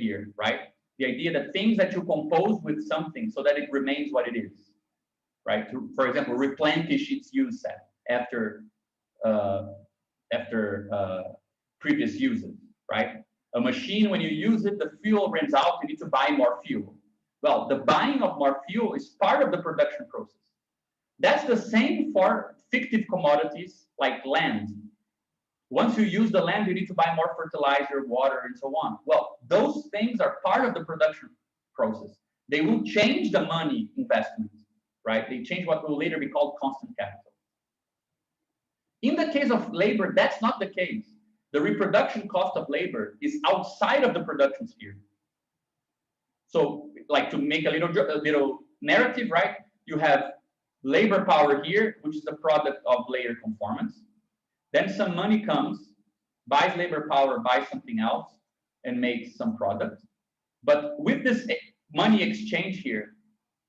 here, right? The idea that things that you compose with something so that it remains what it is, right? To, for example, replenish its use set after previous uses, right? A machine, when you use it, the fuel runs out, you need to buy more fuel. Well, the buying of more fuel is part of the production process. That's the same for fictive commodities like land. Once you use the land, you need to buy more fertilizer, water, and so on. Well, those things are part of the production process. They will change the money investment, right? They change what will later be called constant capital. In the case of labor, that's not the case. The reproduction cost of labor is outside of the production sphere. So, like to make a little narrative, right? You have labor power here, which is the product of layer conformance. Then some money comes, buys labor power, buys something else, and makes some product. But with this money exchange here,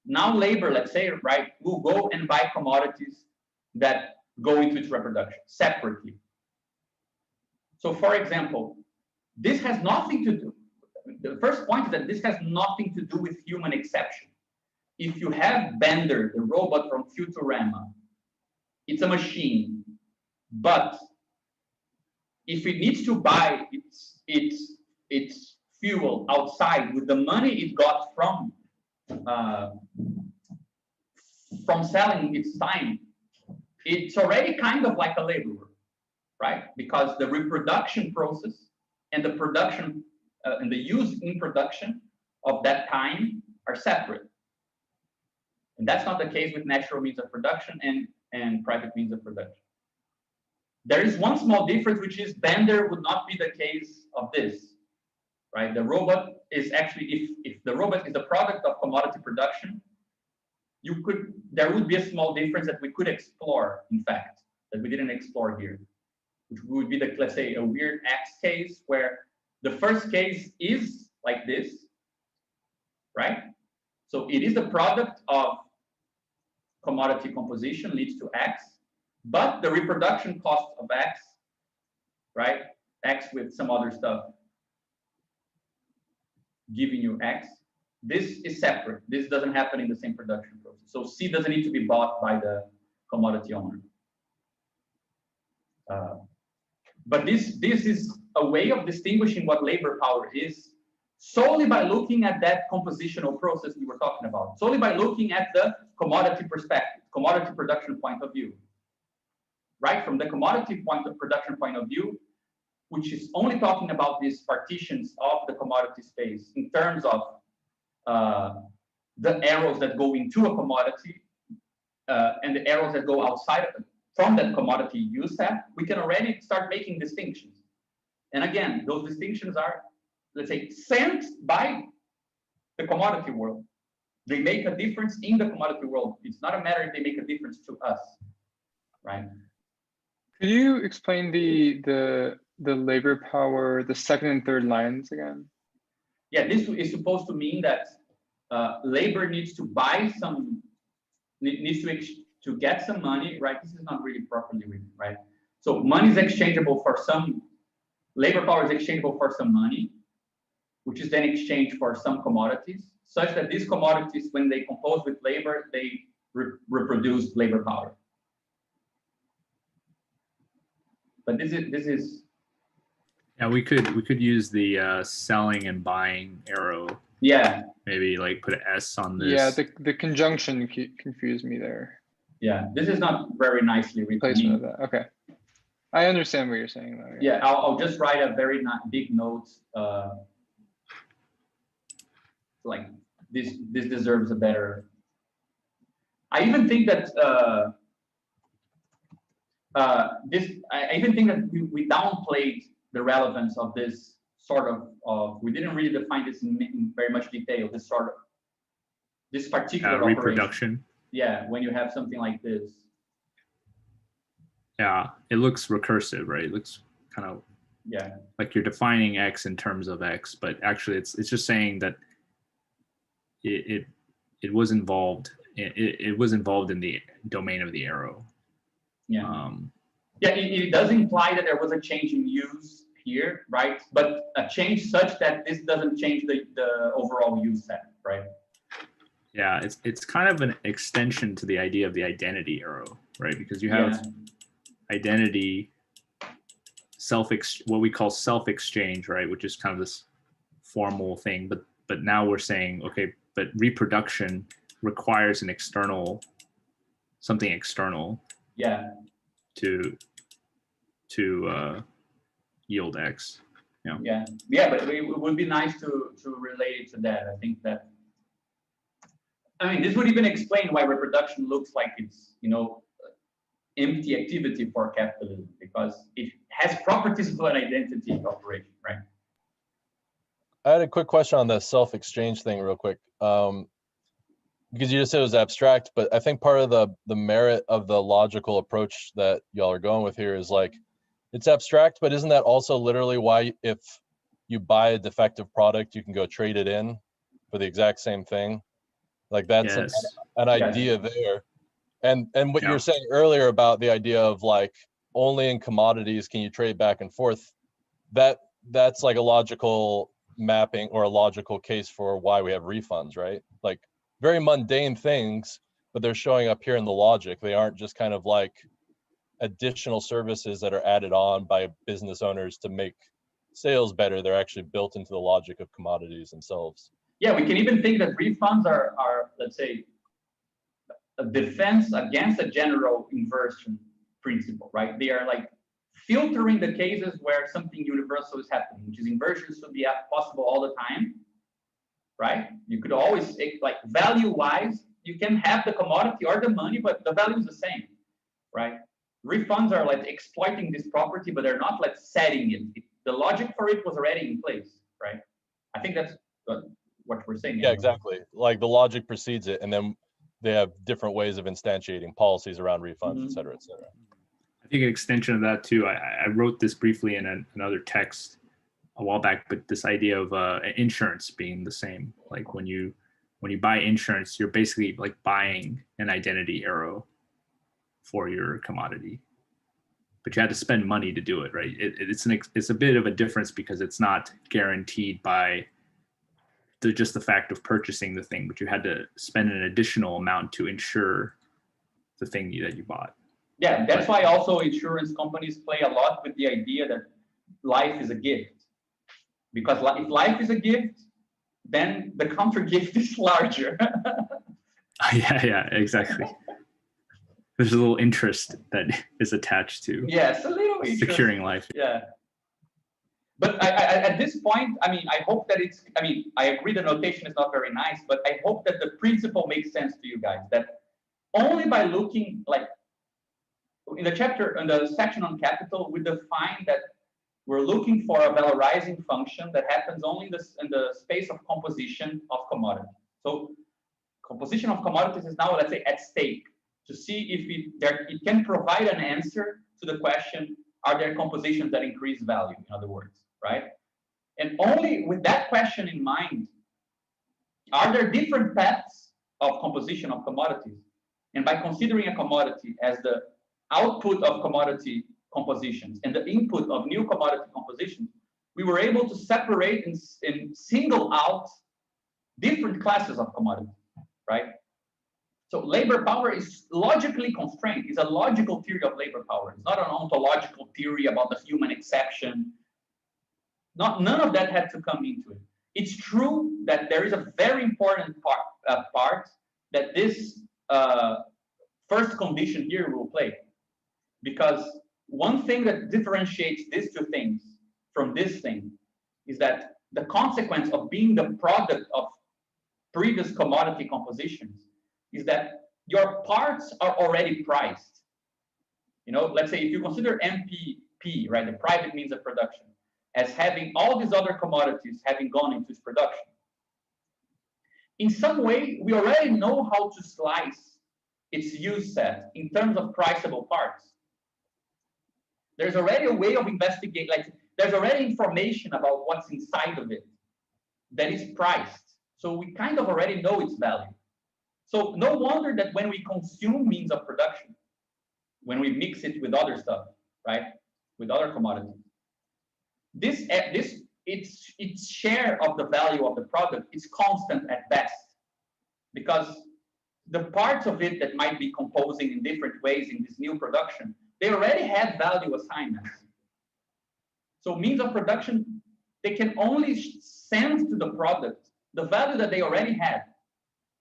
now labor, let's say, right, will go and buy commodities that go into its reproduction separately. So, for example, this has nothing to do, the first point is that this has nothing to do with human exception. If you have Bender, the robot from Futurama, it's a machine, but if it needs to buy its fuel outside with the money it got from selling its time, it's already kind of like a laborer, right? Because the reproduction process and the production and the use in production of that time are separate. And that's not the case with natural means of production and private means of production. There is one small difference, which is Bender would not be the case of this, right? The robot is actually, if the robot is the product of commodity production, there would be a small difference that we could explore, in fact, that we didn't explore here, which would be the, let's say, a weird X case where the first case is like this, right? So it is the product of commodity composition leads to X, but the reproduction cost of X, right? X with some other stuff giving you X. This is separate. This doesn't happen in the same production process. So C doesn't need to be bought by the commodity owner. But this is a way of distinguishing what labor power is solely by looking at that compositional process we were talking about, solely by looking at the commodity perspective, commodity production point of view. Right, from the commodity production point of view, which is only talking about these partitions of the commodity space in terms of the arrows that go into a commodity and the arrows that go outside of it, from that commodity use set, we can already start making distinctions. And again, those distinctions are, let's say, sent by the commodity world. They make a difference in the commodity world. It's not a matter if they make a difference to us, right? Could you explain the labor power, the second and third lines again? Yeah, this is supposed to mean that labor needs to buy some, needs to get some money, right? This is not really properly written, right? So money is exchangeable for some labor power is exchangeable for some money, which is then exchanged for some commodities, such that these commodities, when they compose with labor, they reproduce labor power. But this is. Yeah, we could use the selling and buying arrow. Yeah. Maybe like put an S on this. Yeah, the conjunction confused me there. Yeah, this is not very nicely written. Placement of that. Okay, I understand what you're saying though. Yeah, I'll just write a very big note. Like this deserves a better. I even think that I even think that we downplayed the relevance of this sort of we didn't really define this in very much detail. This particular reproduction. Operation. Yeah, when you have something like this. Yeah, it looks recursive, right? It looks kind of like you're defining X in terms of X, but actually it's just saying that it was involved. It was involved in the domain of the arrow. Yeah. It does imply that there was a change in use here, right? But a change such that this doesn't change the overall use set, right? Yeah, it's kind of an extension to the idea of the identity arrow, right? Because you have identity, what we call self-exchange, right? Which is kind of this formal thing, but now we're saying, okay, but reproduction requires something external. Yeah. To yield X. Yeah, but it would be nice to relate it to that. I think that. I mean, this would even explain why reproduction looks like it's, empty activity for capitalism, because it has properties of an identity operation, right? I had a quick question on the self-exchange thing real quick. Because you just said it was abstract, but I think part of the merit of the logical approach that y'all are going with here is like, it's abstract, but isn't that also literally why if you buy a defective product, you can go trade it in for the exact same thing? Like that's an idea there. And what you were saying earlier about the idea of like only in commodities can you trade back and forth, that's like a logical mapping or a logical case for why we have refunds, right? Like very mundane things, but they're showing up here in the logic. They aren't just kind of like additional services that are added on by business owners to make sales better. They're actually built into the logic of commodities themselves. Yeah, we can even think that refunds are let's say, a defense against a general inversion principle, right? They are like filtering the cases where something universal is happening, which is inversions should be possible all the time, right? You could always take, like, value-wise, you can have the commodity or the money, but the value is the same, right? Refunds are like exploiting this property, but they're not like setting it. The logic for it was already in place, right? I think that's what we're saying. Yeah, exactly. Like the logic precedes it, and then they have different ways of instantiating policies around refunds, et cetera, et cetera. I think an extension of that too, I wrote this briefly in another text a while back, but this idea of insurance being the same. Like when you buy insurance, you're basically like buying an identity arrow for your commodity, but you had to spend money to do it, right? It's a bit of a difference because it's not guaranteed by just the fact of purchasing the thing, but you had to spend an additional amount to insure the thing that you bought. Yeah, that's why also insurance companies play a lot with the idea that life is a gift. Because if life is a gift, then the counter gift is larger. Yeah, exactly. There's a little interest that is attached to a little securing life. Yeah. But I, at this point, I mean, I hope that I agree the notation is not very nice, but I hope that the principle makes sense to you guys, that only by looking, like, in the section on capital, we define that we're looking for a valorizing function that happens only in the space of composition of commodities. So composition of commodities is now, let's say, at stake to see if it can provide an answer to the question, are there compositions that increase value, in other words, right? And only with that question in mind, are there different paths of composition of commodities? And by considering a commodity as the output of commodity compositions and the input of new commodity compositions, we were able to separate and single out different classes of commodities, right? So labor power is logically constrained. It's a logical theory of labor power. It's not an ontological theory about the human exception. None of that had to come into it. It's true that there is a very important part that this first condition here will play. Because one thing that differentiates these two things from this thing is that the consequence of being the product of previous commodity compositions is that your parts are already priced. You know, let's say if you consider MPP, right, the private means of production, as having all these other commodities having gone into its production. In some way, we already know how to slice its use set in terms of priceable parts. There's already a way of investigating, like there's already information about what's inside of it that is priced. So we kind of already know its value. So no wonder that when we consume means of production, when we mix it with other stuff, right, with other commodities, its share of the value of the product is constant at best, because the parts of it that might be composing in different ways in this new production, they already have value assignments. So means of production, they can only send to the product the value that they already had,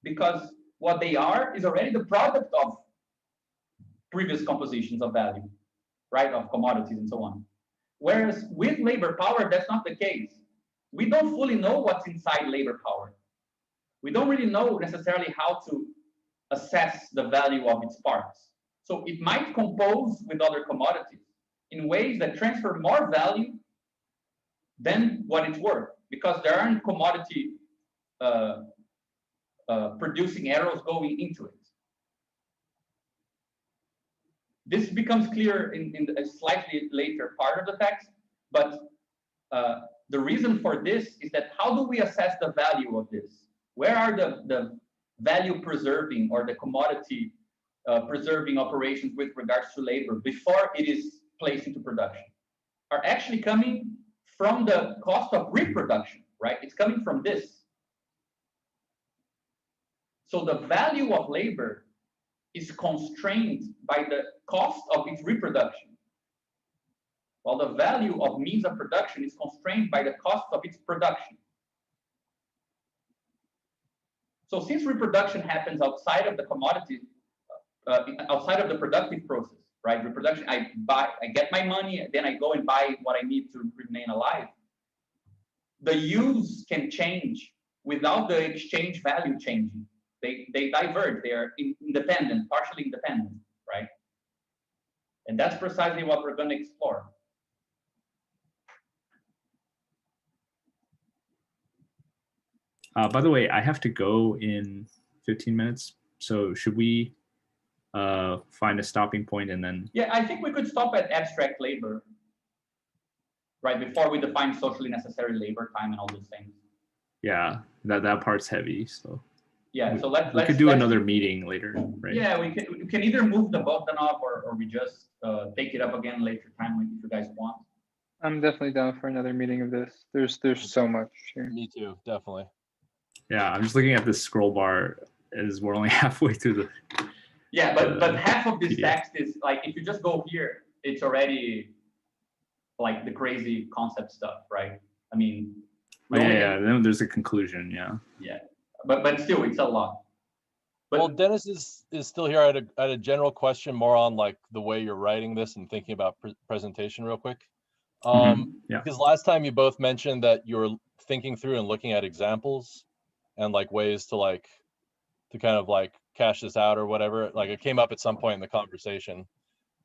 because what they are is already the product of previous compositions of value, right, of commodities and so on. Whereas with labor power, that's not the case. We don't fully know what's inside labor power. We don't really know necessarily how to assess the value of its parts. So it might compose with other commodities in ways that transfer more value than what it's worth, because there aren't commodity producing arrows going into it. This becomes clear in a slightly later part of the text, but the reason for this is that how do we assess the value of this? Where are the value preserving or the commodity preserving operations with regards to labor before it is placed into production? Are actually coming from the cost of reproduction, right? It's coming from this. So the value of labor is constrained by the cost of its reproduction, while the value of means of production is constrained by the cost of its production. So since reproduction happens outside of the commodity, outside of the productive process, right? Reproduction, I get my money, then I go and buy what I need to remain alive. The use can change without the exchange value changing. They diverge, they are independent, partially independent, right? And that's precisely what we're going to explore. By the way, I have to go in 15 minutes. So should we find a stopping point and then? Yeah, I think we could stop at abstract labor, right? Before we define socially necessary labor time and all those things. Yeah, that part's heavy, so. Yeah, so let's we could do another meeting later, right? Yeah, we can either move the button up or we just take it up again later time if you guys want. I'm definitely down for another meeting of this. There's so much here. Me too, definitely. Yeah, I'm just looking at this scroll bar as we're only halfway through the. Yeah, but half of this text is like, if you just go here, it's already like the crazy concept stuff, right? I mean. Then there's a conclusion, yeah. Yeah, but still, it's a lot. But, well, Dennis is still here. I had a general question more on like the way you're writing this and thinking about presentation real quick. Because last time you both mentioned that you were thinking through and looking at examples and like ways to kind of like cash this out or whatever. Like it came up at some point in the conversation.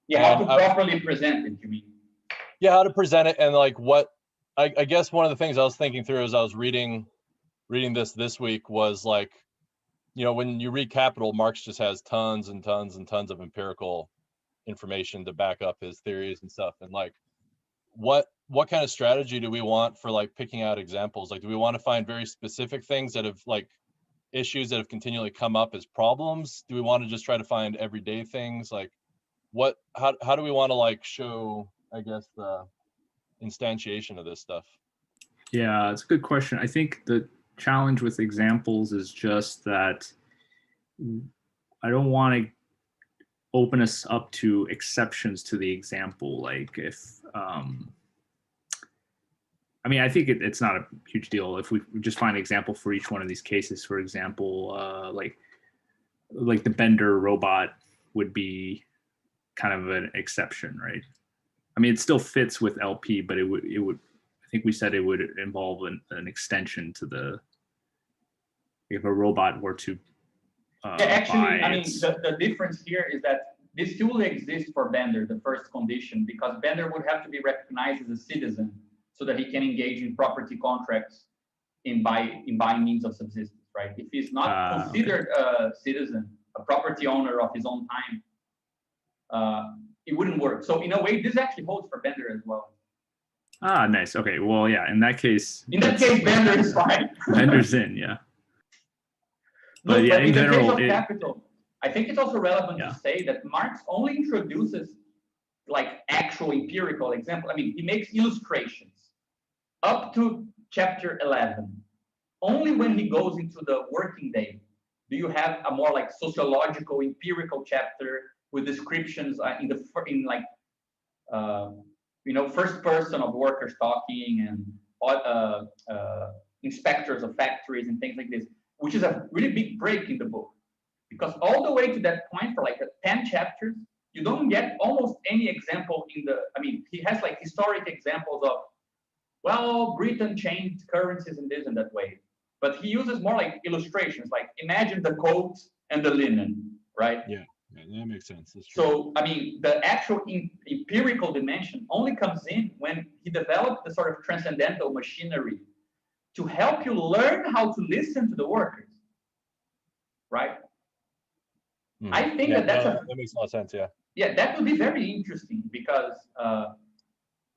Yeah, how to properly present it, you mean? Yeah, how to present it, and like what I guess one of the things I was thinking through as I was reading this week was like, you know, when you read Capital, Marx just has tons and tons and tons of empirical information to back up his theories and stuff. And like, what kind of strategy do we want for like picking out examples? Like, do we want to find very specific things that have like issues that have continually come up as problems? Do we want to just try to find everyday things? Like, how do we want to like show, I guess, the instantiation of this stuff? Yeah, it's a good question. I think the challenge with examples is just that I don't want to open us up to exceptions to the example. Like if, I mean, I think it's not a huge deal if we just find an example for each one of these cases. For example, like the Bender robot would be kind of an exception, right? I mean, it still fits with LP, but it would. I think we said it would involve an extension to the. If a robot were to. Yeah, actually, I mean, the difference here is that this tool exists for Bender, the first condition, because Bender would have to be recognized as a citizen so that he can engage in property contracts in buying means of subsistence, right? If he's not considered a citizen, a property owner of his own time, it wouldn't work. So in a way, this actually holds for Bender as well. Ah, nice. Okay. Well, yeah. In that case. In that case, Bender is fine. Bender's in, yeah. But yeah, in general, the case of capital, I think it's also relevant to say that Marx only introduces like actual empirical example. I mean, he makes illustrations up to chapter 11. Only when he goes into the working day do you have a more like sociological, empirical chapter with descriptions first person of workers talking and inspectors of factories and things like this, which is a really big break in the book. Because all the way to that point, for like 10 chapters, you don't get almost any example he has like historic examples of, well, Britain changed currencies in this and that way. But he uses more like illustrations, like imagine the coat and the linen, right? Yeah, that makes sense. That's true. So, I mean, the actual empirical dimension only comes in when he developed the sort of transcendental machinery to help you learn how to listen to the workers, right? I think that makes a lot of sense, yeah. Yeah, that would be very interesting because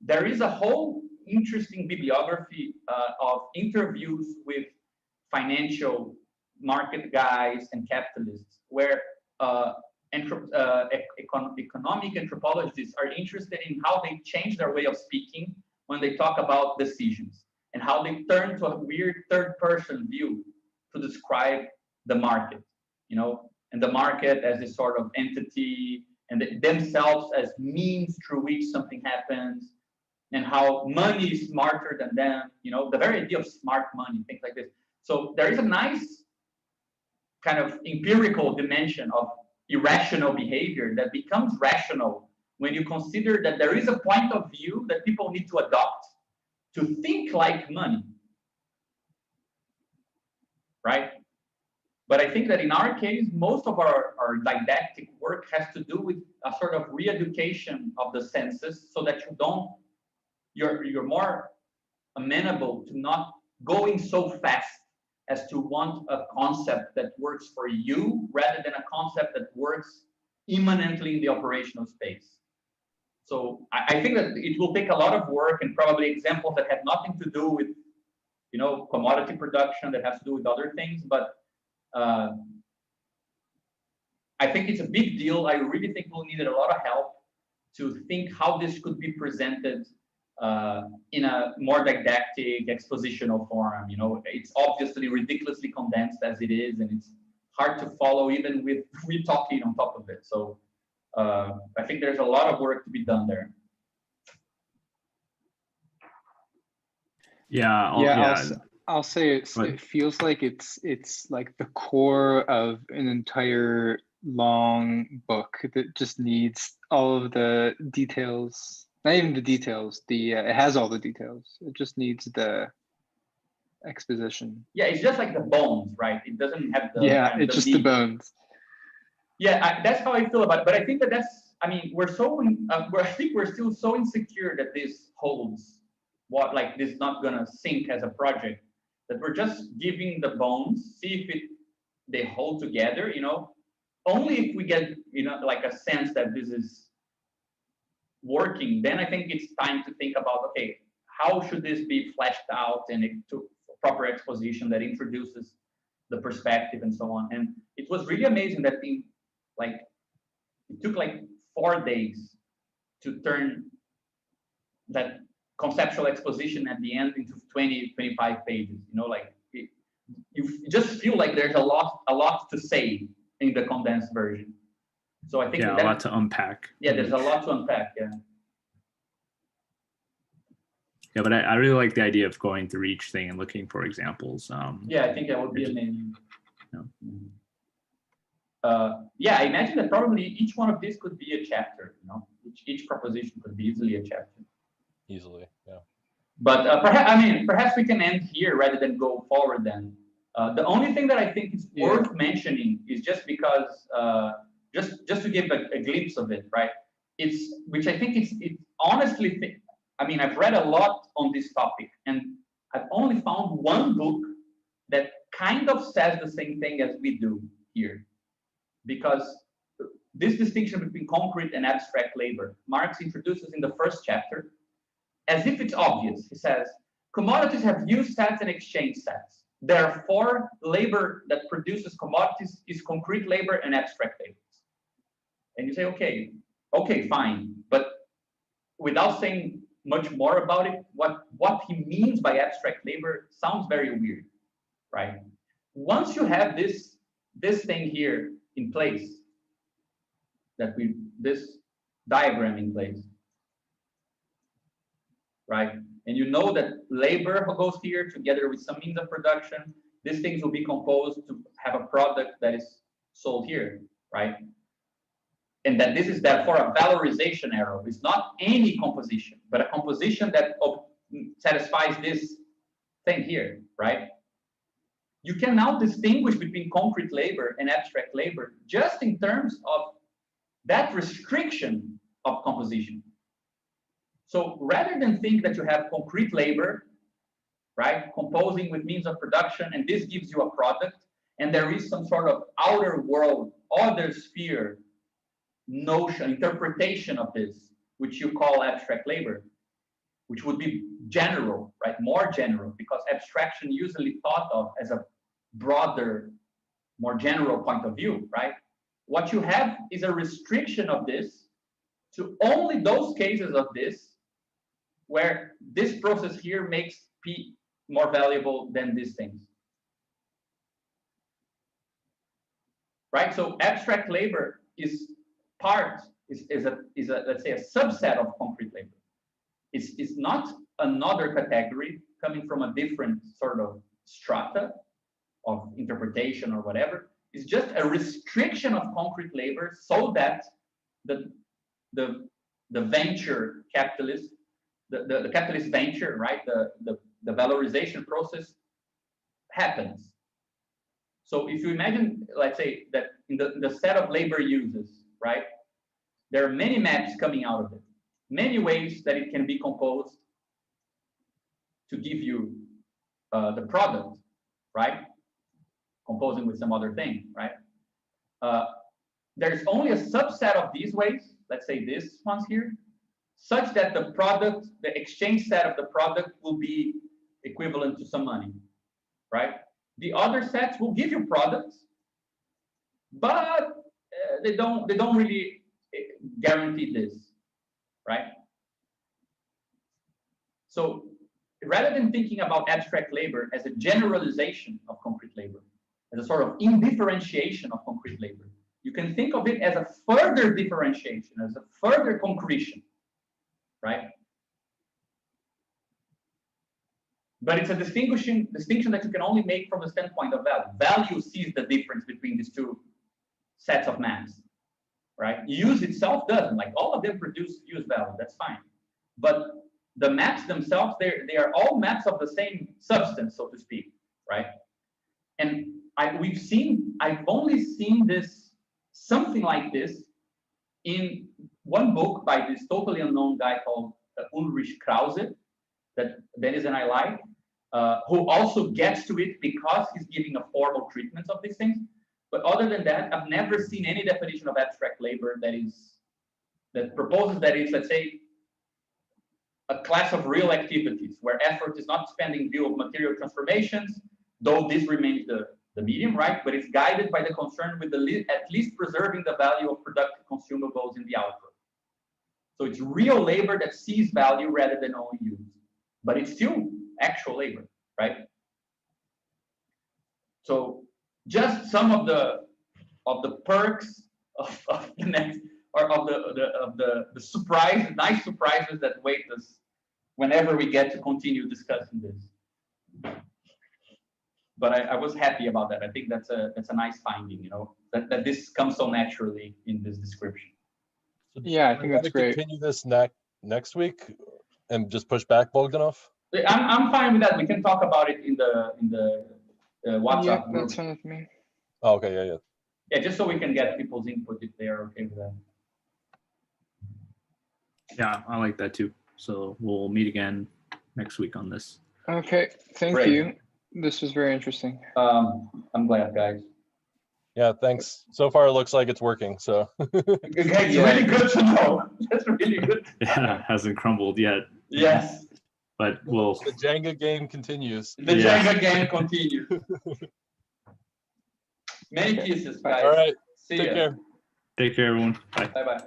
there is a whole interesting bibliography of interviews with financial market guys and capitalists where economic anthropologists are interested in how they change their way of speaking when they talk about decisions and how they turn to a weird third-person view to describe the market, and the market as this sort of entity and themselves as means through which something happens, and how money is smarter than them, the very idea of smart money, things like this. So there is a nice kind of empirical dimension of irrational behavior that becomes rational when you consider that there is a point of view that people need to adopt to think like money, right? But I think that in our case, most of our didactic work has to do with a sort of re-education of the senses so that you're more amenable to not going so fast as to want a concept that works for you rather than a concept that works immanently in the operational space. So I think that it will take a lot of work and probably examples that have nothing to do with, commodity production, that has to do with other things. But I think it's a big deal. I really think we'll need a lot of help to think how this could be presented in a more didactic, expositional form. It's obviously ridiculously condensed as it is, and it's hard to follow even with talking on top of it. So I think there's a lot of work to be done there. I'll say it feels like it's like the core of an entire long book that just needs all of the details. Not even the details. It has all the details. It just needs the exposition. Yeah, it's just like the bones, right? It doesn't have the it's just the bones. Yeah, that's how I feel about it. But I think that I think we're still so insecure that this holds. This is not gonna sink as a project, that we're just giving the bones, see if they hold together. Only if we get like a sense that this is working, then I think it's time to think about, okay, how should this be fleshed out and to proper exposition that introduces the perspective and so on. And it was really amazing that it took like 4 days to turn that conceptual exposition at the end into 20, 25 pages. You know, like you just feel like there's a lot to say in the condensed version. So I think a lot to unpack. Yeah, there's a lot to unpack. Yeah. Yeah, but I really like the idea of going through each thing and looking for examples. Yeah, I think that would be amazing. Yeah. Yeah, I imagine that probably each one of these could be a chapter. You know, each proposition could be easily a chapter. Easily, yeah. But perhaps we can end here rather than go forward. Then the only thing that I think is worth mentioning is just because just to give a glimpse of it, right? Which I think it's honestly. I mean, I've read a lot on this topic, and I've only found one book that kind of says the same thing as we do here. Because this distinction between concrete and abstract labor, Marx introduces in the first chapter, as if it's obvious. He says, commodities have use sets and exchange sets. Therefore, labor that produces commodities is concrete labor and abstract labor. And you say, okay, fine. But without saying much more about it, what he means by abstract labor sounds very weird, right? Once you have this thing here in place, this diagram in place, right? And you know that labor goes here together with some means of production. These things will be composed to have a product that is sold here, right? And that this is therefore a valorization arrow. It's not any composition, but a composition that satisfies this thing here, right? You can now distinguish between concrete labor and abstract labor just in terms of that restriction of composition. So rather than think that you have concrete labor, right, composing with means of production, and this gives you a product, and there is some sort of outer world, other sphere notion, interpretation of this, which you call abstract labor, which would be general, right, more general, because abstraction usually thought of as a broader, more general point of view, right? What you have is a restriction of this to only those cases of this where this process here makes P more valuable than these things. Right? So abstract labor is a let's say a subset of concrete labor. It's not another category coming from a different sort of strata of interpretation or whatever. It's just a restriction of concrete labor so that the venture capitalist, the capitalist venture, right, the valorization process happens. So if you imagine, let's say that in the set of labor uses, right, there are many maps coming out of it, many ways that it can be composed to give you the product, right, composing with some other thing, right? There's only a subset of these ways, let's say this ones here, such that the product, the exchange set of the product will be equivalent to some money, right? The other sets will give you products, but they don't really guarantee this, right? So rather than thinking about abstract labor as a generalization of concrete labor, as a sort of indifferentiation of concrete labor, you can think of it as a further differentiation, as a further concretion, right? But it's a distinction that you can only make from the standpoint of value. Value sees the difference between these two sets of maps, right? Use itself doesn't. Like all of them produce use value, that's fine. But the maps themselves, they are all maps of the same substance, so to speak, right? And I've only seen this, something like this, in one book by this totally unknown guy called Ulrich Krause, that Dennis and I like, who also gets to it because he's giving a formal treatment of these things. But other than that, I've never seen any definition of abstract labor that proposes that it's, let's say, a class of real activities where effort is not spent in view of material transformations, though this remains the the medium, right? But it's guided by the concern with at least preserving the value of productive consumables in the output. So it's real labor that sees value rather than only use, but it's still actual labor, right? So just some of the perks of the next, or of the nice surprises that wait us whenever we get to continue discussing this. But I was happy about that. I think that's a nice finding, you know, that this comes so naturally in this description. Yeah, I think that's great. Continue this next week and just push back Bogdanov. I'm fine with that. We can talk about it in the WhatsApp Yeah, group. that's fine with me. Oh, okay, yeah. Yeah, just so we can get people's input if they are okay with that. Yeah, I like that too. So we'll meet again next week on this. Okay, thank Great. you. This was very interesting. I'm glad, guys. Yeah, thanks. So far, it looks like it's working. So It's really good to know. That's really good. Yeah, hasn't crumbled yet. Yes. But we'll. the Jenga game continues. The Jenga game continues. Many pieces, guys. All right. See Take ya. care. Take care, everyone. Bye. Bye-bye.